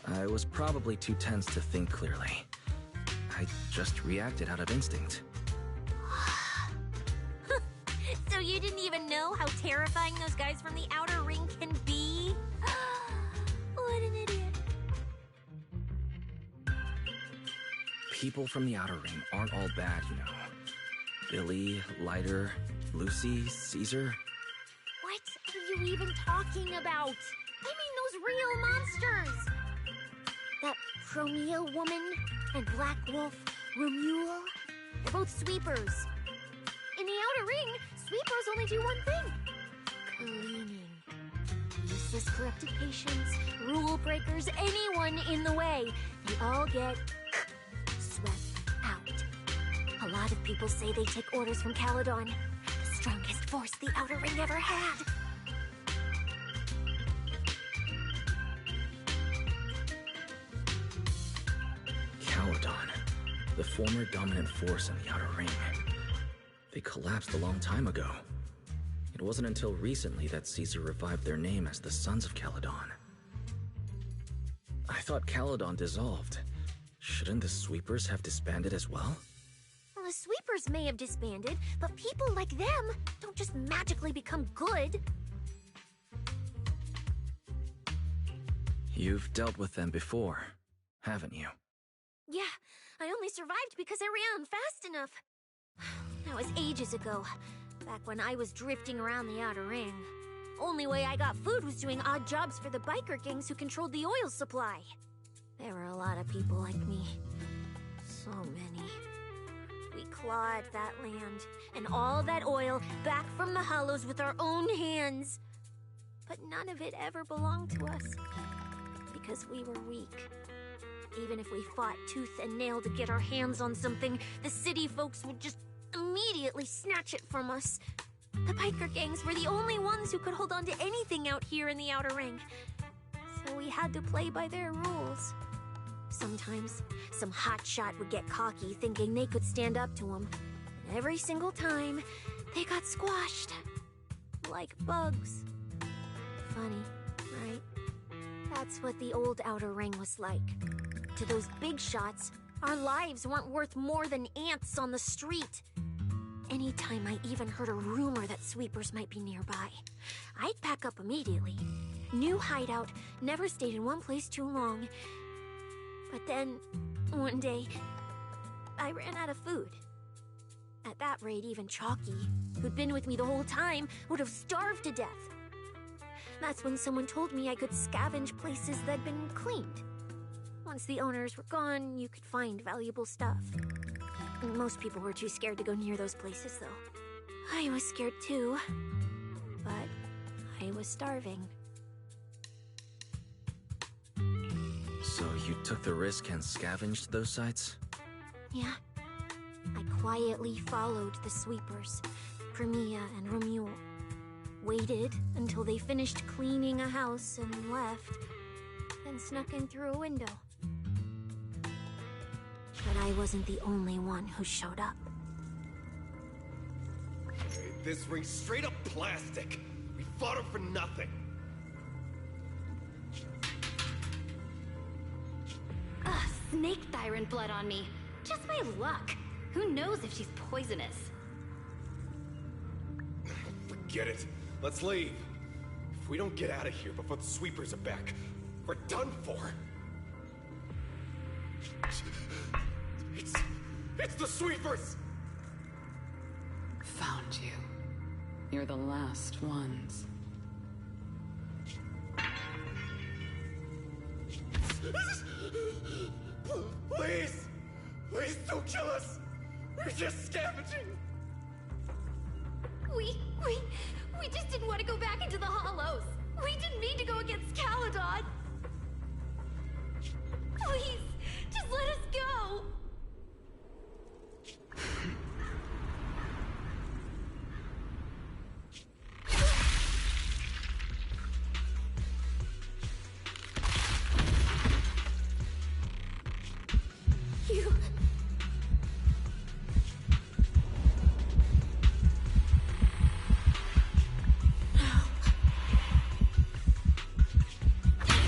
I was probably too tense to think clearly. I just reacted out of instinct. So you didn't even know how terrifying those guys from the outer ring can be? What an idiot. People from the outer ring aren't all bad, you know. Billy, Lighter, Lucy, Caesar. What are you even talking about? I mean those real monsters! That Promia woman and Black Wolf, Romuald, they're both sweepers. In the outer ring, sweepers only do one thing. Cleaning. Useless corrupted patients, rule breakers, anyone in the way. They all get swept out. A lot of people say they take orders from Caledon, the strongest force the outer ring ever had. Caledon, the former dominant force in the outer ring. They collapsed a long time ago. It wasn't until recently that Caesar revived their name as the Sons of Caledon. I thought Caledon dissolved. Shouldn't the Sweepers have disbanded as well? Well, the sweepers may have disbanded, but people like them don't just magically become good. You've dealt with them before, haven't you? Yeah, I only survived because I ran fast enough. That was ages ago, back when I was drifting around the outer ring. Only way I got food was doing odd jobs for the biker gangs who controlled the oil supply. There were a lot of people like me. So many. We clawed that land and all that oil back from the hollows with our own hands. But none of it ever belonged to us, because we were weak. Even if we fought tooth and nail to get our hands on something, the city folks would just immediately snatch it from us. The biker gangs were the only ones who could hold on to anything out here in the outer ring. So we had to play by their rules. Sometimes, some hotshot would get cocky thinking they could stand up to them. And every single time, they got squashed. Like bugs. Funny, right? That's what the old outer ring was like. To those big shots, our lives weren't worth more than ants on the street. Anytime I even heard a rumor that sweepers might be nearby, I'd pack up immediately. New hideout, never stayed in one place too long. But then, one day, I ran out of food. At that rate, even Chalky, who'd been with me the whole time, would have starved to death. That's when someone told me I could scavenge places that'd been cleaned. Once the owners were gone, you could find valuable stuff. Most people were too scared to go near those places, though. I was scared too. But I was starving. So you took the risk and scavenged those sites? Yeah. I quietly followed the sweepers, Premia and Romuald. Waited until they finished cleaning a house and left, then snuck in through a window. But I wasn't the only one who showed up. This ring's straight up plastic. We fought her for nothing. Ugh, snake tyrant blood on me. Just my luck. Who knows if she's poisonous? Forget it. Let's leave. If we don't get out of here before the sweepers are back, we're done for. It's the sweepers! Found you. You're the last ones. Please! Please don't kill us! We're just scavenging! We just didn't want to go back into the hollows. We didn't mean to go against Caledon. Please, just let us go. You...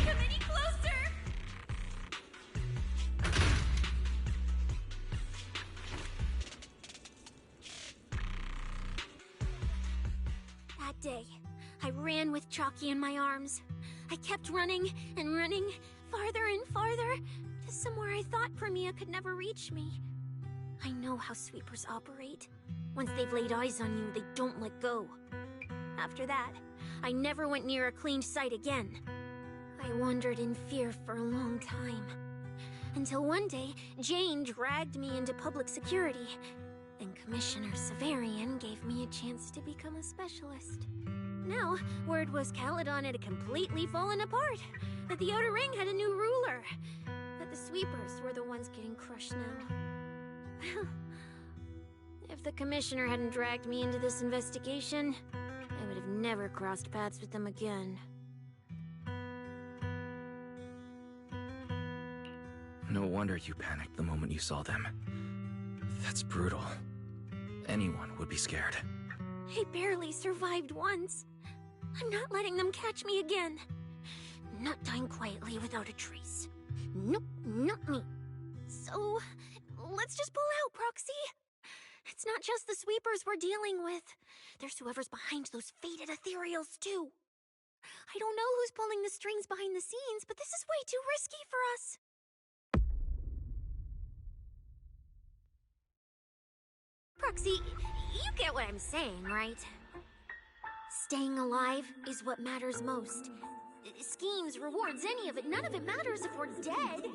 Come any closer! That day, I ran with Chalky in my arms. I kept running and running, farther and farther, to somewhere I thought Premia could never reach me. I know how sweepers operate. Once they've laid eyes on you, they don't let go. After that, I never went near a cleaned site again. I wandered in fear for a long time. Until one day, Jane dragged me into public security. Then Commissioner Severian gave me a chance to become a specialist. Now, word was Caledon had completely fallen apart, that the Outer Ring had a new ruler, that the sweepers were the ones getting crushed now. If the Commissioner hadn't dragged me into this investigation, I would have never crossed paths with them again. No wonder you panicked the moment you saw them. That's brutal. Anyone would be scared. I barely survived once. I'm not letting them catch me again. Not dying quietly without a trace. Nope, not me. So, let's just pull out, Proxy. It's not just the sweepers we're dealing with. There's whoever's behind those faded ethereals, too. I don't know who's pulling the strings behind the scenes, but this is way too risky for us. Proxy, you get what I'm saying, right? Staying alive is what matters most. Schemes, rewards, any of it, none of it matters if we're dead.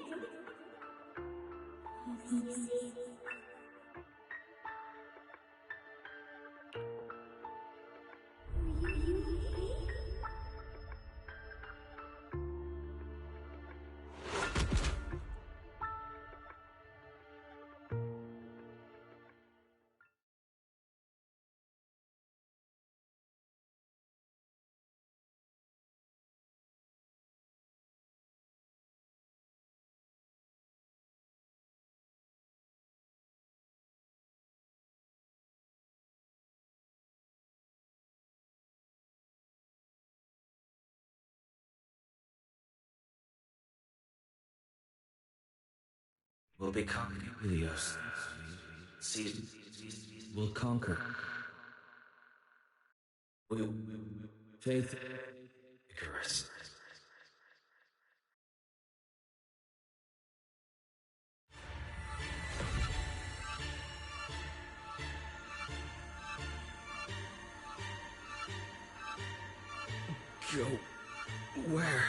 We'll become Helios. We'll conquer. Faith. Icarus. Go. Where?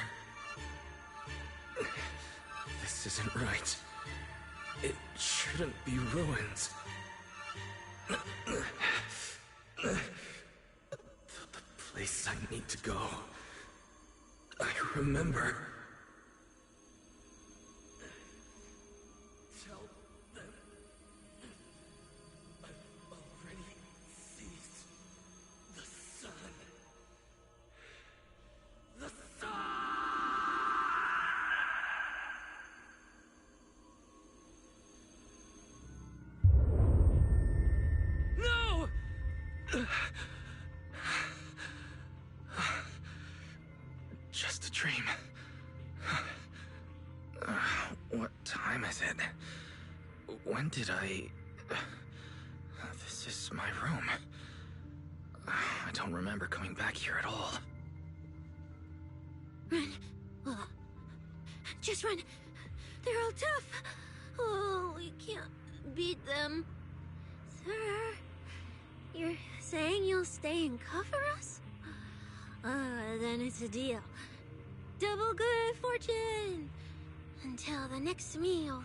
This isn't right. It shouldn't be ruins. The place I need to go. I remember. Tell them I've already seized the sun. The sun! No! Just a dream. What time is it? When did I... This is my room. I don't remember coming back here at all. Run. Just run. They're all tough. Oh, we can't beat them. Sir, you're saying you'll stay and cover us? Then it's a deal. Double good fortune. Until the next meal,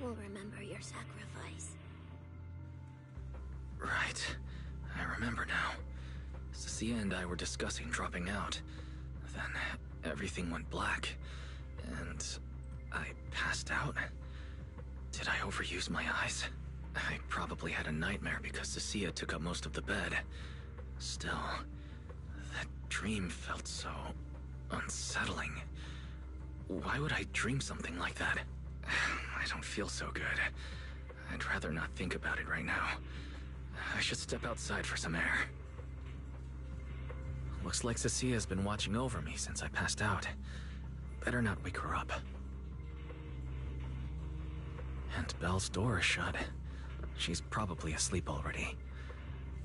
we'll remember your sacrifice. Right. I remember now. Cecilia and I were discussing dropping out. Then everything went black, and I passed out. Did I overuse my eyes? I probably had a nightmare because Cecilia took up most of the bed. Still, that dream felt so unsettling. Why would I dream something like that? I don't feel so good. I'd rather not think about it right now. I should step outside for some air. Looks like Cecilia's been watching over me since I passed out. Better not wake her up. And Belle's door is shut. She's probably asleep already.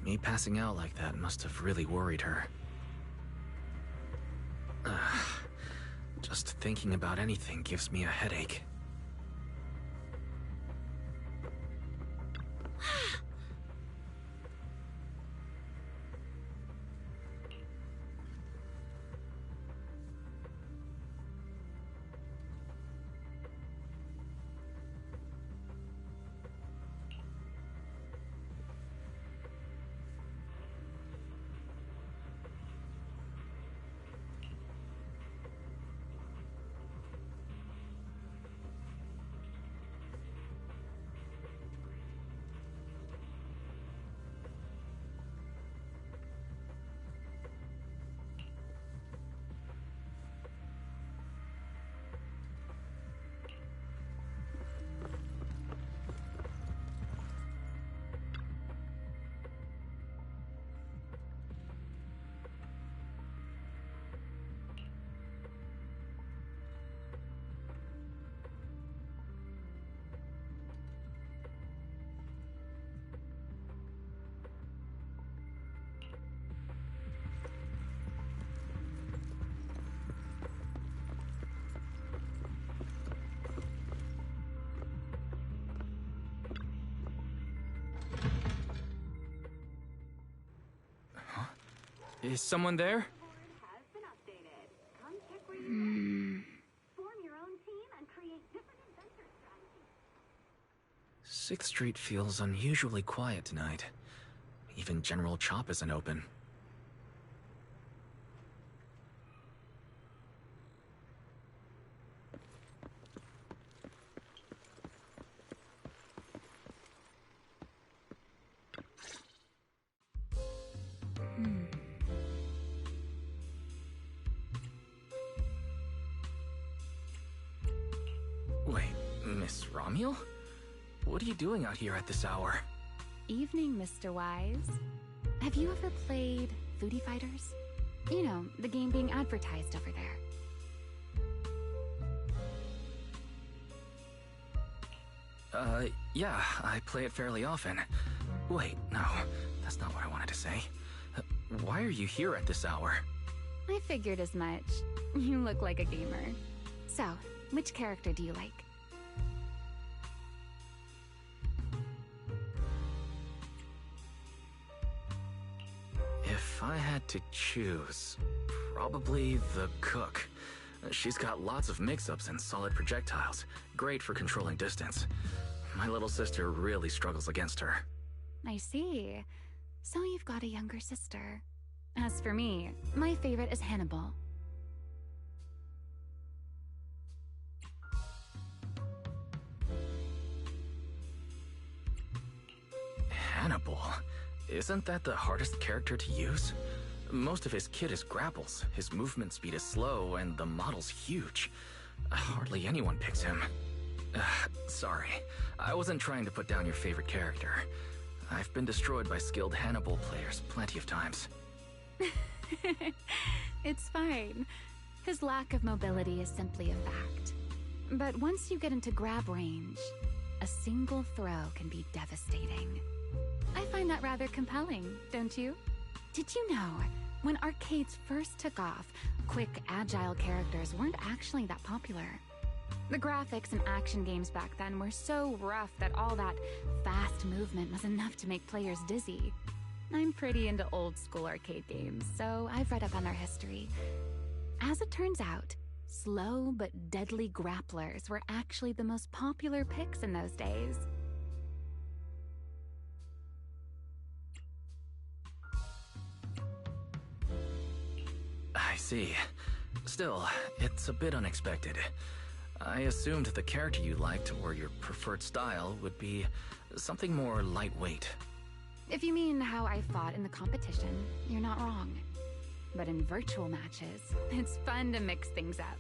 Me passing out like that must have really worried her. Just thinking about anything gives me a headache. Is someone there? Sixth Street feels unusually quiet tonight. Even General Chop isn't open. Wait, Miss Romuel? What are you doing out here at this hour? Evening, Mr. Wise. Have you ever played Foodie Fighters? You know, the game being advertised over there. Yeah, I play it fairly often. Wait, no, that's not what I wanted to say. Why are you here at this hour? I figured as much. You look like a gamer. So, which character do you like? If I had to choose, probably the cook. She's got lots of mix-ups and solid projectiles, great for controlling distance. My little sister really struggles against her. I see. So you've got a younger sister. As for me, my favorite is Hannibal. Hannibal? Isn't that the hardest character to use? Most of his kit is grapples, his movement speed is slow, and the model's huge. Hardly anyone picks him. Sorry, I wasn't trying to put down your favorite character. I've been destroyed by skilled Hannibal players plenty of times. It's fine. His lack of mobility is simply a fact. But once you get into grab range, a single throw can be devastating. I find that rather compelling, don't you? Did you know, when arcades first took off, quick, agile characters weren't actually that popular? The graphics in action games back then were so rough that all that fast movement was enough to make players dizzy. I'm pretty into old school arcade games, so I've read up on their history. As it turns out, Slow but deadly grapplers were actually the most popular picks in those days. I see. Still, it's a bit unexpected. I assumed the character you liked or your preferred style would be something more lightweight. If you mean how I fought in the competition, you're not wrong. But in virtual matches, it's fun to mix things up.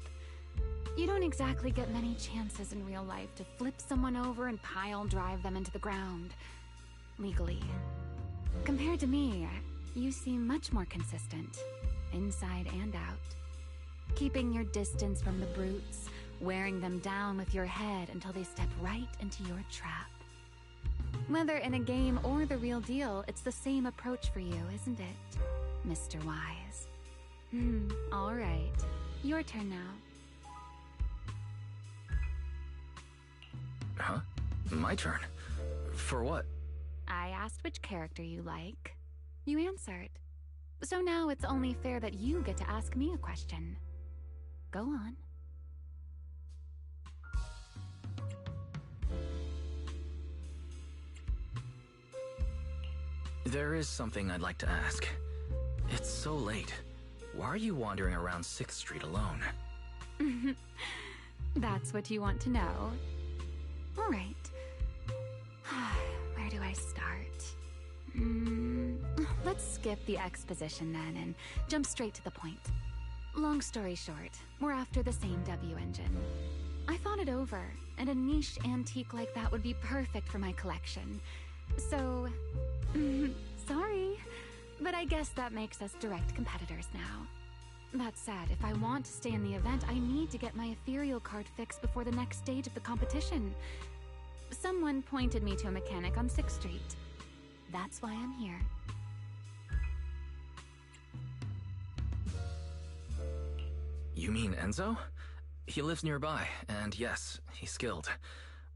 You don't exactly get many chances in real life to flip someone over and pile drive them into the ground. Legally. Compared to me, you seem much more consistent, inside and out. Keeping your distance from the brutes, wearing them down with your head until they step right into your trap. Whether in a game or the real deal, it's the same approach for you, isn't it, Mr. Wise? All right. Your turn now. Huh? My turn? For what? I asked which character you like. You answered. So now it's only fair that you get to ask me a question. Go on. There is something I'd like to ask. It's so late. Why are you wandering around 6th Street alone? That's what you want to know. All right. Where do I start? Let's skip the exposition then and jump straight to the point. Long story short, we're after the same W engine. I thought it over, and a niche antique like that would be perfect for my collection. So, sorry, but I guess that makes us direct competitors now. That said, if I want to stay in the event, I need to get my ethereal card fixed before the next stage of the competition. Someone pointed me to a mechanic on 6th Street. That's why I'm here. You mean Enzo? He lives nearby, and yes, he's skilled.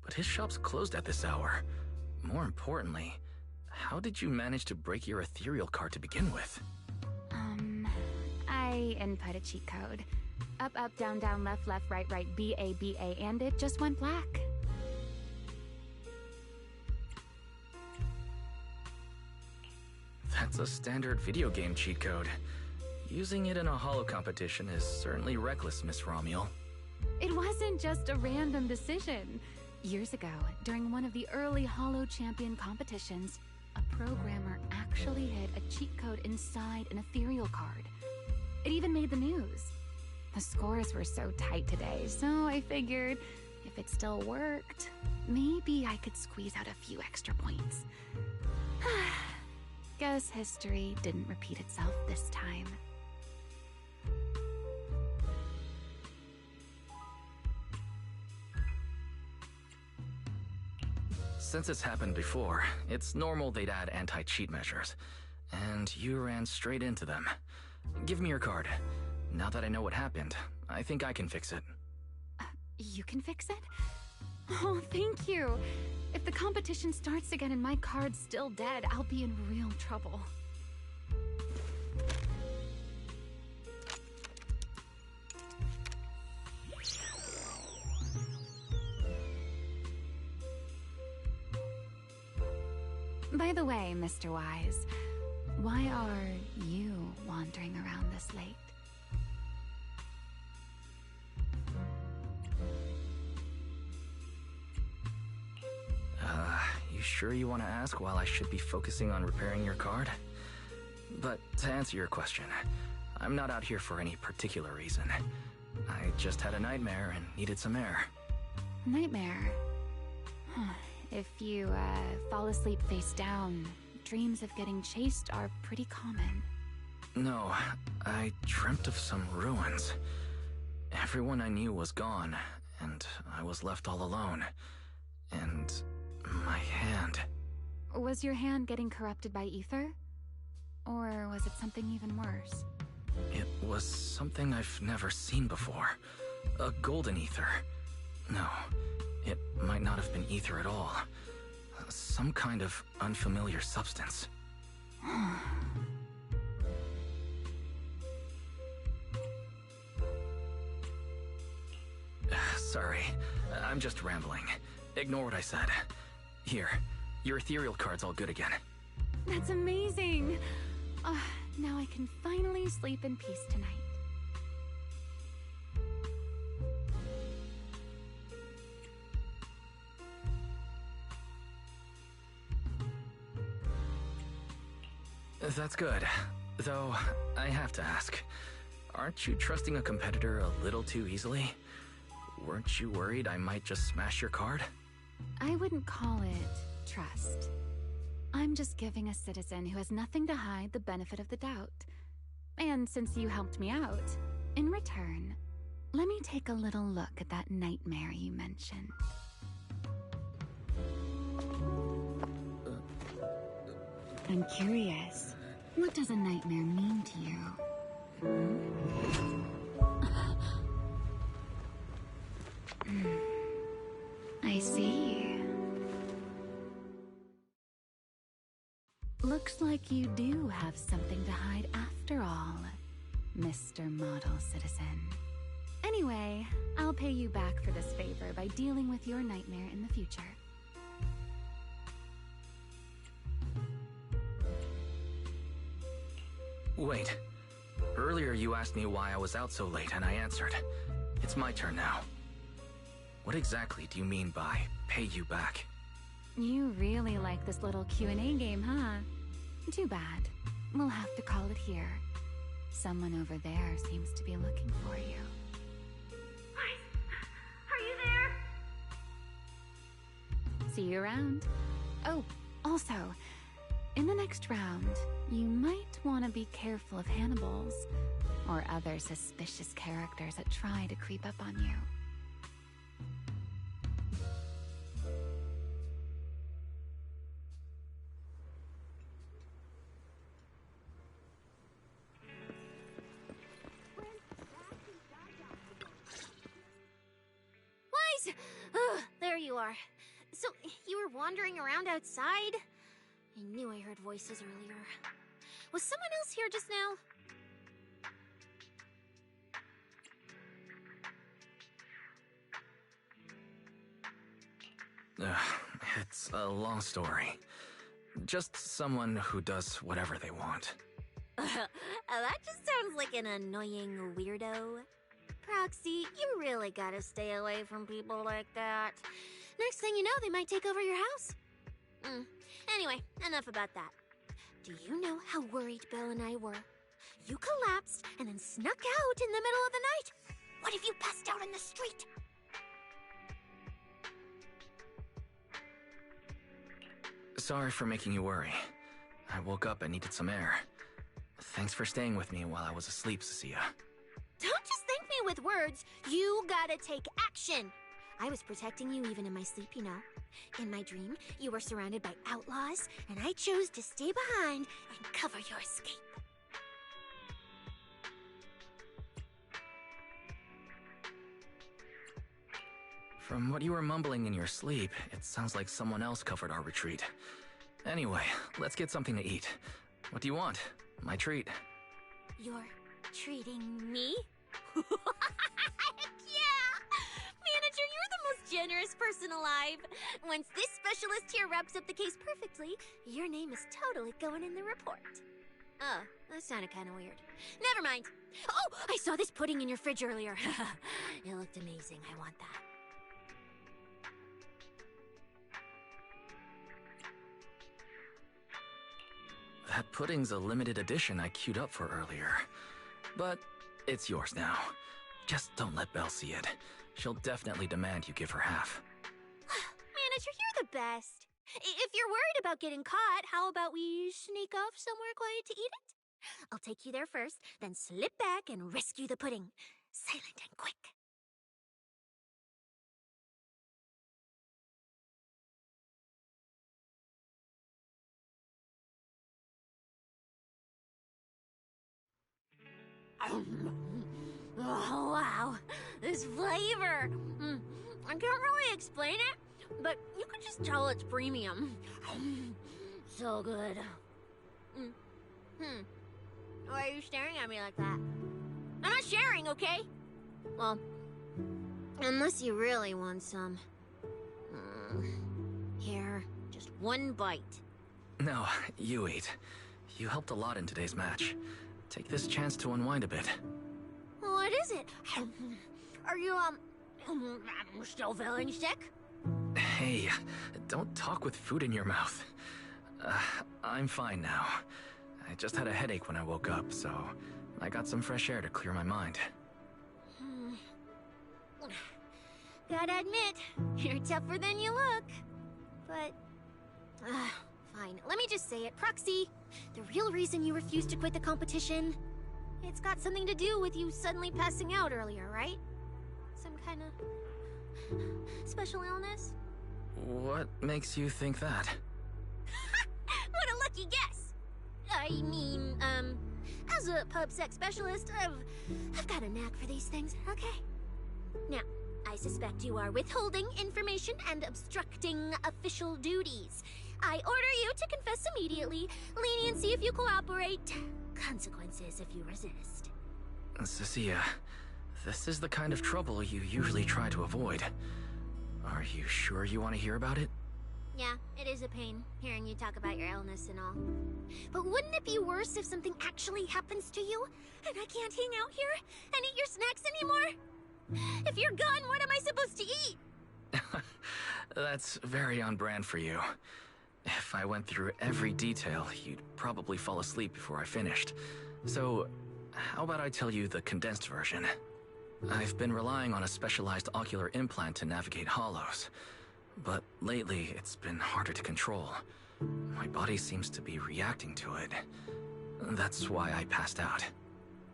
But his shop's closed at this hour. More importantly, how did you manage to break your ethereal card to begin with? I input a cheat code. Up, up, down, down, left, left, right, right, BA, BA, and it just went black. That's a standard video game cheat code. Using it in a holo competition is certainly reckless, Miss Romuel. It wasn't just a random decision. Years ago, during one of the early holo champion competitions, a programmer actually hid a cheat code inside an ethereal card. It even made the news. The scores were so tight today, so I figured if it still worked, maybe I could squeeze out a few extra points. Guess history didn't repeat itself this time. Since it's happened before, it's normal they'd add anti-cheat measures. And you ran straight into them. Give me your card. Now that I know what happened, I think I can fix it. You can fix it? Oh, thank you. If the competition starts again and my card's still dead, I'll be in real trouble. By the way, Mr. Wise, why are you wandering around this late? You sure you want to ask while I should be focusing on repairing your card? But to answer your question, I'm not out here for any particular reason. I just had a nightmare and needed some air. Nightmare? If you, fall asleep face down, dreams of getting chased are pretty common. No, I dreamt of some ruins. Everyone I knew was gone, and I was left all alone. And my hand. Was your hand getting corrupted by ether? Or was it something even worse? It was something I've never seen before. A golden ether. No, it might not have been ether at all. Some kind of unfamiliar substance. Sorry, I'm just rambling. Ignore what I said. Here, your ethereal card's all good again. That's amazing! Now I can finally sleep in peace tonight. That's good. Though, I have to ask, aren't you trusting a competitor a little too easily? Weren't you worried I might just smash your card? I wouldn't call it trust. I'm just giving a citizen who has nothing to hide the benefit of the doubt. And since you helped me out, in return, let me take a little look at that nightmare you mentioned. I'm curious, what does a nightmare mean to you? I see. Looks like you do have something to hide after all, Mr. Model Citizen. Anyway, I'll pay you back for this favor by dealing with your nightmare in the future. Wait. Earlier you asked me why I was out so late, and I answered. It's my turn now. What exactly do you mean by pay you back? You really like this little Q&A game, huh? Too bad. We'll have to call it here. Someone over there seems to be looking for you. Are you there? See you around. Oh, also, in the next round, you might want to be careful of Hannibals or other suspicious characters that try to creep up on you. Wise! There you are. So, you were wandering around outside? I knew I heard voices earlier. Was someone else here just now? It's a long story. Just someone who does whatever they want. That just sounds like an annoying weirdo. Proxy, you really gotta stay away from people like that. Next thing you know, they might take over your house. Anyway, enough about that. Do you know how worried Bill and I were? You collapsed and then snuck out in the middle of the night. What if you passed out in the street? Sorry for making you worry. I woke up and needed some air. Thanks for staying with me while I was asleep, Cecilia. Don't just thank me with words. You gotta take action. I was protecting you even in my sleep, you know. In my dream, you were surrounded by outlaws, and I chose to stay behind and cover your escape. From what you were mumbling in your sleep, it sounds like someone else covered our retreat. Anyway, let's get something to eat. What do you want? My treat. You're treating me? Heck yeah! Manager, you're the most generous person alive. Once this specialist here wraps up the case perfectly, your name is totally going in the report. Oh, that sounded kind of weird. Never mind. Oh, I saw this pudding in your fridge earlier. It looked amazing. I want that. That pudding's a limited edition I queued up for earlier. But it's yours now. Just don't let Belle see it. She'll definitely demand you give her half. Manager, you're the best. If you're worried about getting caught, how about we sneak off somewhere quiet to eat it? I'll take you there first, then slip back and rescue the pudding. Silent and quick. Oh, wow. This flavor. I can't really explain it, but you can just tell it's premium. So good. Why are you staring at me like that? I'm not sharing, okay? Well, Unless you really want some. Here, just one bite. No, you eat. You helped a lot in today's match. Take this chance to unwind a bit. What is it? Are you, still feeling sick? Hey, don't talk with food in your mouth. I'm fine now. I just had a headache when I woke up, so I got some fresh air to clear my mind. Gotta admit, you're tougher than you look. But, fine. Let me just say it. Proxy, the real reason you refused to quit the competition, it's got something to do with you suddenly passing out earlier, right? Some kind of special illness? What makes you think that? What a lucky guess! I mean, as a pub sex specialist, I've got a knack for these things, okay? Now, I suspect you are withholding information and obstructing official duties. I order you to confess immediately, leniency if you cooperate, consequences if you resist. Cecilia, this is the kind of trouble you usually try to avoid. Are you sure you want to hear about it? Yeah, it is a pain, hearing you talk about your illness and all. But wouldn't it be worse if something actually happens to you, and I can't hang out here and eat your snacks anymore? If you're gone, what am I supposed to eat? That's very on brand for you. If I went through every detail, you'd probably fall asleep before I finished. So, how about I tell you the condensed version? I've been relying on a specialized ocular implant to navigate hollows. But lately, it's been harder to control. My body seems to be reacting to it. That's why I passed out.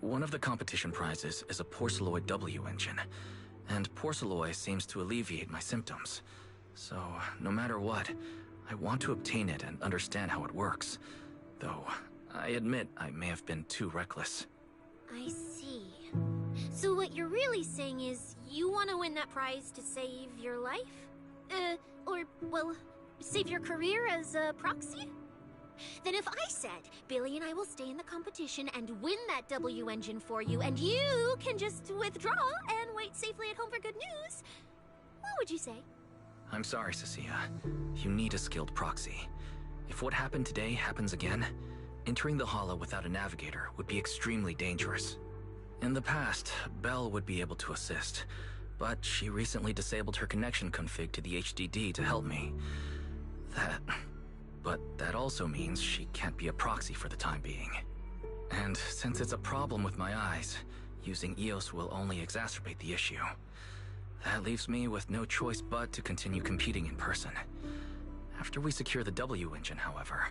One of the competition prizes is a Porceloid W engine, and Porceloid seems to alleviate my symptoms. So, no matter what, I want to obtain it and understand how it works. Though, I admit I may have been too reckless. I see. So what you're really saying is you want to win that prize to save your life? Well, save your career as a proxy? Then if I said, Billy and I will stay in the competition and win that W engine for you, and you can just withdraw and wait safely at home for good news, what would you say? I'm sorry, Cecilia. You need a skilled proxy. If what happened today happens again, entering the hollow without a navigator would be extremely dangerous. In the past, Belle would be able to assist, but she recently disabled her connection config to the HDD to help me. But that also means she can't be a proxy for the time being. And since it's a problem with my eyes, using EOS will only exacerbate the issue. That leaves me with no choice but to continue competing in person. After we secure the W engine, however,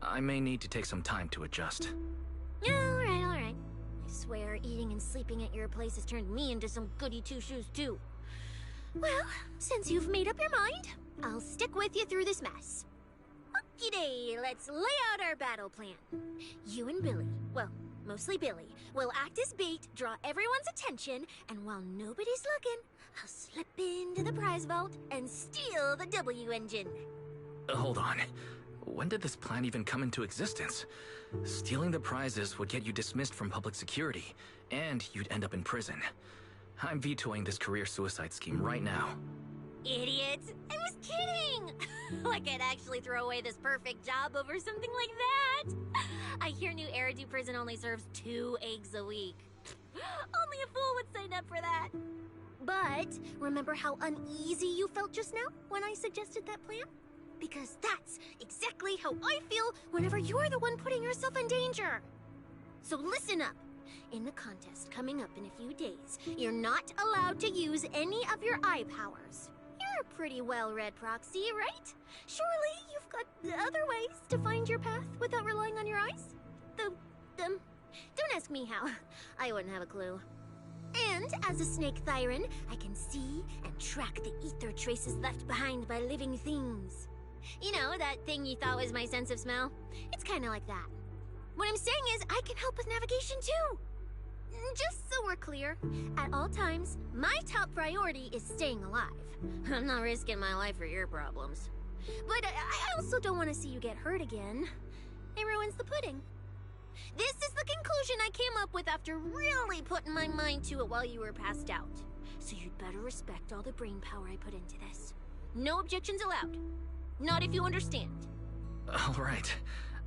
I may need to take some time to adjust. Alright. I swear eating and sleeping at your place has turned me into some goody two-shoes too. Well, since you've made up your mind, I'll stick with you through this mess. Okie-day, let's lay out our battle plan. You and Billy, well, mostly Billy, will act as bait, draw everyone's attention, and while nobody's looking, I'll slip into the prize vault and steal the W engine. Hold on. When did this plan even come into existence? Stealing the prizes would get you dismissed from public security, and you'd end up in prison. I'm vetoing this career suicide scheme right now. Idiot! I was kidding! Like I'd actually throw away this perfect job over something like that! I hear New Eridu Prison only serves 2 eggs a week. Only a fool would sign up for that. But remember how uneasy you felt just now when I suggested that plan? Because that's exactly how I feel whenever you're the one putting yourself in danger. So listen up. In the contest coming up in a few days, you're not allowed to use any of your eye powers. You're a pretty well-read proxy, right? Surely you've got other ways to find your path without relying on your eyes? Don't ask me how. I wouldn't have a clue. And as a snake Thyran, I can see and track the ether traces left behind by living things. You know, that thing you thought was my sense of smell? It's kind of like that. What I'm saying is, I can help with navigation too. Just so we're clear, at all times, my top priority is staying alive. I'm not risking my life for your problems. But I also don't want to see you get hurt again. It ruins the pudding. This is the conclusion I came up with after really putting my mind to it while you were passed out. So you'd better respect all the brain power I put into this. No objections allowed. Not if you understand. All right.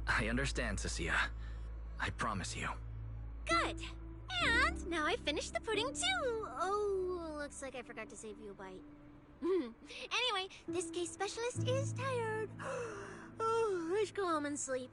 I understand, Cecilia. I promise you. Good. And now I finished the pudding too. Oh, looks like I forgot to save you a bite. Anyway, this case specialist is tired. Oh, let's go home and sleep.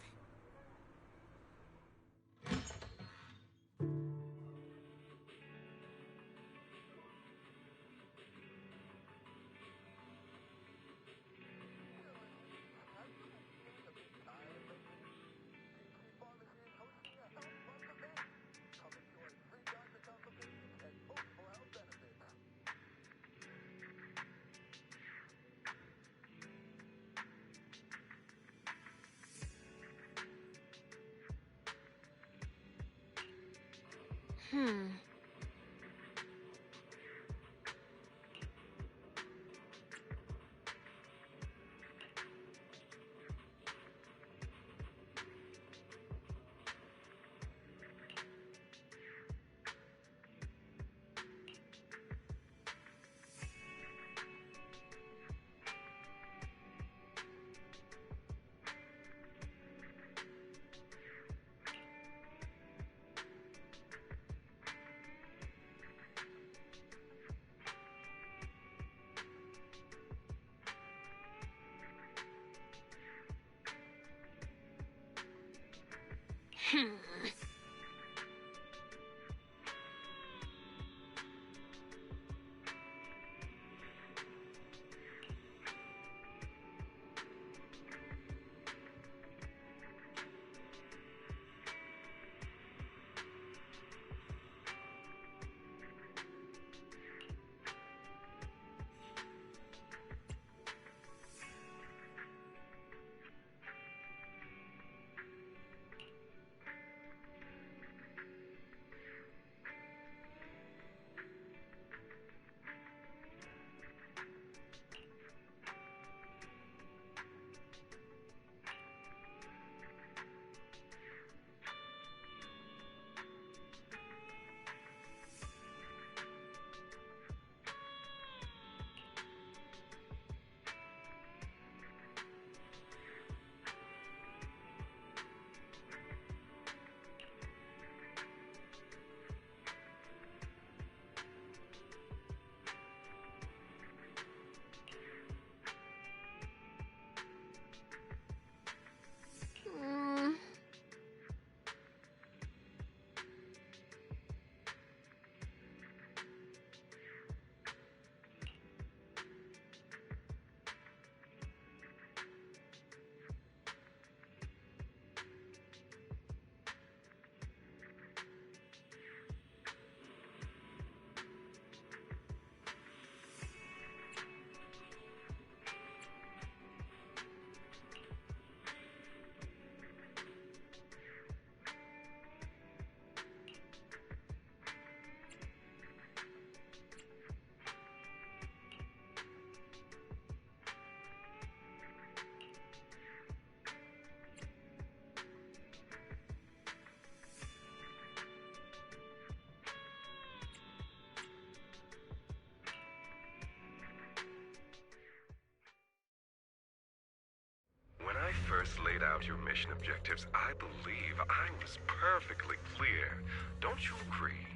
When I first laid out your mission objectives, I believe I was perfectly clear. Don't you agree?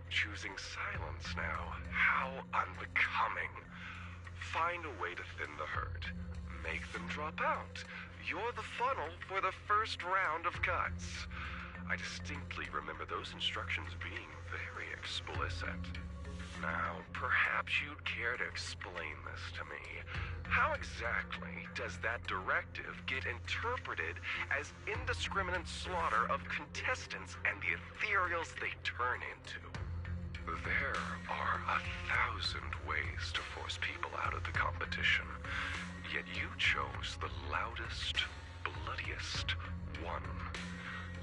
Choosing silence now. How unbecoming. Find a way to thin the herd. Make them drop out. You're the funnel for the first round of cuts. I distinctly remember those instructions being very explicit. Now, perhaps you'd care to explain this to me. How exactly does that directive get interpreted as indiscriminate slaughter of contestants and the ethereals they turn into? There are 1,000 ways to force people out of the competition, yet you chose the loudest, bloodiest one.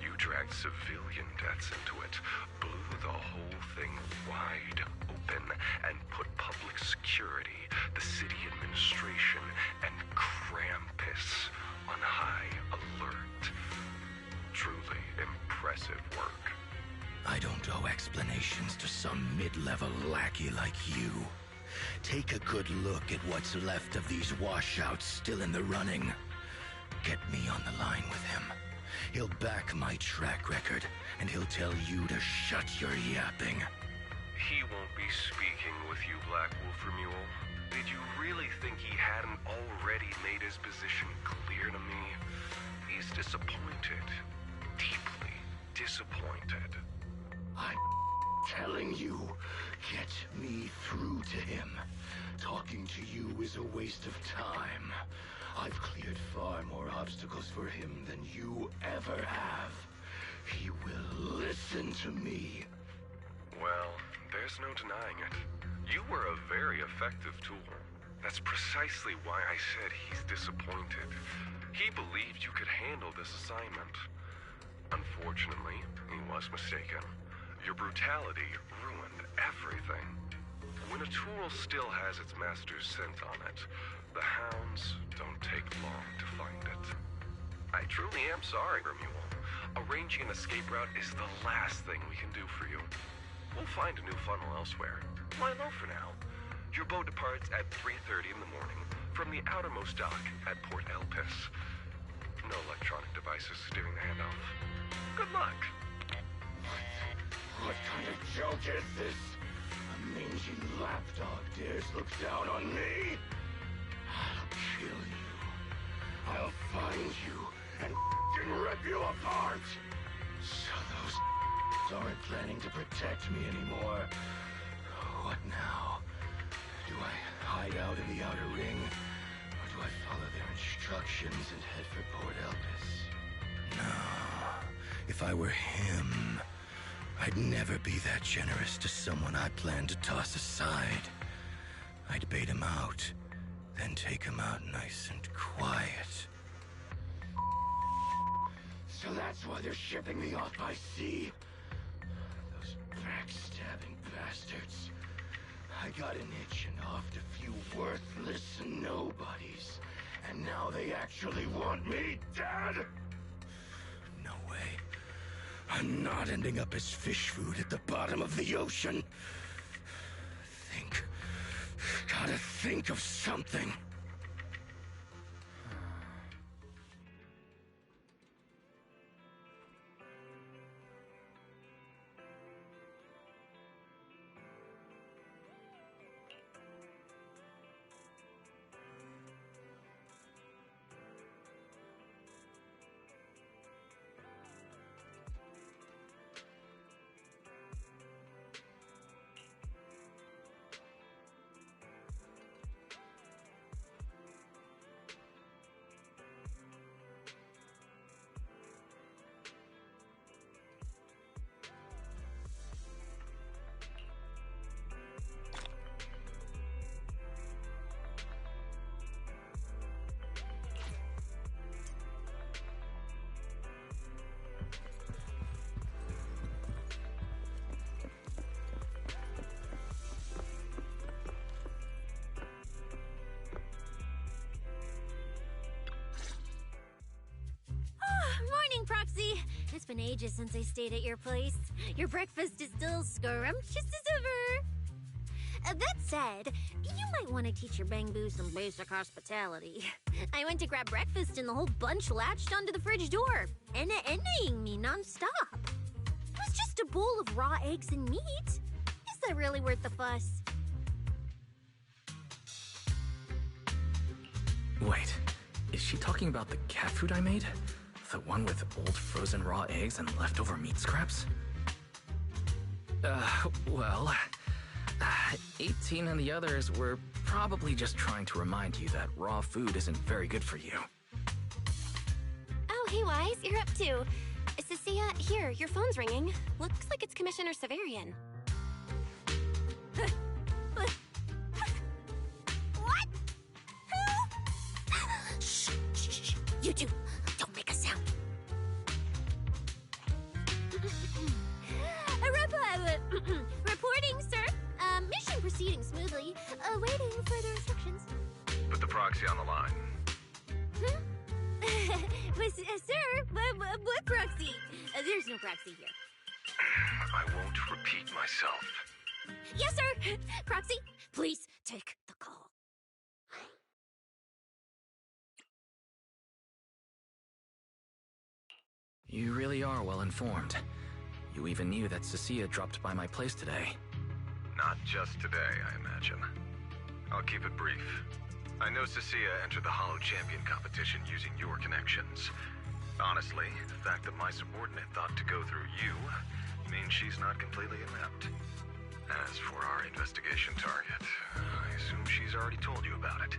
You dragged civilian deaths into it, blew the whole thing wide open, and put public security, the city administration, and Krampus on high alert. impressive work. I don't owe explanations to some mid-level lackey like you. Take a good look at what's left of these washouts still in the running. Get me on the line with him. He'll back my track record, and he'll tell you to shut your yapping. He won't be speaking with you, Black Wolf Mule. Did you really think he hadn't already made his position clear to me? He's disappointed. Deeply disappointed. I'm telling you, get me through to him. Talking to you is a waste of time. I've cleared far more obstacles for him than you ever have. He will listen to me. Well, there's no denying it. You were a very effective tool. That's precisely why I said he's disappointed. He believed you could handle this assignment. Unfortunately, he was mistaken. Your brutality ruined everything. When a tool still has its master's scent on it, the hounds don't take long to find it. I truly am sorry, Remuel. Arranging an escape route is the last thing we can do for you. We'll find a new funnel elsewhere. Lie low for now. Your boat departs at 3:30 in the morning from the outermost dock at Port Elpis. No electronic devices steering the handoff. Good luck. What kind of joke is this? A mangy lapdog dares look down on me? I'll kill you. I'll find you and rip you apart. So those aren't planning to protect me anymore. What now? Do I hide out in the outer ring? Or do I follow their instructions and head for Port Elpis? No. If I were him, I'd never be that generous to someone I planned to toss aside. I'd bait him out, then take him out nice and quiet. So that's why they're shipping me off by sea. Those backstabbing bastards. I got an itch and offed a few worthless nobodies. And now they actually want me dead? No way. I'm not ending up as fish food at the bottom of the ocean. Gotta think of something. Morning, Proxy. It's been ages since I stayed at your place. Your breakfast is still scrumptious as ever. That said, you might want to teach your Bang-Boo some basic hospitality. I went to grab breakfast and the whole bunch latched onto the fridge door, envying me nonstop. It was just a bowl of raw eggs and meat. Is that really worth the fuss? Wait, is she talking about the cat food I made? The one with old frozen raw eggs and leftover meat scraps? Well, 18 and the others were probably just trying to remind you that raw food isn't very good for you. Oh, hey, Wise, you're up too. Cecilia, here, your phone's ringing. Looks like it's Commissioner Severian. What? Who? Shh, shh, shh. You two, don't make a sound. Reporting, sir. Mission proceeding smoothly. Awaiting further instructions. Put the proxy on the line. But, sir, what proxy? There's no Proxy here. I won't repeat myself. Yes, sir! Proxy, please take the call. You really are well informed. You even knew that Cecilia dropped by my place today. Not just today, I imagine. I'll keep it brief. I know Cecilia entered the Hollow Champion competition using your connections. Honestly, the fact that my subordinate thought to go through you means she's not completely inept. As for our investigation target, I assume she's already told you about it.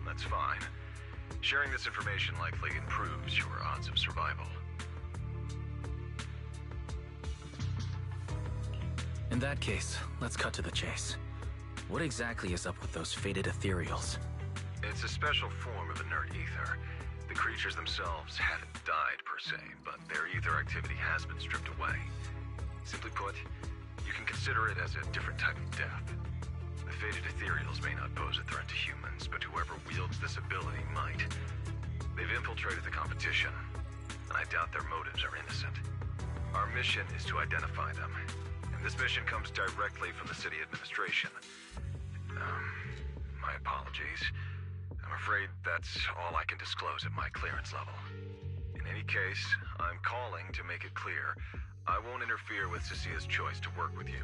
That's fine. Sharing this information likely improves your odds of survival. In that case, let's cut to the chase. What exactly is up with those fated ethereals? It's a special form of inert ether. The creatures themselves haven't died per se, but their ether activity has been stripped away. Simply put, you can consider it as a different type of death. The fated ethereals may not pose a threat to humans, but whoever wields this ability might. They've infiltrated the competition, and I doubt their motives are innocent. Our mission is to identify them, and this mission comes directly from the city administration. My apologies. I'm afraid that's all I can disclose at my clearance level. In any case, I'm calling to make it clear I won't interfere with Cecilia's choice to work with you.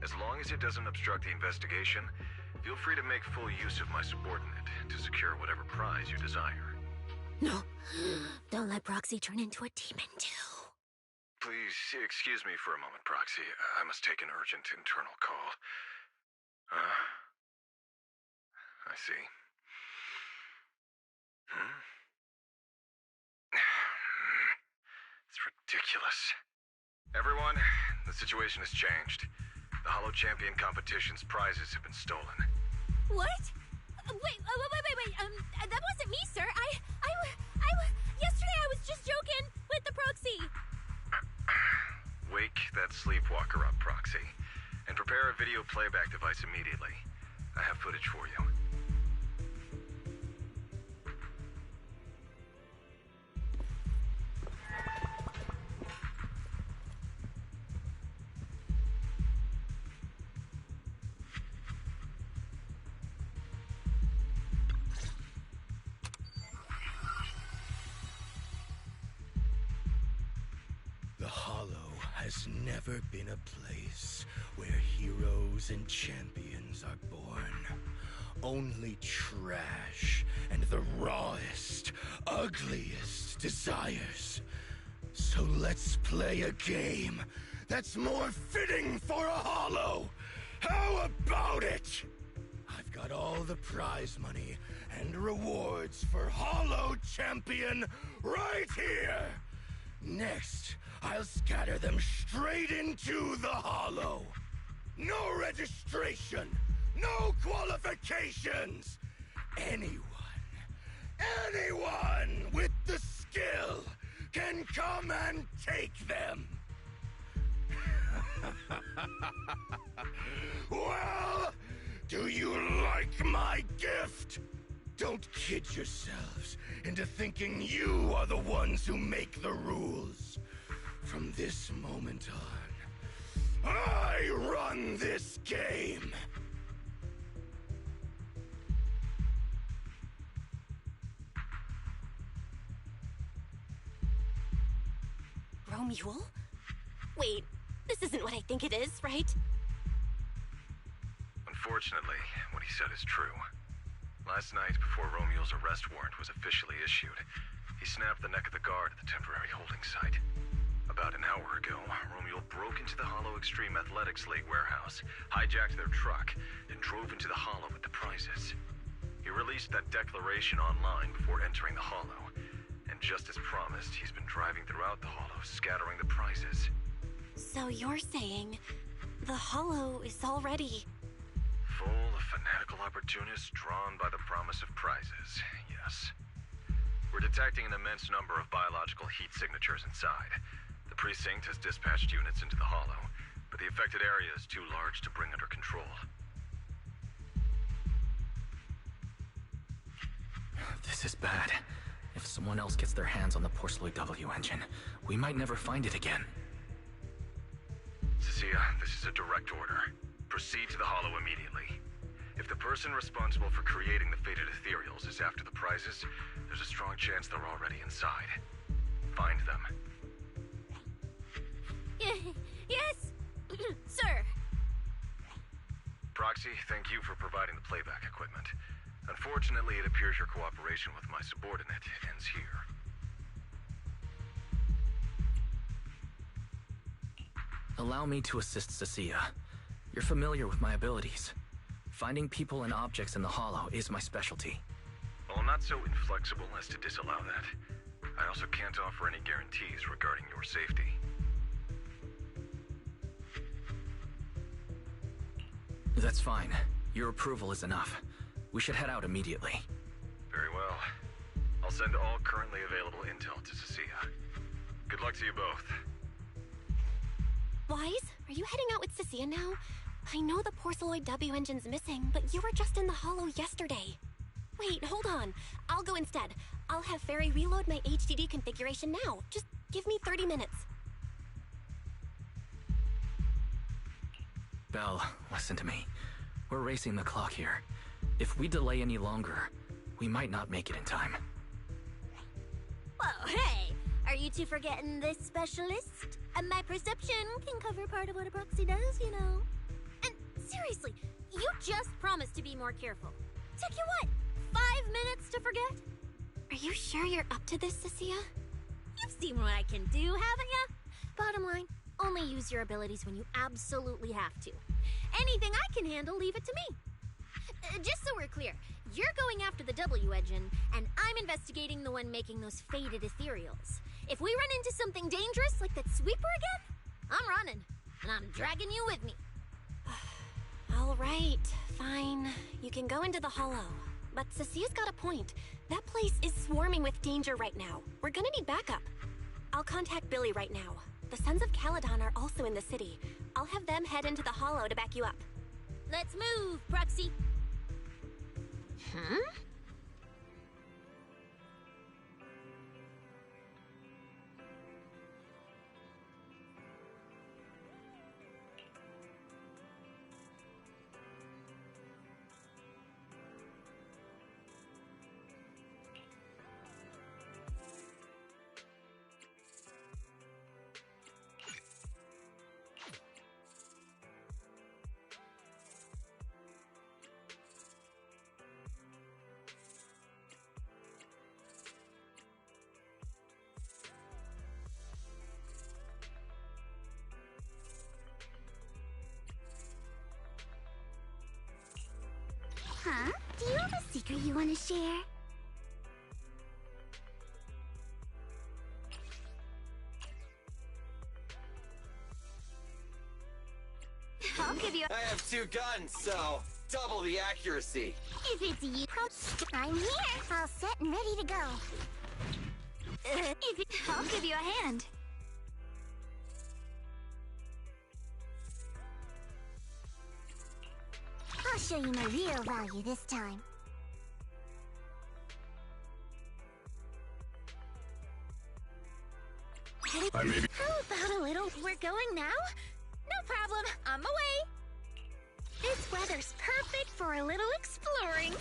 As long as it doesn't obstruct the investigation, feel free to make full use of my subordinate to secure whatever prize you desire. No, don't let Proxy turn into a demon, too. Please excuse me for a moment, Proxy. I must take an urgent internal call. I see. It's ridiculous. Everyone, the situation has changed. The Hollow Champion competition's prizes have been stolen. What? Wait, that wasn't me, sir. Yesterday I was just joking with the Proxy. Wake that sleepwalker up, Proxy, and prepare a video playback device immediately. I have footage for you. Has never been a place where heroes and champions are born. Only trash and the rawest, ugliest desires. So let's play a game that's more fitting for a Hollow. How about it? I've got all the prize money and rewards for Hollow Champion right here. Next, I'll scatter them straight into the Hollow. No registration, no qualifications. Anyone with the skill can come and take them. Well, do you like my gift? Don't kid yourselves into thinking you are the ones who make the rules. From this moment on, I run this game. Romule? Wait, this isn't what I think it is, right? Unfortunately, what he said is true. Last night, before Romule's arrest warrant was officially issued, he snapped the neck of the guard at the temporary holding site. About an hour ago, Romule broke into the Hollow Extreme Athletics League warehouse, hijacked their truck, and drove into the Hollow with the prizes. He released that declaration online before entering the Hollow, and just as promised, he's been driving throughout the Hollow, scattering the prizes. So you're saying the Hollow is already... full of fanatical opportunists drawn by the promise of prizes, yes. We're detecting an immense number of biological heat signatures inside. The precinct has dispatched units into the Hollow, but the affected area is too large to bring under control. This is bad. If someone else gets their hands on the Porceloid W engine, we might never find it again. Cecilia, this is a direct order. Proceed to the Hollow immediately. If the person responsible for creating the fated ethereals is after the prizes, there's a strong chance they're already inside. Find them. Yes, sir. Proxy, thank you for providing the playback equipment. Unfortunately, it appears your cooperation with my subordinate ends here. Allow me to assist Cecilia. You're familiar with my abilities. Finding people and objects in the Hollow is my specialty. Well, I'm not so inflexible as to disallow that. I also can't offer any guarantees regarding your safety. That's fine. Your approval is enough. We should head out immediately. Very well. I'll send all currently available intel to Cecilia. Good luck to you both. Wise, are you heading out with Cecilia now? I know the Porceloid W engine's missing, but you were just in the Hollow yesterday. Wait, hold on. I'll go instead. I'll have Fairy reload my HDD configuration now. Just give me 30 minutes. Belle, listen to me. We're racing the clock here. If we delay any longer, we might not make it in time. Whoa, hey! Are you two forgetting this specialist? And my perception can cover part of what a proxy does, you know. And seriously, you just promised to be more careful. Took you what, 5 minutes to forget? Are you sure you're up to this, Cecilia? You've seen what I can do, haven't ya? Bottom line, only use your abilities when you absolutely have to. Anything I can handle, leave it to me. Just so we're clear, you're going after the W engine, and I'm investigating the one making those faded ethereals. If we run into something dangerous like that sweeper again, I'm running, and I'm dragging you with me. All right, fine. You can go into the Hollow. But Cecilia's got a point. That place is swarming with danger right now. We're gonna need backup. I'll contact Billy right now. The Sons of Caledon are also in the city. I'll have them head into the Hollow to back you up. Let's move, Proxy. Huh? Huh? Do you have a secret you want to share? I'll give you. I have 2 guns, so double the accuracy. If it's you, I'm here. All set and ready to go. I'll give you a hand. I'll show you my real value this time. How about a little? We're going now? No problem. On my way. This weather's perfect for a little exploring.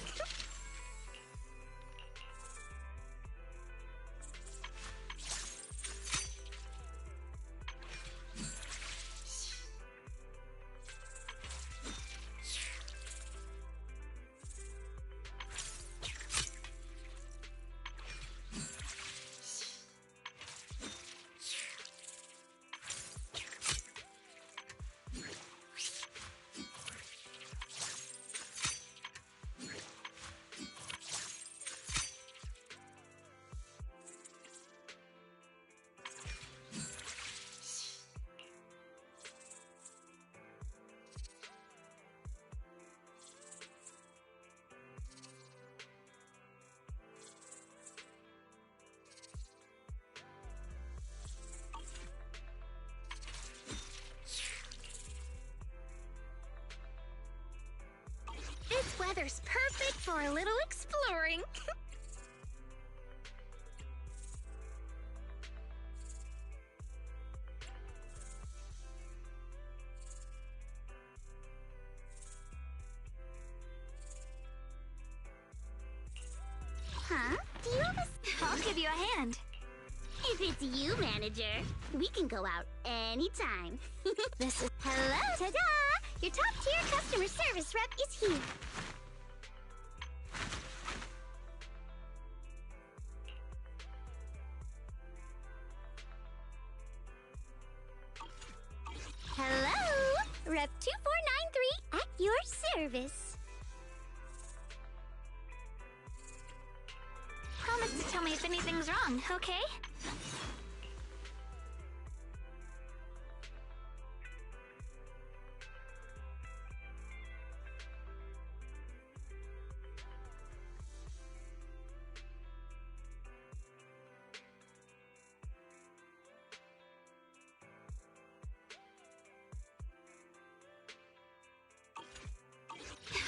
This weather's perfect for a little exploring. you, manager. We can go out anytime. This is... Hello, ta-da! Your top-tier customer service rep is here. Hello, Rep 2493 at your service. Promise to tell me if anything's wrong, okay?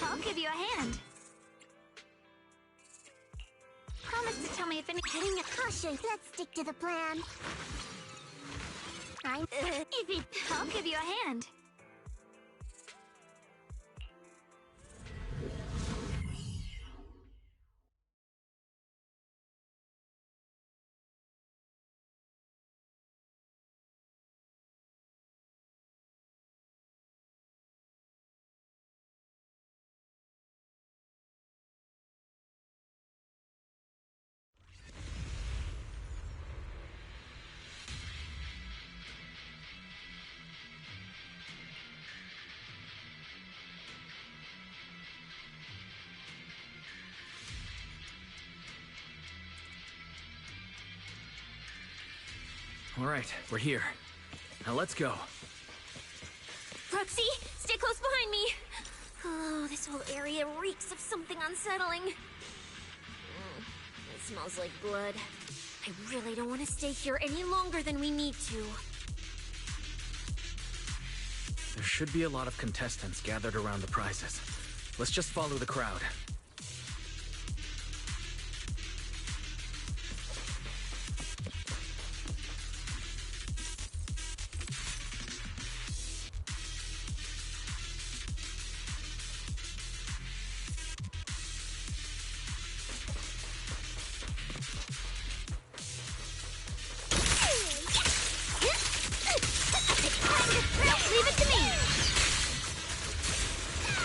I'll give you a hand. Promise to tell me if any... Getting a caution. Let's stick to the plan. I'll give you a hand. All right, we're here. Now let's go. Roxy, stay close behind me. Oh, this whole area reeks of something unsettling. It smells like blood. I really don't want to stay here any longer than we need to. There should be a lot of contestants gathered around the prizes. Let's just follow the crowd. Leave it to me.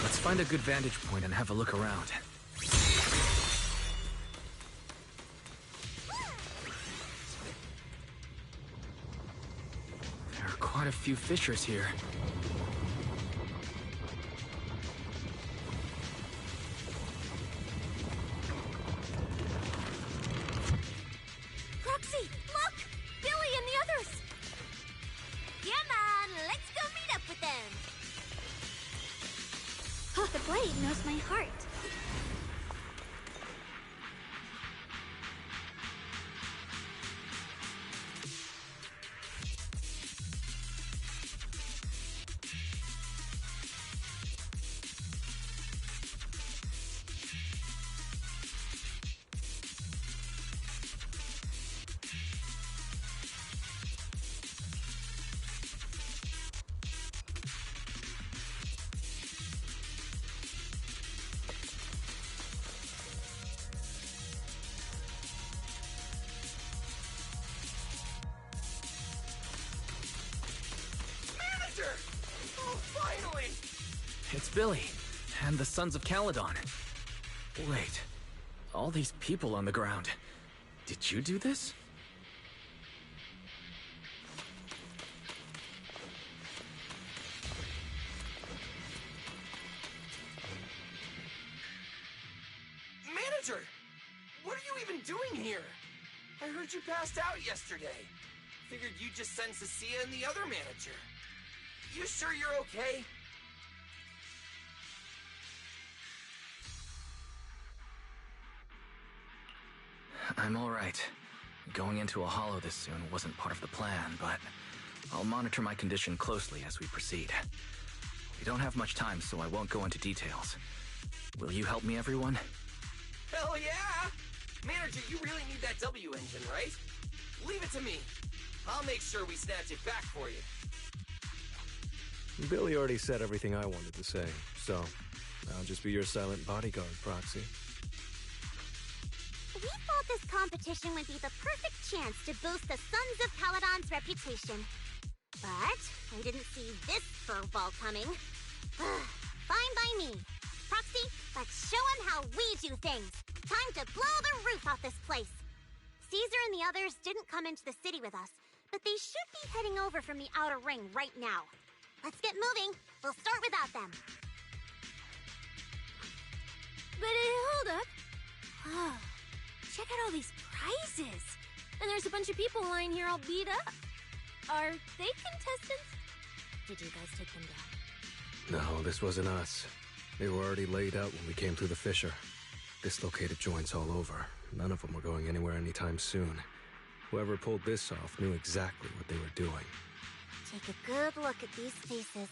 Let's find a good vantage point and have a look around. There are quite a few fissures here. Roxy, look! Billy and the others! Come on, let's go meet up with them. Oh, the blade knows my heart. Manager! Oh, finally! It's Billy, and the Sons of Caledon. Wait, all these people on the ground. Did you do this? Manager! What are you even doing here? I heard you passed out yesterday. Figured you'd just send Cecilia and the other manager. You sure you're okay? I'm all right. Going into a hollow this soon wasn't part of the plan, but I'll monitor my condition closely as we proceed. We don't have much time, so I won't go into details. Will you help me, everyone? Hell yeah! Manager, you really need that W engine, right? Leave it to me. I'll make sure we snatch it back for you. Billy already said everything I wanted to say, so I'll just be your silent bodyguard, Proxy. We thought this competition would be the perfect chance to boost the Sons of Paladon's reputation. But I didn't see this curveball coming. Fine by me. Proxy, let's show him how we do things. Time to blow the roof off this place. Caesar and the others didn't come into the city with us, but they should be heading over from the outer ring right now. Let's get moving. We'll start without them. But hold up. Oh, check out all these prizes. And there's a bunch of people lying here all beat up. Are they contestants? Did you guys take them down? No, this wasn't us. They were already laid out when we came through the fissure. Dislocated joints all over. None of them were going anywhere anytime soon. Whoever pulled this off knew exactly what they were doing. Take a good look at these faces.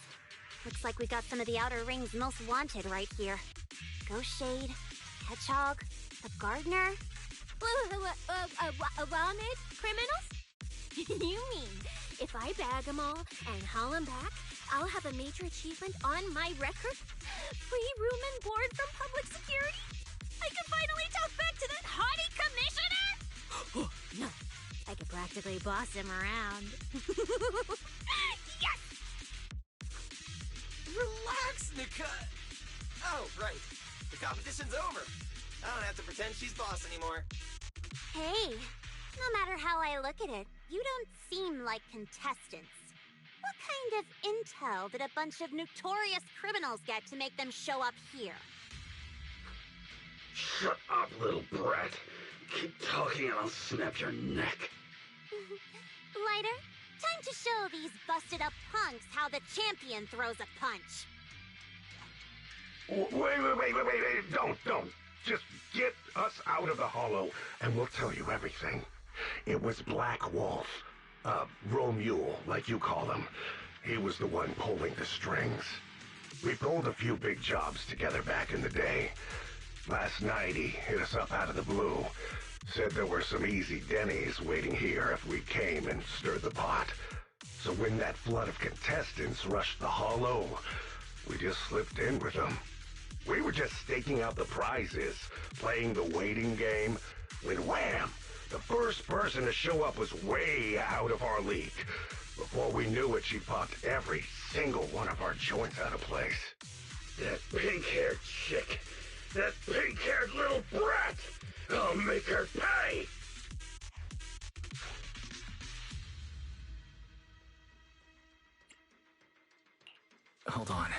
Looks like we got some of the outer ring's most wanted right here. Ghost Shade, Hedgehog, the Gardener. Wanted criminals? You mean, if I bag them all and haul them back, I'll have a major achievement on my record? Free room and board from public security? I can finally talk back to that haughty commissioner? No, I could practically boss him around. Yes! Relax, Nika! Oh, right. The competition's over. I don't have to pretend she's boss anymore. Hey, no matter how I look at it, you don't seem like contestants. What kind of intel did a bunch of notorious criminals get to make them show up here? Shut up, little brat. Keep talking and I'll snap your neck. Lighter, time to show these busted-up punks how the champion throws a punch. Wait. Don't. Just get us out of the hollow, and we'll tell you everything. It was Black Wolf. Romule, like you call him. He was the one pulling the strings. We pulled a few big jobs together back in the day. Last night, he hit us up out of the blue. Said there were some easy Denny's waiting here if we came and stirred the pot. So when that flood of contestants rushed the hollow, we just slipped in with them. We were just staking out the prizes, playing the waiting game, when wham! The first person to show up was way out of our league. Before we knew it, she popped every single one of our joints out of place. That pink-haired chick. That pink-haired little brat. I'll make her pay. Hold on.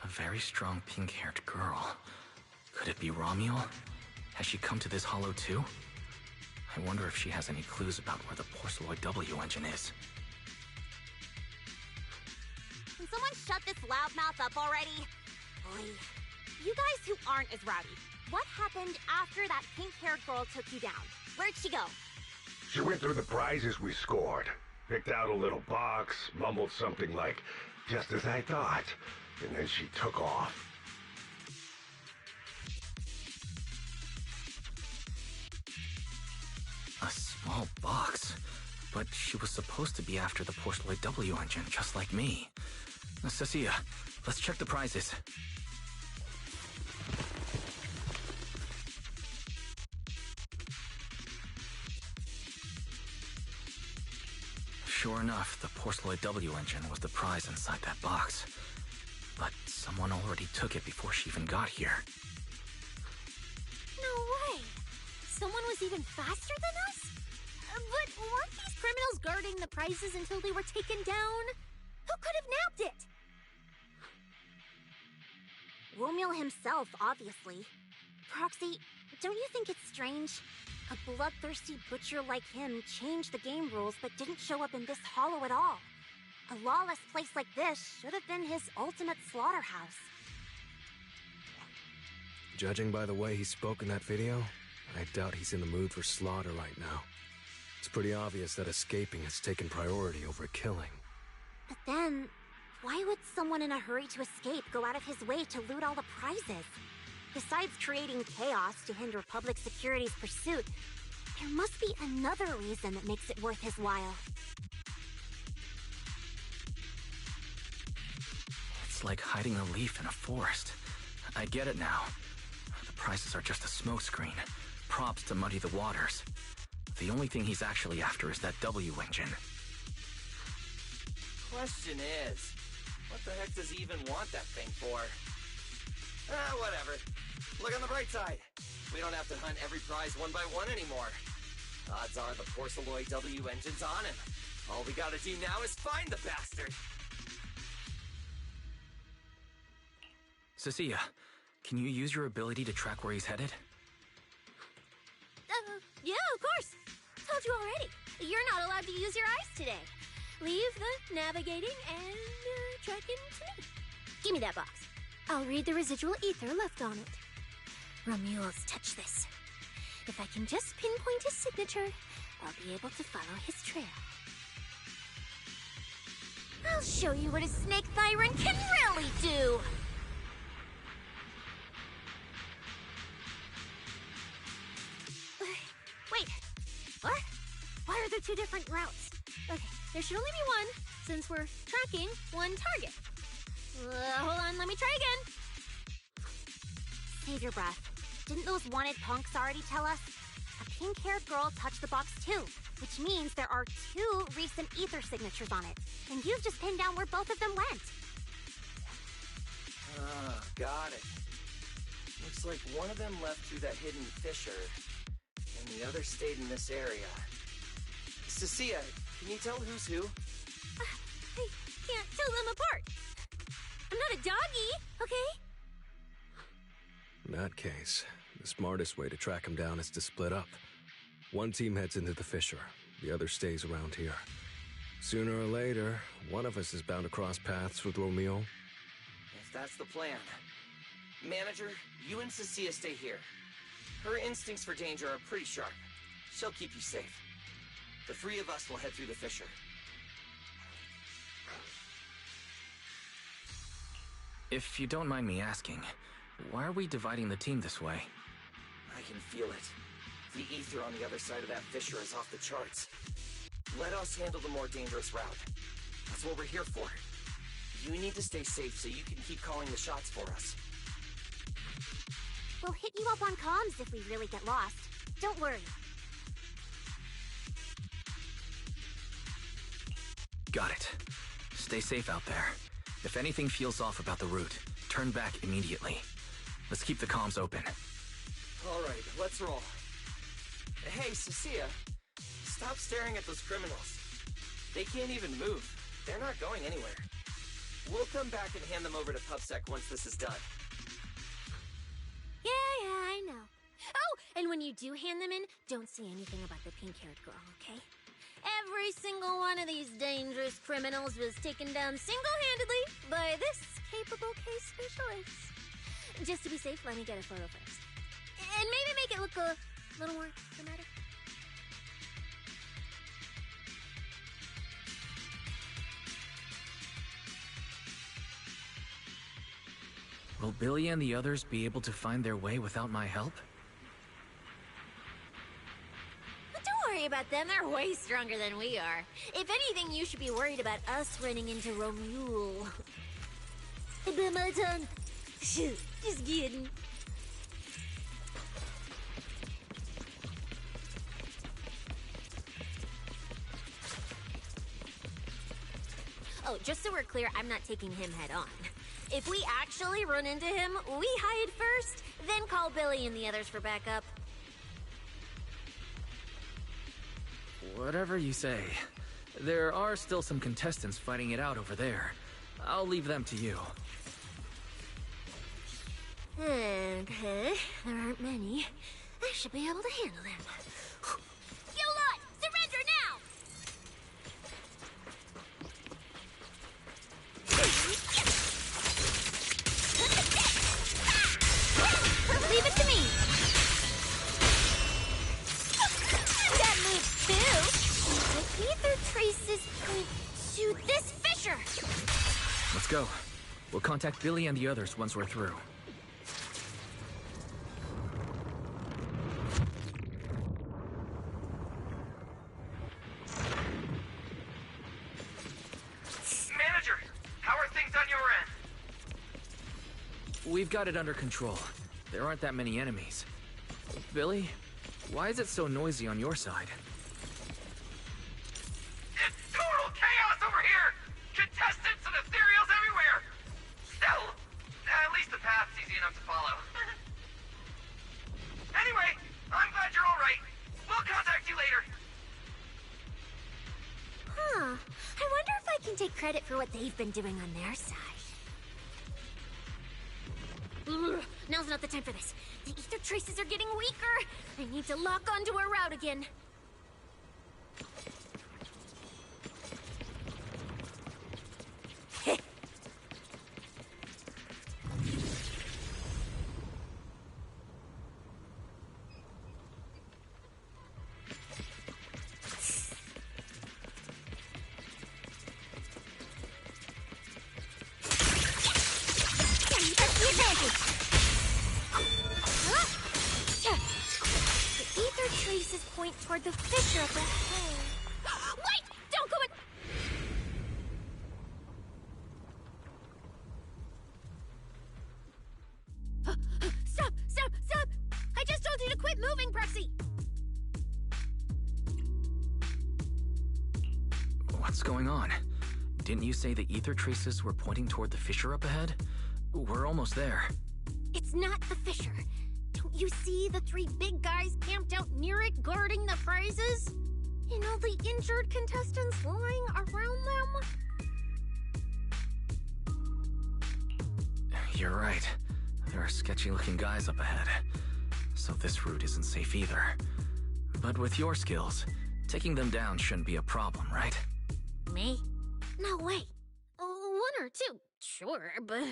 A very strong pink-haired girl. Could it be Romule? Has she come to this hollow too? I wonder if she has any clues about where the Porceloid W engine is. Can someone shut this loudmouth up already? Oy. You guys who aren't as rowdy, what happened after that pink-haired girl took you down? Where'd she go? She went through the prizes we scored, picked out a little box, mumbled something like, "Just as I thought," and then she took off. A small box? But she was supposed to be after the Porceloid W engine, just like me. Cecilia, let's check the prizes. Sure enough, the Porceloid W engine was the prize inside that box. But someone already took it before she even got here. No way! Someone was even faster than us? But weren't these criminals guarding the prizes until they were taken down? Who could have nabbed it? Romule himself, obviously. Proxy, don't you think it's strange? A bloodthirsty butcher like him changed the game rules but didn't show up in this hollow at all. A lawless place like this should have been his ultimate slaughterhouse. Judging by the way he spoke in that video, I doubt he's in the mood for slaughter right now. It's pretty obvious that escaping has taken priority over killing. But then, why would someone in a hurry to escape go out of his way to loot all the prizes? Besides creating chaos to hinder public security's pursuit, there must be another reason that makes it worth his while. It's like hiding a leaf in a forest. I get it now. The prizes are just a smokescreen. props to muddy the waters. The only thing he's actually after is that W engine. Question is, what the heck does he even want that thing for? Whatever. Look on the bright side. We don't have to hunt every prize one by one anymore. Odds are the Porceloid W engine's on him. All we gotta do now is find the bastard. Cecilia, can you use your ability to track where he's headed? Yeah, of course. Told you already. You're not allowed to use your eyes today. Leave the navigating and tracking to me. Give me that box. I'll read the residual ether left on it. Romuald's touch this. If I can just pinpoint his signature, I'll be able to follow his trail. I'll show you what a snake Thyron can really do! Wait, what? Why are there two different routes? Okay, there should only be one, since we're tracking one target. Hold on, let me try again. Save your breath. Didn't those wanted punks already tell us? A pink-haired girl touched the box too, which means there are two recent ether signatures on it. And you've just pinned down where both of them went. Ah, got it. Looks like one of them left through that hidden fissure, and the other stayed in this area. Cecilia, can you tell who's who? I can't tell them apart. I'm not a doggy, okay? In that case, the smartest way to track him down is to split up. One team heads into the fissure, the other stays around here. Sooner or later, one of us is bound to cross paths with Romeo. If that's the plan. Manager, you and Cecilia stay here. Her instincts for danger are pretty sharp. She'll keep you safe. The three of us will head through the fissure. If you don't mind me asking, why are we dividing the team this way? I can feel it. The ether on the other side of that fissure is off the charts. Let us handle the more dangerous route. That's what we're here for. You need to stay safe so you can keep calling the shots for us. We'll hit you up on comms if we really get lost. Don't worry. Got it. Stay safe out there. If anything feels off about the route, turn back immediately. Let's keep the comms open. All right, let's roll. Hey, Cecilia, stop staring at those criminals. They can't even move. They're not going anywhere. We'll come back and hand them over to PubSec once this is done. Yeah, I know. Oh, and when you do hand them in, don't say anything about the pink-haired girl, okay? Every single one of these dangerous criminals was taken down single-handedly by this capable case specialist. Just to be safe, let me get a photo first. And maybe make it look a little more dramatic. Will Billy and the others be able to find their way without my help? Don't worry about them, they're way stronger than we are. If anything, you should be worried about us running into Romule. About my tongue. Just kidding. Oh, just so we're clear, I'm not taking him head on. If we actually run into him, we hide first, then call Billy and the others for backup. Whatever you say. There are still some contestants fighting it out over there. I'll leave them to you. Okay, there aren't many. I should be able to handle them. You lot! Surrender now! Leave it to me! That moves too! The ether traces point to this fissure! Let's go. We'll contact Billy and the others once we're through. Manager, how are things on your end? We've got it under control. There aren't that many enemies. Billy, Why is it so noisy on your side? It's total chaos over here! Contestants and ethereals everywhere! Still, at least the path's easy enough to follow. Anyway, I'm glad you're alright. We'll contact you later. Huh. I wonder if I can take credit for what they've been doing on their side. Ugh, now's not the time for this. The ether traces are getting weaker. I need to lock onto a route again. Point toward the fissure up ahead. Wait! Don't go in! Stop! Stop! Stop! I just told you to quit moving, Proxy! What's going on? Didn't you say the ether traces were pointing toward the fissure up ahead? We're almost there. It's not the fissure. Don't you see the three big guys camped out near it guarding the prizes? And all the injured contestants lying around them? You're right. There are sketchy-looking guys up ahead. So this route isn't safe either. But with your skills, taking them down shouldn't be a problem, right? Me? No way. One or two, sure, but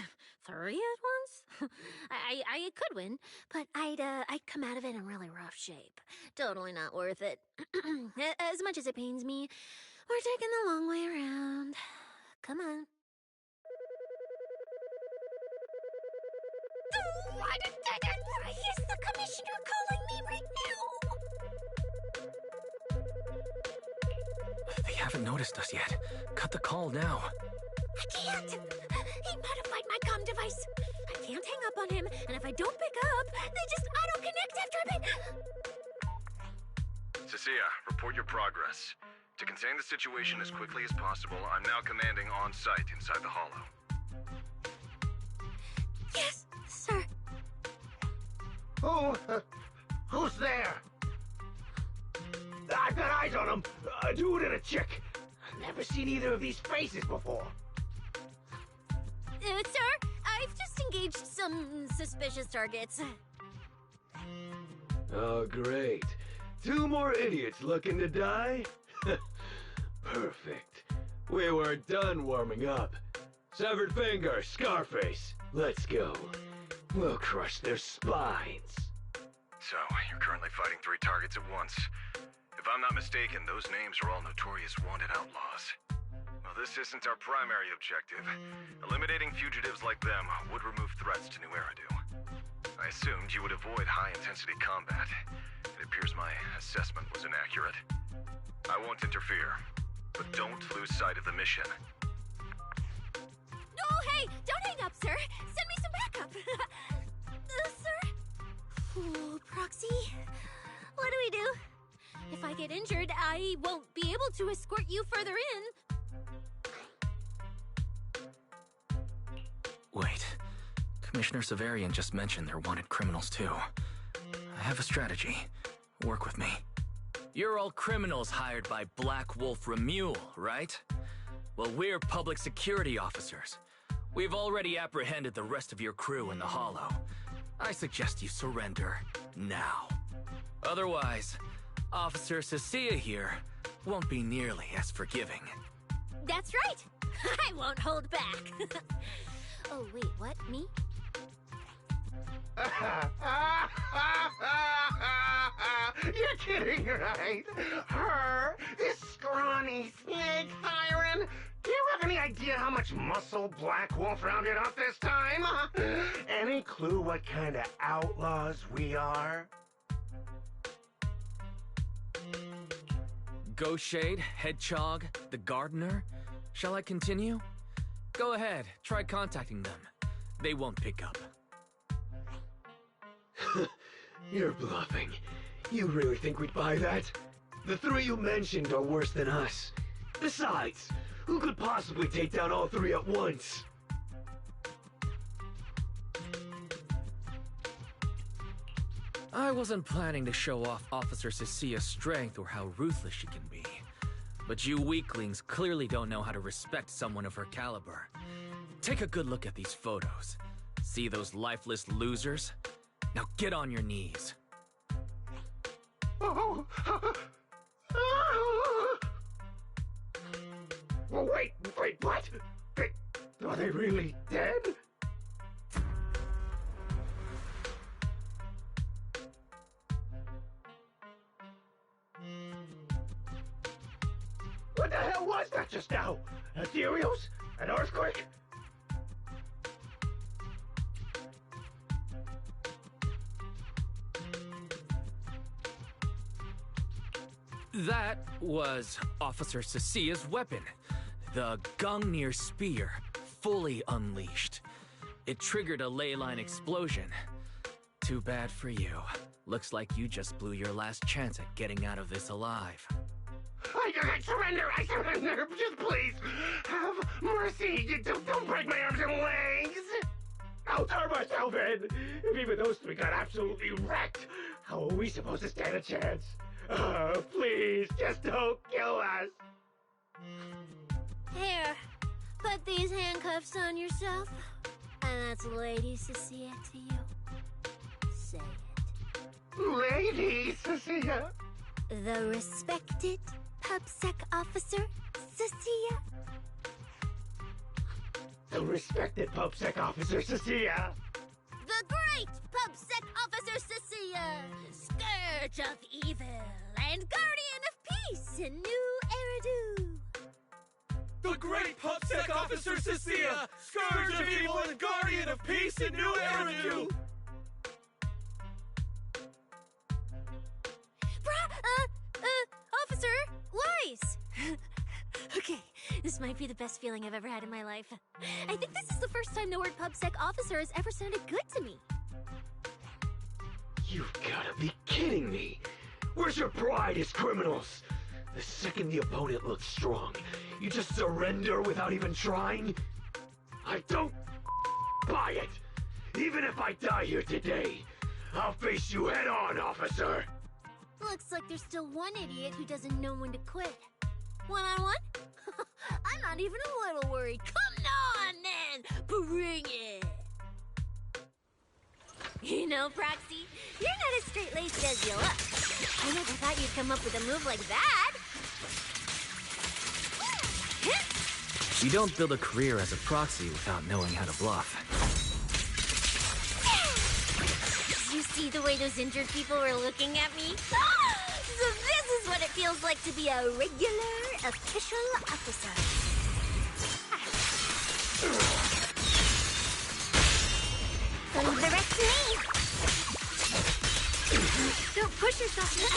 three at once? I could win, but I'd come out of it in really rough shape. Totally not worth it. As much as it pains me, we're taking the long way around. Come on. Is the commissioner calling me right now? They haven't noticed us yet. Cut the call now. I can't! He modified my comm device. I can't hang up on him, and if I don't pick up, they just auto-connect after a bit. Cecilia, report your progress. To contain the situation as quickly as possible, I'm now commanding on-site inside the Hollow. Yes, sir. Who's there? I've got eyes on him. A dude and a chick. I've never seen either of these faces before. Sir, I've just engaged some suspicious targets. Oh, great. Two more idiots looking to die? Perfect. We were done warming up. Severed finger, Scarface. Let's go. We'll crush their spines. So, you're currently fighting 3 targets at once. If I'm not mistaken, those names are all notorious wanted outlaws. Well, this isn't our primary objective. Eliminating fugitives like them would remove threats to New Eridu. I assumed you would avoid high-intensity combat. It appears my assessment was inaccurate. I won't interfere, but don't lose sight of the mission. Oh, hey! Don't hang up, sir! Send me some backup! Sir? Ooh, Proxy? What do we do? If I get injured, I won't be able to escort you further in. Wait. Commissioner Severian just mentioned they're wanted criminals too. I have a strategy. Work with me. You're all criminals hired by Black Wolf Remule, right? Well, we're public security officers. We've already apprehended the rest of your crew in the Hollow. I suggest you surrender now. Otherwise, Officer Cecilia here won't be nearly as forgiving. That's right! I won't hold back! Oh, wait, what? Me? You're kidding, right? Her? This scrawny snake siren? Do you have any idea how much muscle Black Wolf rounded up this time? Any clue what kind of outlaws we are? Ghost Shade, Hedgehog, the Gardener. Shall I continue? Go ahead, try contacting them. They won't pick up. You're bluffing. You really think we'd buy that? The three you mentioned are worse than us. Besides, who could possibly take down all three at once? I wasn't planning to show off Officer Cecia's strength or how ruthless she can be. But you weaklings clearly don't know how to respect someone of her caliber. Take a good look at these photos. See those lifeless losers? Now get on your knees. Oh. Wait, what? Are they really dead? What the hell was that just now? Ethereals? An earthquake? That was Officer Cecia's weapon. The Gungnir Spear, fully unleashed. It triggered a ley line explosion. Too bad for you. Looks like you just blew your last chance at getting out of this alive. I surrender, just please, have mercy, don't break my arms and legs! I'll turn myself in! If even those three got absolutely wrecked, how are we supposed to stand a chance? Please, just don't kill us! Here, put these handcuffs on yourself, and that's Lady Cecia to you. Say it. Lady Cecia? The respected PubSec officer, Cecia. The respected PubSec officer, Cecia. The great PubSec officer, Cecia. Scourge of evil and guardian of peace in New Eridu. The great PubSec officer, Cecia. Scourge of evil and guardian of peace in New Eridu. Officer, Weiss! Okay, this might be the best feeling I've ever had in my life. I think this is the first time the word PubSec officer has ever sounded good to me. You've gotta be kidding me! Where's your pride as criminals? The second the opponent looks strong, you just surrender without even trying? I don't buy it! Even if I die here today, I'll face you head on, officer! Looks like there's still one idiot who doesn't know when to quit. One-on-one? I'm not even a little worried. Come on, then! Bring it! You know, Proxy, you're not as straight-laced as you look. I never thought you'd come up with a move like that. You don't build a career as a proxy without knowing how to bluff. Did you see the way those injured people were looking at me? So this is what it feels like to be a regular, official officer. Leave the rest to me. Don't push yourself now.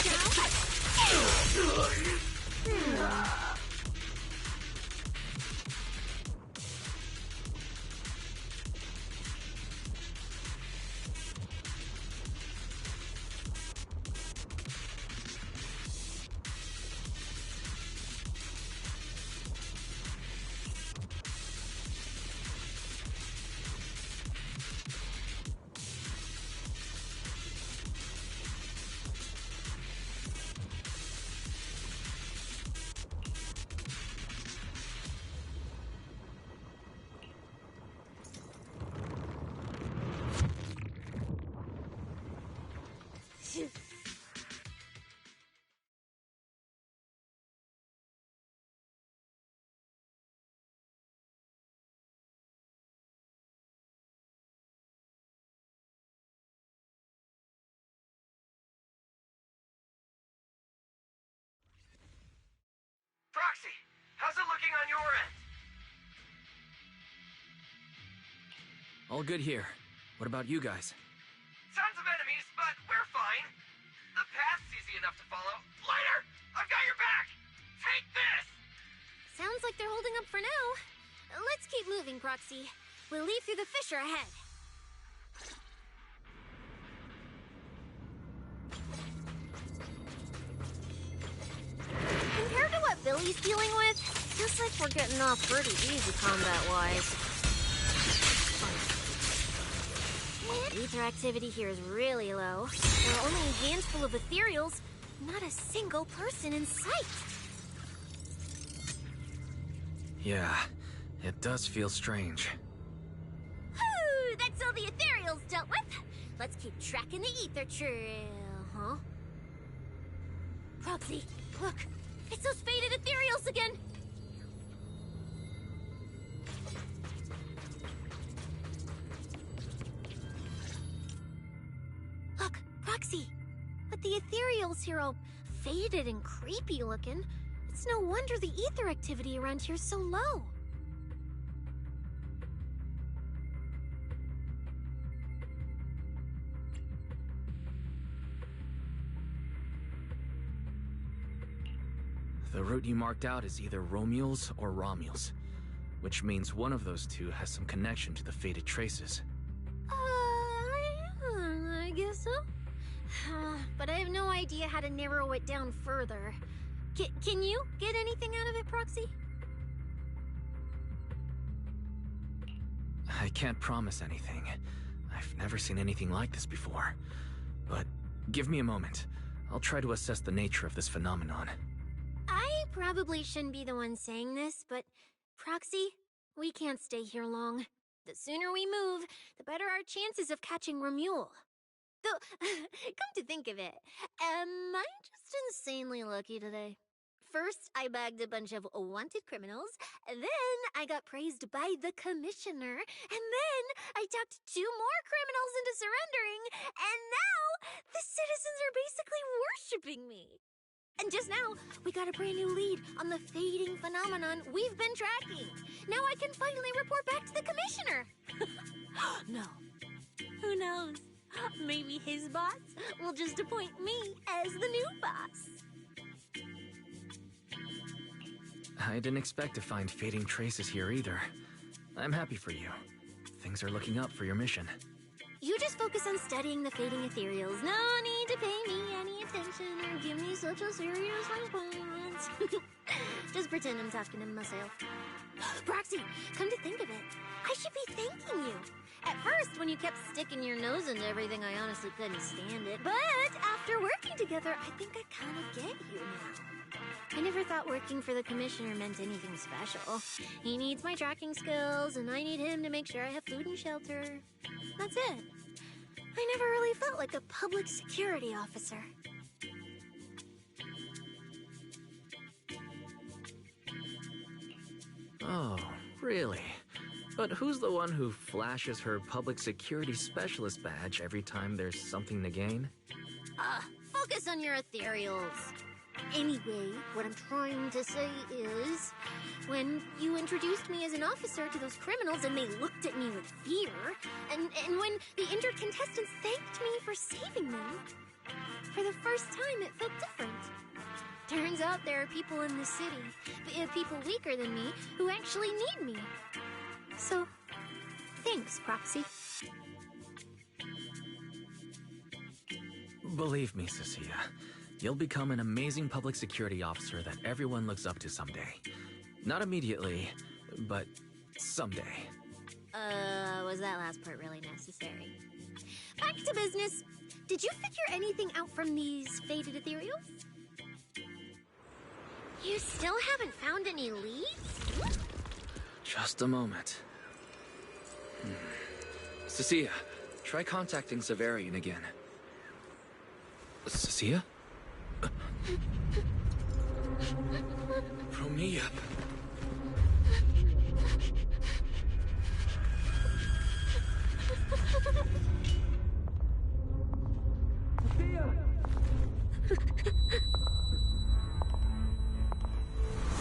Proxy, how's it looking on your end? All good here. What about you guys? Tons of enemies, but we're fine. The path's easy enough to follow. Lighter, I've got your back. Take this! Sounds like they're holding up for now. Let's keep moving, Proxy. We'll leave through the fissure ahead. that Billy's dealing with, feels like we're getting off pretty easy combat-wise. Ether activity here is really low. There are only a handful of ethereals, not a single person in sight. Yeah, it does feel strange. Whew, that's all the ethereals dealt with. Let's keep tracking the ether trail, huh? Proxy, look! It's those faded ethereals again! Look, Proxy! But the ethereals here all faded and creepy looking. It's no wonder the ether activity around here is so low. The route you marked out is either Romule's or Romule's, which means one of those two has some connection to the faded traces. I guess so. But I have no idea how to narrow it down further. Can you get anything out of it, Proxy? I can't promise anything. I've never seen anything like this before. But give me a moment. I'll try to assess the nature of this phenomenon. I probably shouldn't be the one saying this, but Proxy, we can't stay here long. The sooner we move, the better our chances of catching Romule. Though, come to think of it, am I just insanely lucky today? First, I bagged a bunch of wanted criminals, then I got praised by the commissioner, and then I talked 2 more criminals into surrendering, and now the citizens are basically worshipping me. And just now, we got a brand new lead on the fading phenomenon we've been tracking. Now I can finally report back to the commissioner. No. Who knows? Maybe his boss will just appoint me as the new boss. I didn't expect to find fading traces here either. I'm happy for you. Things are looking up for your mission. You just focus on studying the fading ethereals. No need to pay me any attention or give me such a serious response. Just pretend I'm talking to myself. Proxy, come to think of it, I should be thanking you. At first, when you kept sticking your nose into everything, I honestly couldn't stand it. But after working together, I think I kind of get you now. I never thought working for the commissioner meant anything special. He needs my tracking skills, and I need him to make sure I have food and shelter. That's it. I never really felt like a public security officer. Oh, really? But who's the one who flashes her public security specialist badge every time there's something to gain? Focus on your ethereals. Anyway, what I'm trying to say is, when you introduced me as an officer to those criminals and they looked at me with fear, and when the injured contestants thanked me for saving them, for the first time it felt different. Turns out there are people in the city, people weaker than me, who actually need me. So, thanks, Proxy. Believe me, Cecilia, you'll become an amazing public security officer that everyone looks up to someday. Not immediately, but someday. Was that last part really necessary? Back to business. Did you figure anything out from these faded ethereals? You still haven't found any leads? Just a moment. Cecilia, try contacting Severian again. Cecilia? Romia.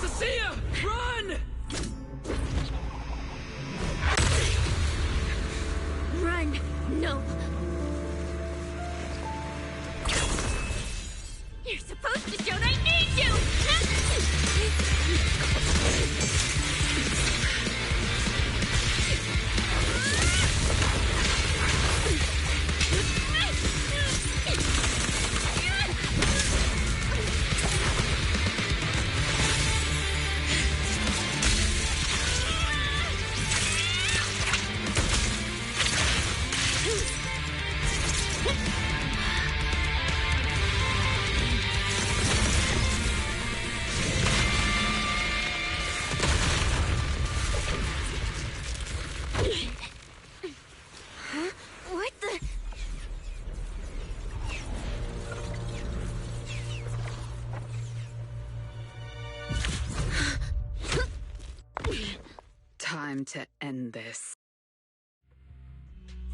Cecilia, run! Run! No! You're supposed to shout I need you!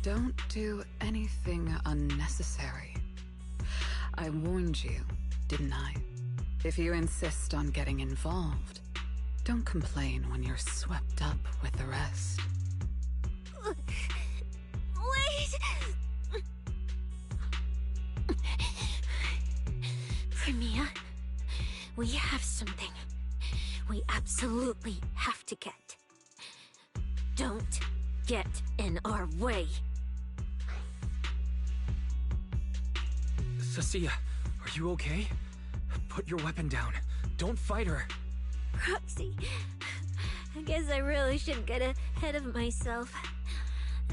Don't do anything unnecessary. I warned you, didn't I? If you insist on getting involved, don't complain when you're swept up with the rest. Wait! Premia, we have something we absolutely have to get. Don't get in our way. Cecilia, are you okay? Put your weapon down. Don't fight her. Roxy, I guess I really should get ahead of myself.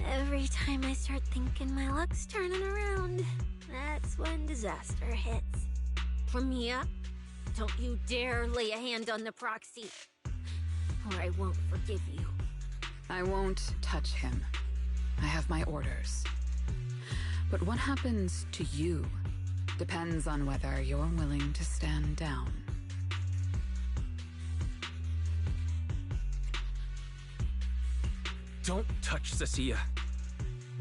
Every time I start thinking my luck's turning around, that's when disaster hits. Premia, don't you dare lay a hand on the proxy, or I won't forgive you. I won't touch him. I have my orders. But what happens to you depends on whether you're willing to stand down. Don't touch Cecilia.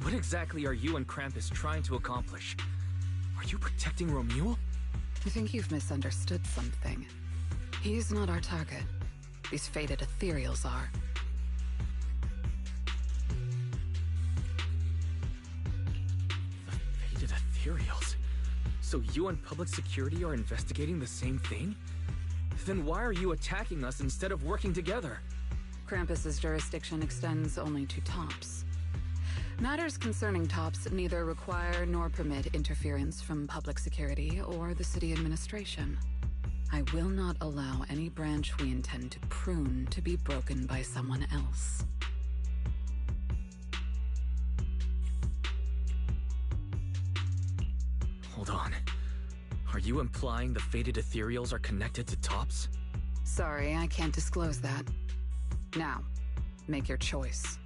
What exactly are you and Krampus trying to accomplish? Are you protecting Romuald? I think you've misunderstood something. He's not our target. These fated ethereals are. The fated ethereals? So you and public security are investigating the same thing? Then why are you attacking us instead of working together? Krampus's jurisdiction extends only to tops. Matters concerning tops neither require nor permit interference from public security or the city administration. I will not allow any branch we intend to prune to be broken by someone else. Hold on. Are you implying the fated ethereals are connected to tops? Sorry, I can't disclose that. Now, make your choice.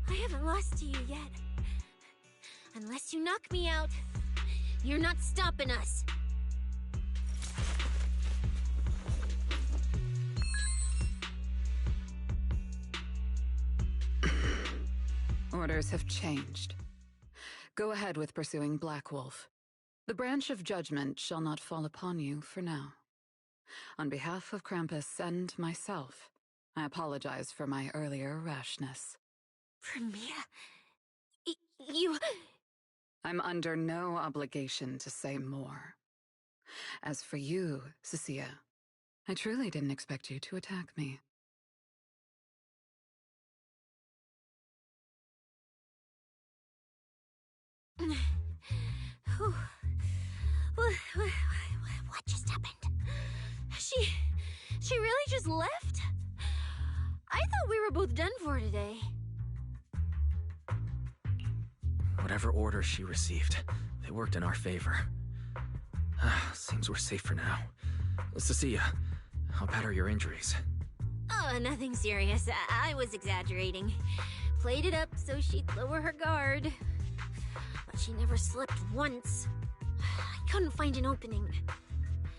I haven't lost to you yet. Unless you knock me out, you're not stopping us. Orders have changed. Go ahead with pursuing Black Wolf. The branch of judgment shall not fall upon you for now. On behalf of Krampus and myself, I apologize for my earlier rashness. Premia, you... I'm under no obligation to say more. As for you, Cecilia, I truly didn't expect you to attack me. What just happened? She really just left? I thought we were both done for today. Whatever orders she received, they worked in our favor. Seems we're safe for now. Cecilia, how bad are your injuries? Oh, nothing serious. I was exaggerating. Played it up so she'd lower her guard. But she never slipped once. I couldn't find an opening.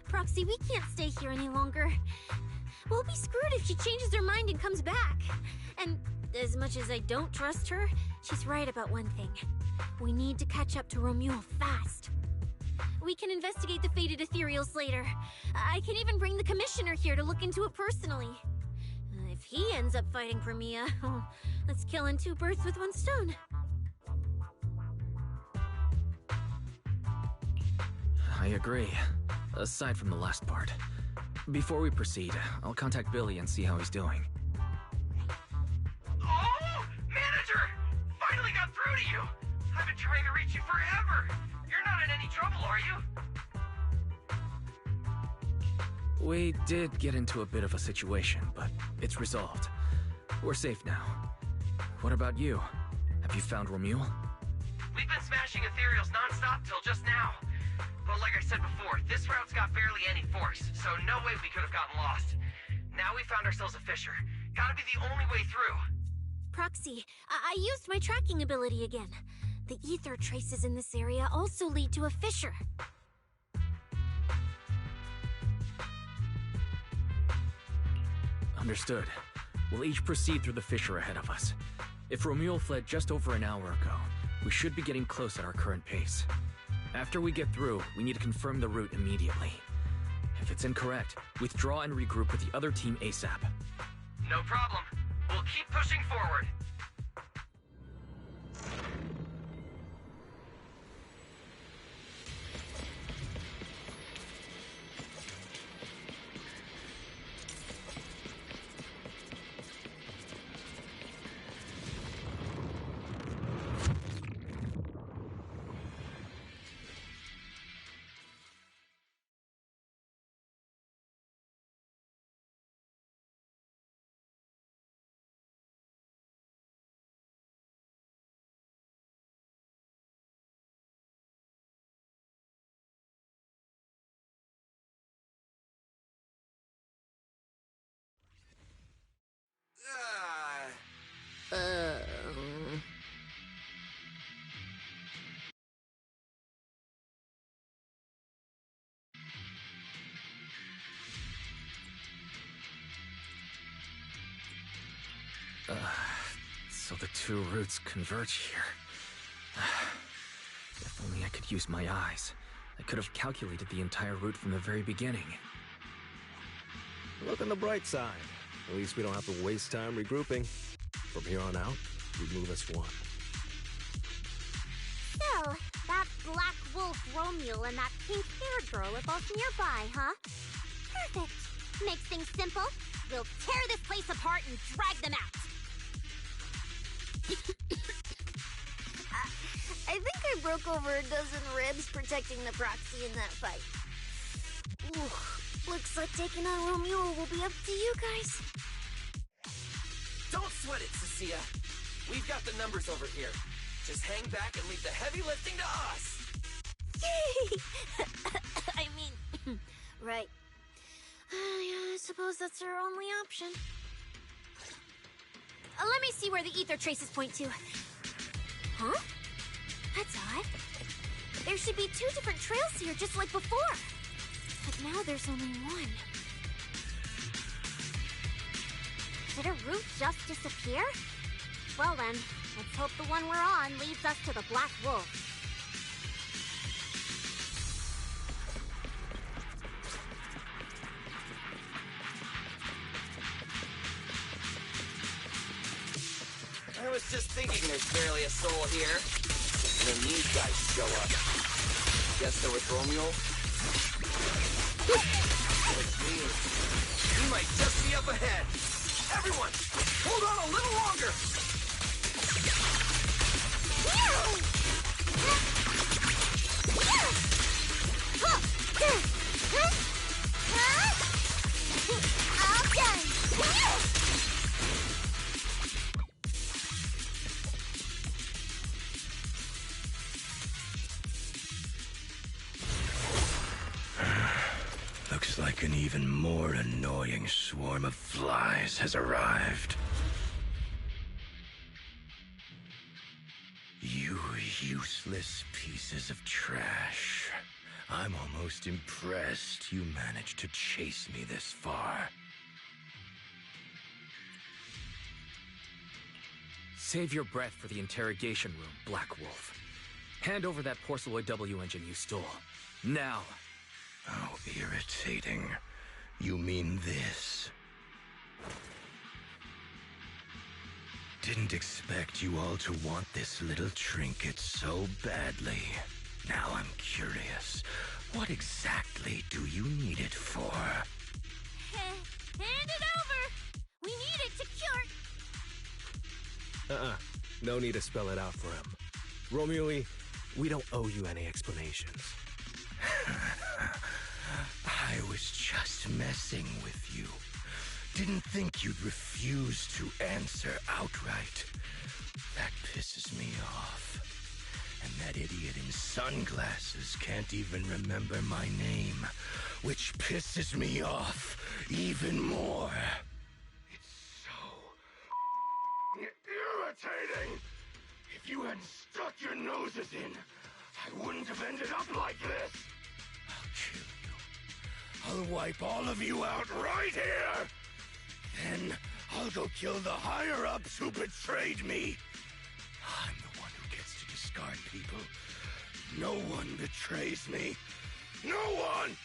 Proxy, we can't stay here any longer. We'll be screwed if she changes her mind and comes back. And as much as I don't trust her, she's right about one thing. We need to catch up to Romuald fast. We can investigate the fated ethereals later. I can even bring the commissioner here to look into it personally. If he ends up fighting Premia, that's killing two birds with one stone. I agree. Aside from the last part. Before we proceed, I'll contact Billy and see how he's doing. Oh! Manager! Finally got through to you! I've been trying to reach you forever! You're not in any trouble, are you? We did get into a bit of a situation, but it's resolved. We're safe now. What about you? Have you found Romuald? We've been smashing ethereals non-stop till just now. But like I said before, this route's got barely any force, so no way we could have gotten lost. Now we found ourselves a fissure. Gotta be the only way through. Proxy, I used my tracking ability again. The ether traces in this area also lead to a fissure. Understood. We'll each proceed through the fissure ahead of us. If Romuald fled just over an hour ago, We should be getting close at our current pace. After we get through, we need to confirm the route immediately. If it's incorrect, withdraw and regroup with the other team ASAP. No problem. We'll keep pushing forward. So the two routes converge here. If only I could use my eyes. I could have calculated the entire route from the very beginning. Look on the bright side. At least we don't have to waste time regrouping. From here on out, we move as one. So, that black wolf Romule and that pink-haired girl are both nearby, huh? Perfect. Makes things simple. We'll tear this place apart and drag them out. I think I broke over a dozen ribs protecting the proxy in that fight. Ooh, looks like taking on Romule will be up to you guys. Don't sweat it, Cecilia. We've got the numbers over here. Just hang back and leave the heavy lifting to us. I mean, right. Yeah, I suppose that's our only option. Let me see where the ether traces point to. Huh? That's odd. There should be two different trails here, just like before. But now there's only one. Did a route just disappear? Well then, let's hope the one we're on leads us to the Black Wolf. I was just thinking there's barely a soul here. Then these guys show up. Guess they're with Romule? Which means he might just be up ahead. Everyone, hold on a little longer! All done! Looks like an even more annoying swarm of flies has arrived. You useless pieces of trash. I'm almost impressed you managed to chase me this far. Save your breath for the interrogation room, Black Wolf. Hand over that Porceloid W engine you stole. Now! How irritating. You mean this? Didn't expect you all to want this little trinket so badly. Now I'm curious. What exactly do you need it for? Hand it over! We need it to cure... No need to spell it out for him. Romule, we don't owe you any explanations. I was just messing with you. Didn't think you'd refuse to answer outright. That pisses me off. And that idiot in sunglasses can't even remember my name, which pisses me off even more. It's so irritating. If you hadn't stuck your noses in, I wouldn't have ended up like this. I'll kill you. I'll wipe all of you out right here. Then I'll go kill the higher-ups who betrayed me. I'm the one who gets to No one betrays me. No one!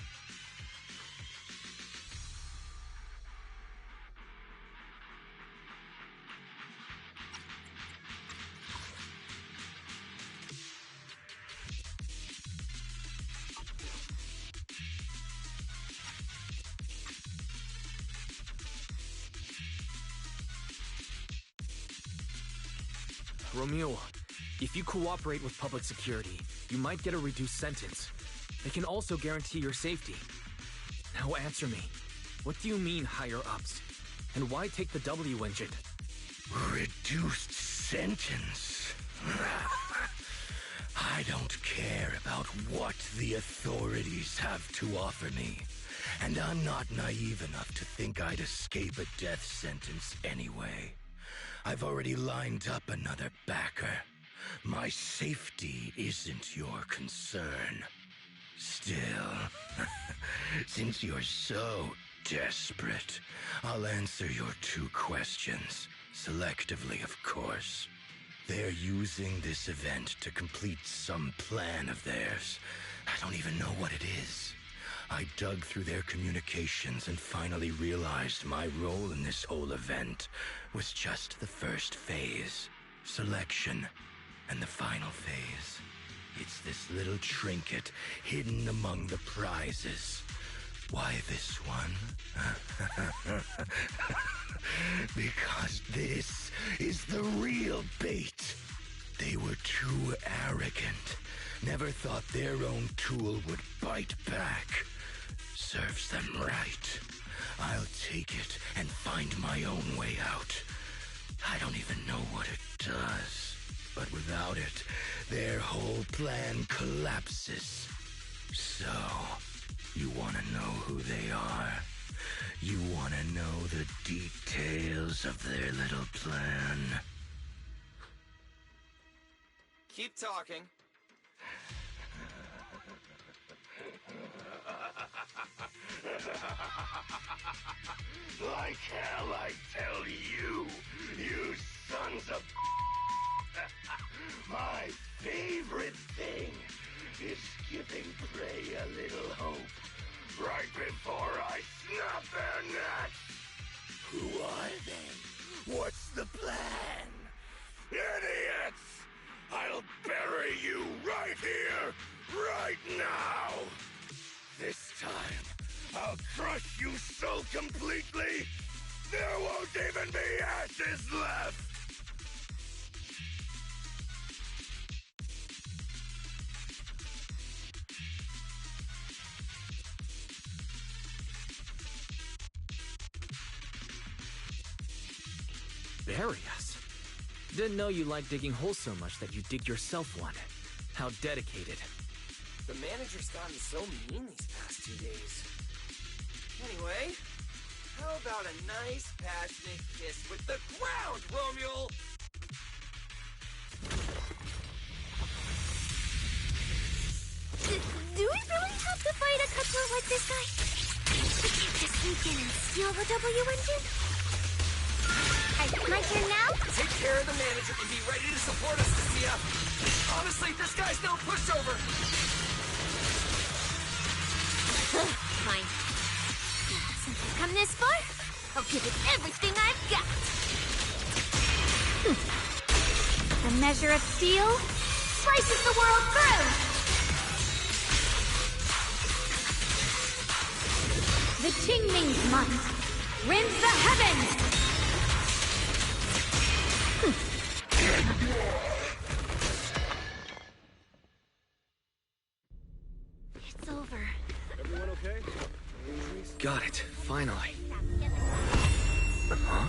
Romeo, if you cooperate with public security, you might get a reduced sentence. They can also guarantee your safety. Now answer me. What do you mean, higher-ups? And why take the W engine? Reduced sentence? I don't care about what the authorities have to offer me. And I'm not naive enough to think I'd escape a death sentence anyway. I've already lined up another backer. My safety isn't your concern. Still, since you're so desperate, I'll answer your 2 questions. Selectively, of course. They're using this event to complete some plan of theirs. I don't even know what it is. I dug through their communications and finally realized my role in this whole event was just the first phase. Selection. And the final phase. It's this little trinket hidden among the prizes. Why this one? Because this is the real bait. They were too arrogant. Never thought their own tool would bite back. Serves them right. I'll take it and find my own way out. I don't even know what it does. But without it, their whole plan collapses. So, you want to know who they are? You want to know the details of their little plan? Keep talking. Like hell, I tell you, you sons of... My favorite thing is giving prey a little hope right before I snap their necks. Who are they? What's the plan? Idiots! I'll bury you right here, right now! This time, I'll crush you so completely, there won't even be ashes left! Bury us? Didn't know you liked digging holes so much that you dig yourself one. How dedicated. The manager's gotten so mean these past 2 days. Anyway, how about a nice passionate kiss with the ground, Romeo? Do we really have to fight a cutthroat like this guy? We can't just sneak in and steal the W engine? My turn now? Take care of the manager and be ready to support us, Cecilia. Honestly, this guy's no pushover. Fine. Since I've come this far, I'll give it everything I've got. The measure of steel slices the world through. The Qingming's might rends the heavens. It's over. Everyone okay? Got it, finally. Huh?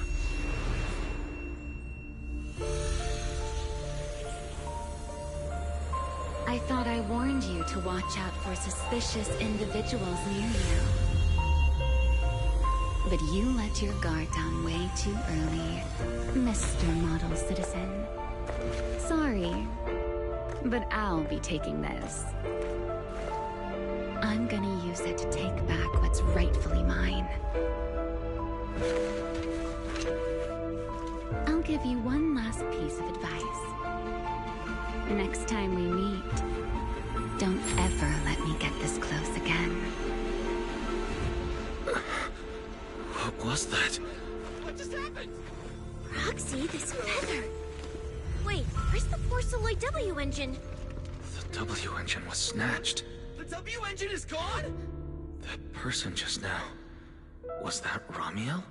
I thought I warned you to watch out for suspicious individuals near you. But you let your guard down way too early, Mr. Model Citizen. Sorry, but I'll be taking this. I'm gonna use it to take back what's rightfully mine. I'll give you one last piece of advice. Next time we meet, Don't ever let me get this close again. What was that? What just happened? Roxy, this feather. Wait, where's the Porceloid W engine? The W engine was snatched. The W engine is gone? That person just now. Was that Ramiel?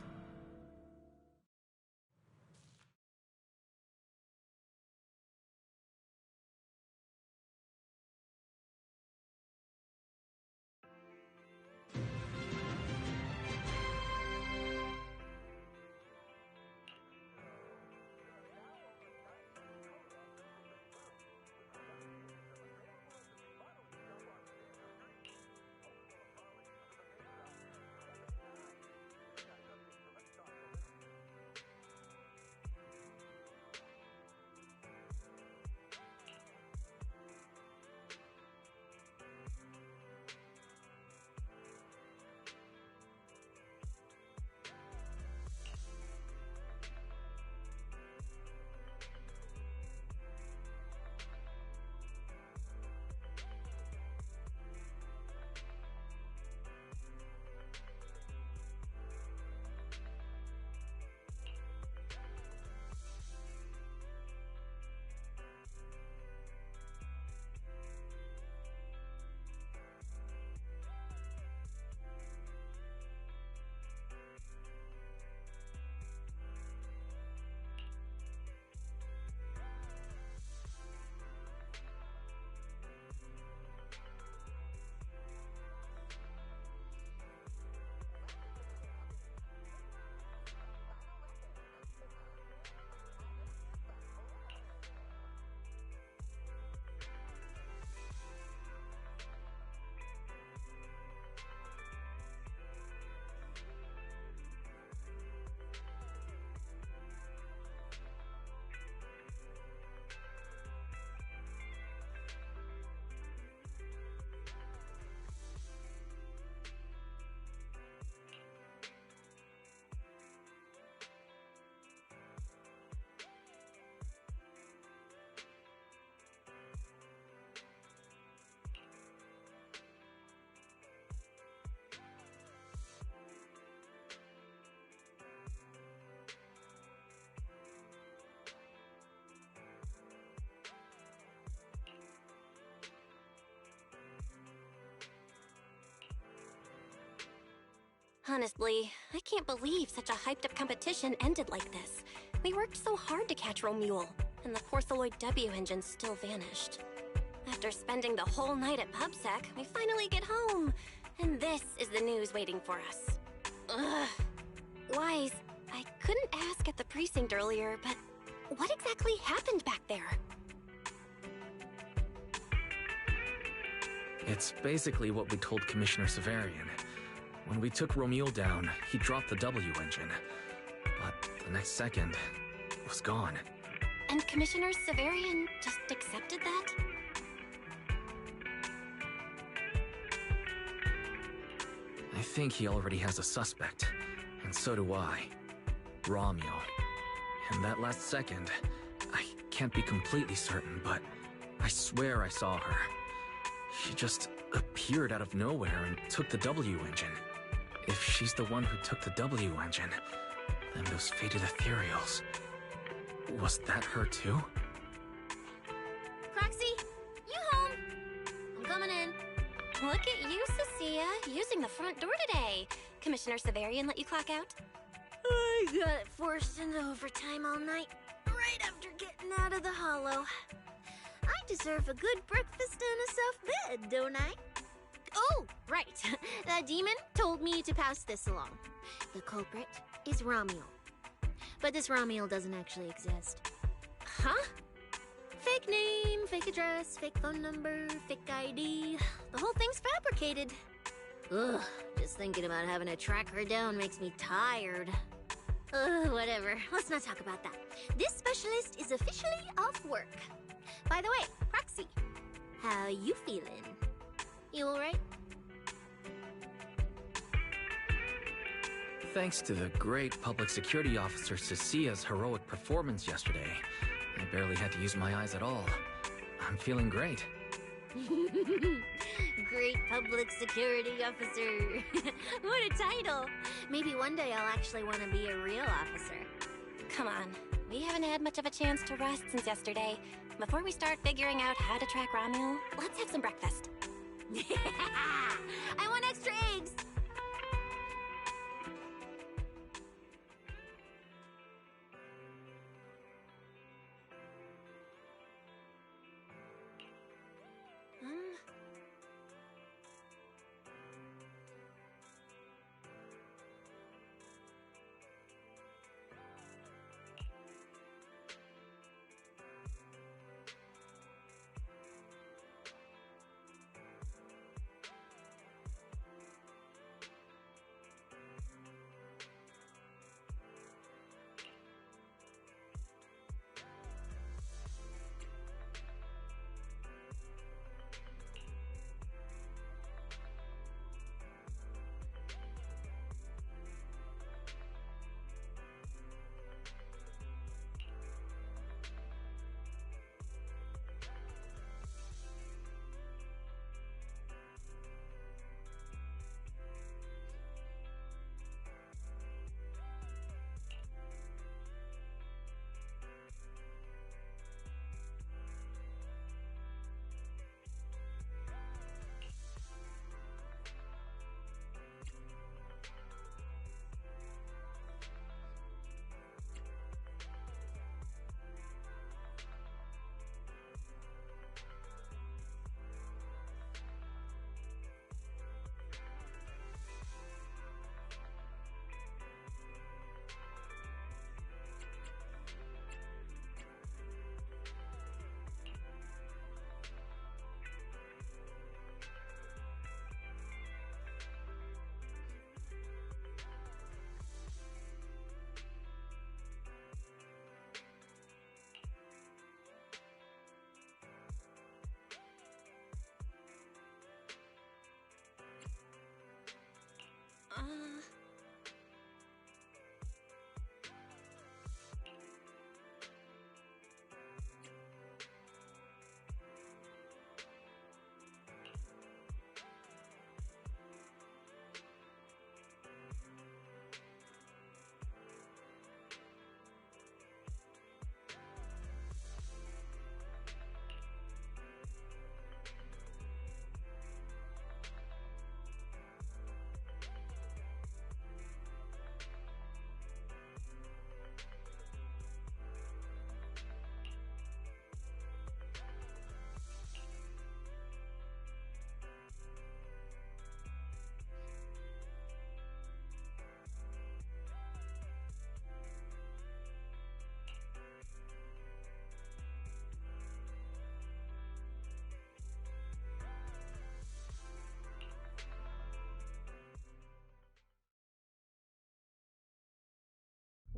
Honestly, I can't believe such a hyped-up competition ended like this. We worked so hard to catch Romule, and the Porceloid W engine still vanished. After spending the whole night at PubSec, we finally get home, and this is the news waiting for us. Ugh. Wise, I couldn't ask at the precinct earlier, but what exactly happened back there? It's basically what we told Commissioner Severian. When we took Romule down, he dropped the W engine. But the next second, it was gone. And Commissioner Severian just accepted that? I think he already has a suspect, and so do I. Ramiel. In that last second, I can't be completely certain, but I swear I saw her. She just appeared out of nowhere and took the W engine. If she's the one who took the W engine, then those fated ethereals... Was that her too? Proxy, you home? I'm coming in. Look at you, Cecilia, using the front door today. Commissioner Severian let you clock out? I got forced into overtime all night, right after getting out of the holo. I deserve a good breakfast and a soft bed, don't I? Oh, right. That demon told me to pass this along. The culprit is Ramiel. But this Ramiel doesn't actually exist. Huh? Fake name, fake address, fake phone number, fake ID. The whole thing's fabricated. Ugh, just thinking about having to track her down makes me tired. Whatever. Let's not talk about that. This specialist is officially off work. By the way, Proxy, how you feeling? You alright? Thanks to the great public security officer Cecilia's heroic performance yesterday, I barely had to use my eyes at all. I'm feeling great. Great public security officer. What a title. Maybe one day I'll actually want to be a real officer. Come on, we haven't had much of a chance to rest since yesterday. Before we start figuring out how to track Romul, let's have some breakfast. I want extra eggs.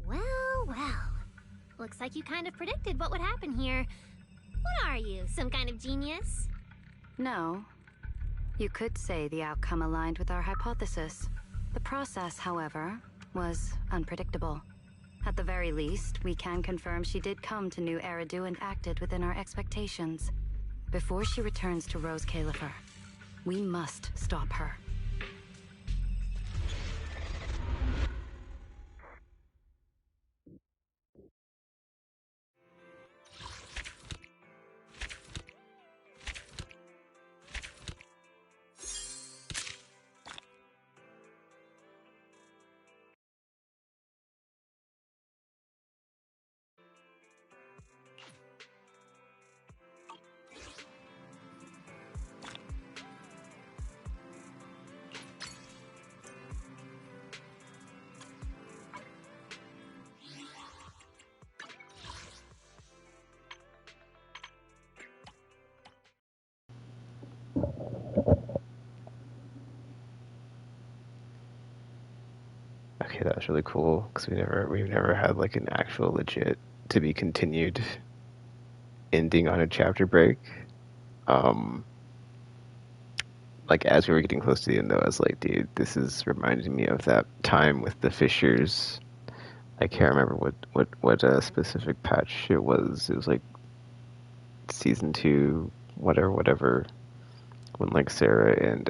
Well. Looks like you kind of predicted what would happen here. What are you, some kind of genius? No. You could say the outcome aligned with our hypothesis. The process, however, was unpredictable. At the very least, we can confirm she did come to New Eridu and acted within our expectations. Before she returns to Rose Califer, we must stop her. Okay, that was really cool because we've never had like an actual legit to be continued ending on a chapter break. Like as we were getting close to the end, though, I was like, dude, this is reminding me of that time with the Fishers. I can't remember what specific patch it was. It was like season 2, whatever. when like Sarah and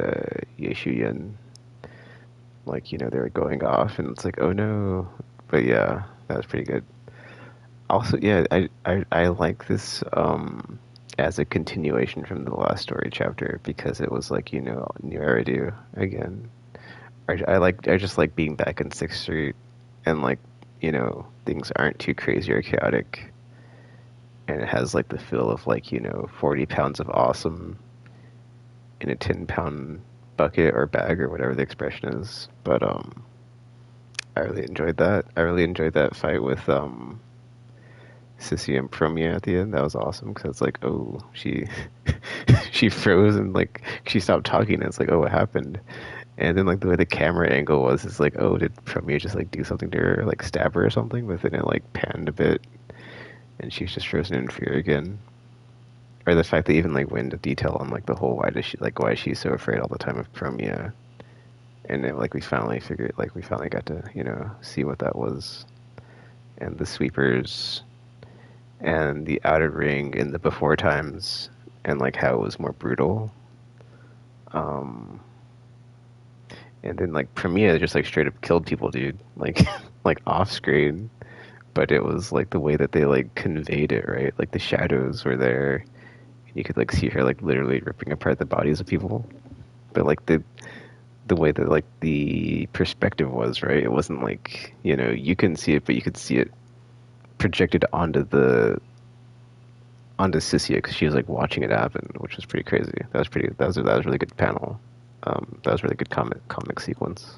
Yeshuyan, like, you know, they were going off, and it's like, oh no. But yeah, that was pretty good. Also, yeah, I like this as a continuation from the last story chapter, because it was like, you know, new Eridu again. I just like being back in Sixth Street, and like, you know, things aren't too crazy or chaotic, and it has like the feel of like, you know, 40 pounds of awesome in a 10-pound bucket or bag or whatever the expression is. But I really enjoyed that. I really enjoyed that fight with Sissy and Promia at the end. That was awesome, because it's like, oh, she she froze, and like she stopped talking, and it's like, oh, what happened? And then like the way the camera angle was, it's like, oh, did Promia just like do something to her, like stab her or something? But then it like panned a bit, and she's just frozen in fear again. Or the fact that even like went into detail on like the whole why she's so afraid all the time of Promia, and then like we finally got to, you know, see what that was, and the sweepers, and the outer ring in the before times, and like how it was more brutal. And then like Promia just like straight up killed people, dude, like like off screen, but it was like the way that they like conveyed it, right? Like the shadows were there. You could like see her like literally ripping apart the bodies of people, but like the way that like the perspective was, right? It wasn't like, you know, you couldn't see it, but you could see it projected onto Sissia, because she was like watching it happen, which was pretty crazy. That was a really good panel. That was a really good comic sequence,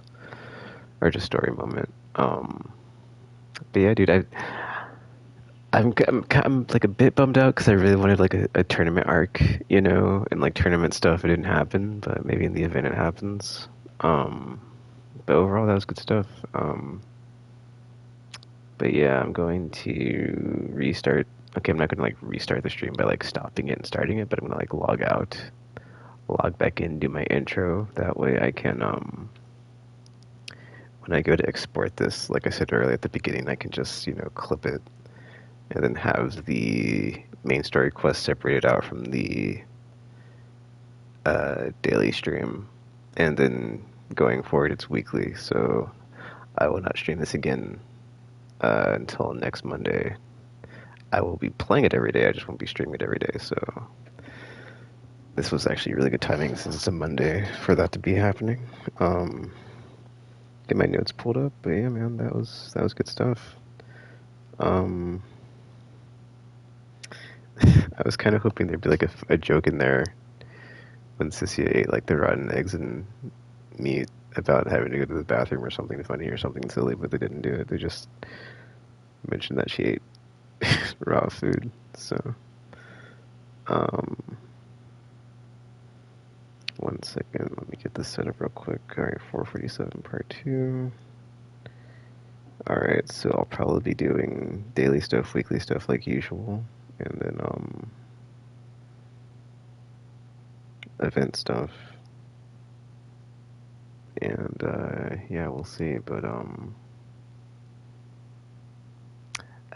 or just story moment. But yeah, dude, I'm like a bit bummed out, because I really wanted like a tournament arc, you know, and like tournament stuff. It didn't happen, but maybe in the event it happens. But overall, that was good stuff. But yeah, I'm going to restart. Okay, I'm not gonna like restart the stream by like stopping it and starting it, but I'm gonna like log out, log back in, do my intro. That way I can when I go to export this, like I said earlier at the beginning, I can just, you know, clip it, and then have the main story quest separated out from the daily stream, and then going forward it's weekly. So I will not stream this again until next Monday. I will be playing it every day, I just won't be streaming it every day. So this was actually really good timing, since it's a Monday, for that to be happening. Get my notes pulled up, but yeah, man, that was good stuff. I was kind of hoping there'd be like a joke in there when Sissia ate like the rotten eggs and meat, about having to go to the bathroom or something funny or something silly, but they didn't do it. They just mentioned that she ate raw food. So, one second, let me get this set up real quick. Alright, 447 part 2. Alright, so I'll probably be doing daily stuff, weekly stuff like usual, and then event stuff. And yeah, we'll see, but I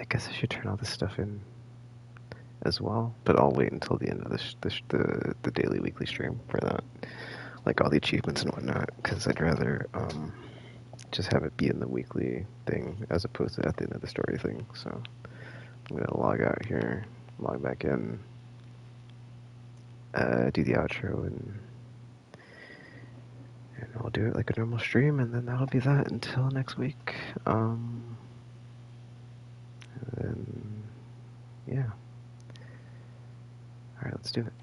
guess I should turn all this stuff in as well, but I'll wait until the end of the daily weekly stream for that, like all the achievements and whatnot, because I'd rather just have it be in the weekly thing as opposed to at the end of the story thing. So I'm gonna log out here, log back in, do the outro, and I'll do it like a normal stream, and then that'll be that until next week. And then yeah. Alright, let's do it.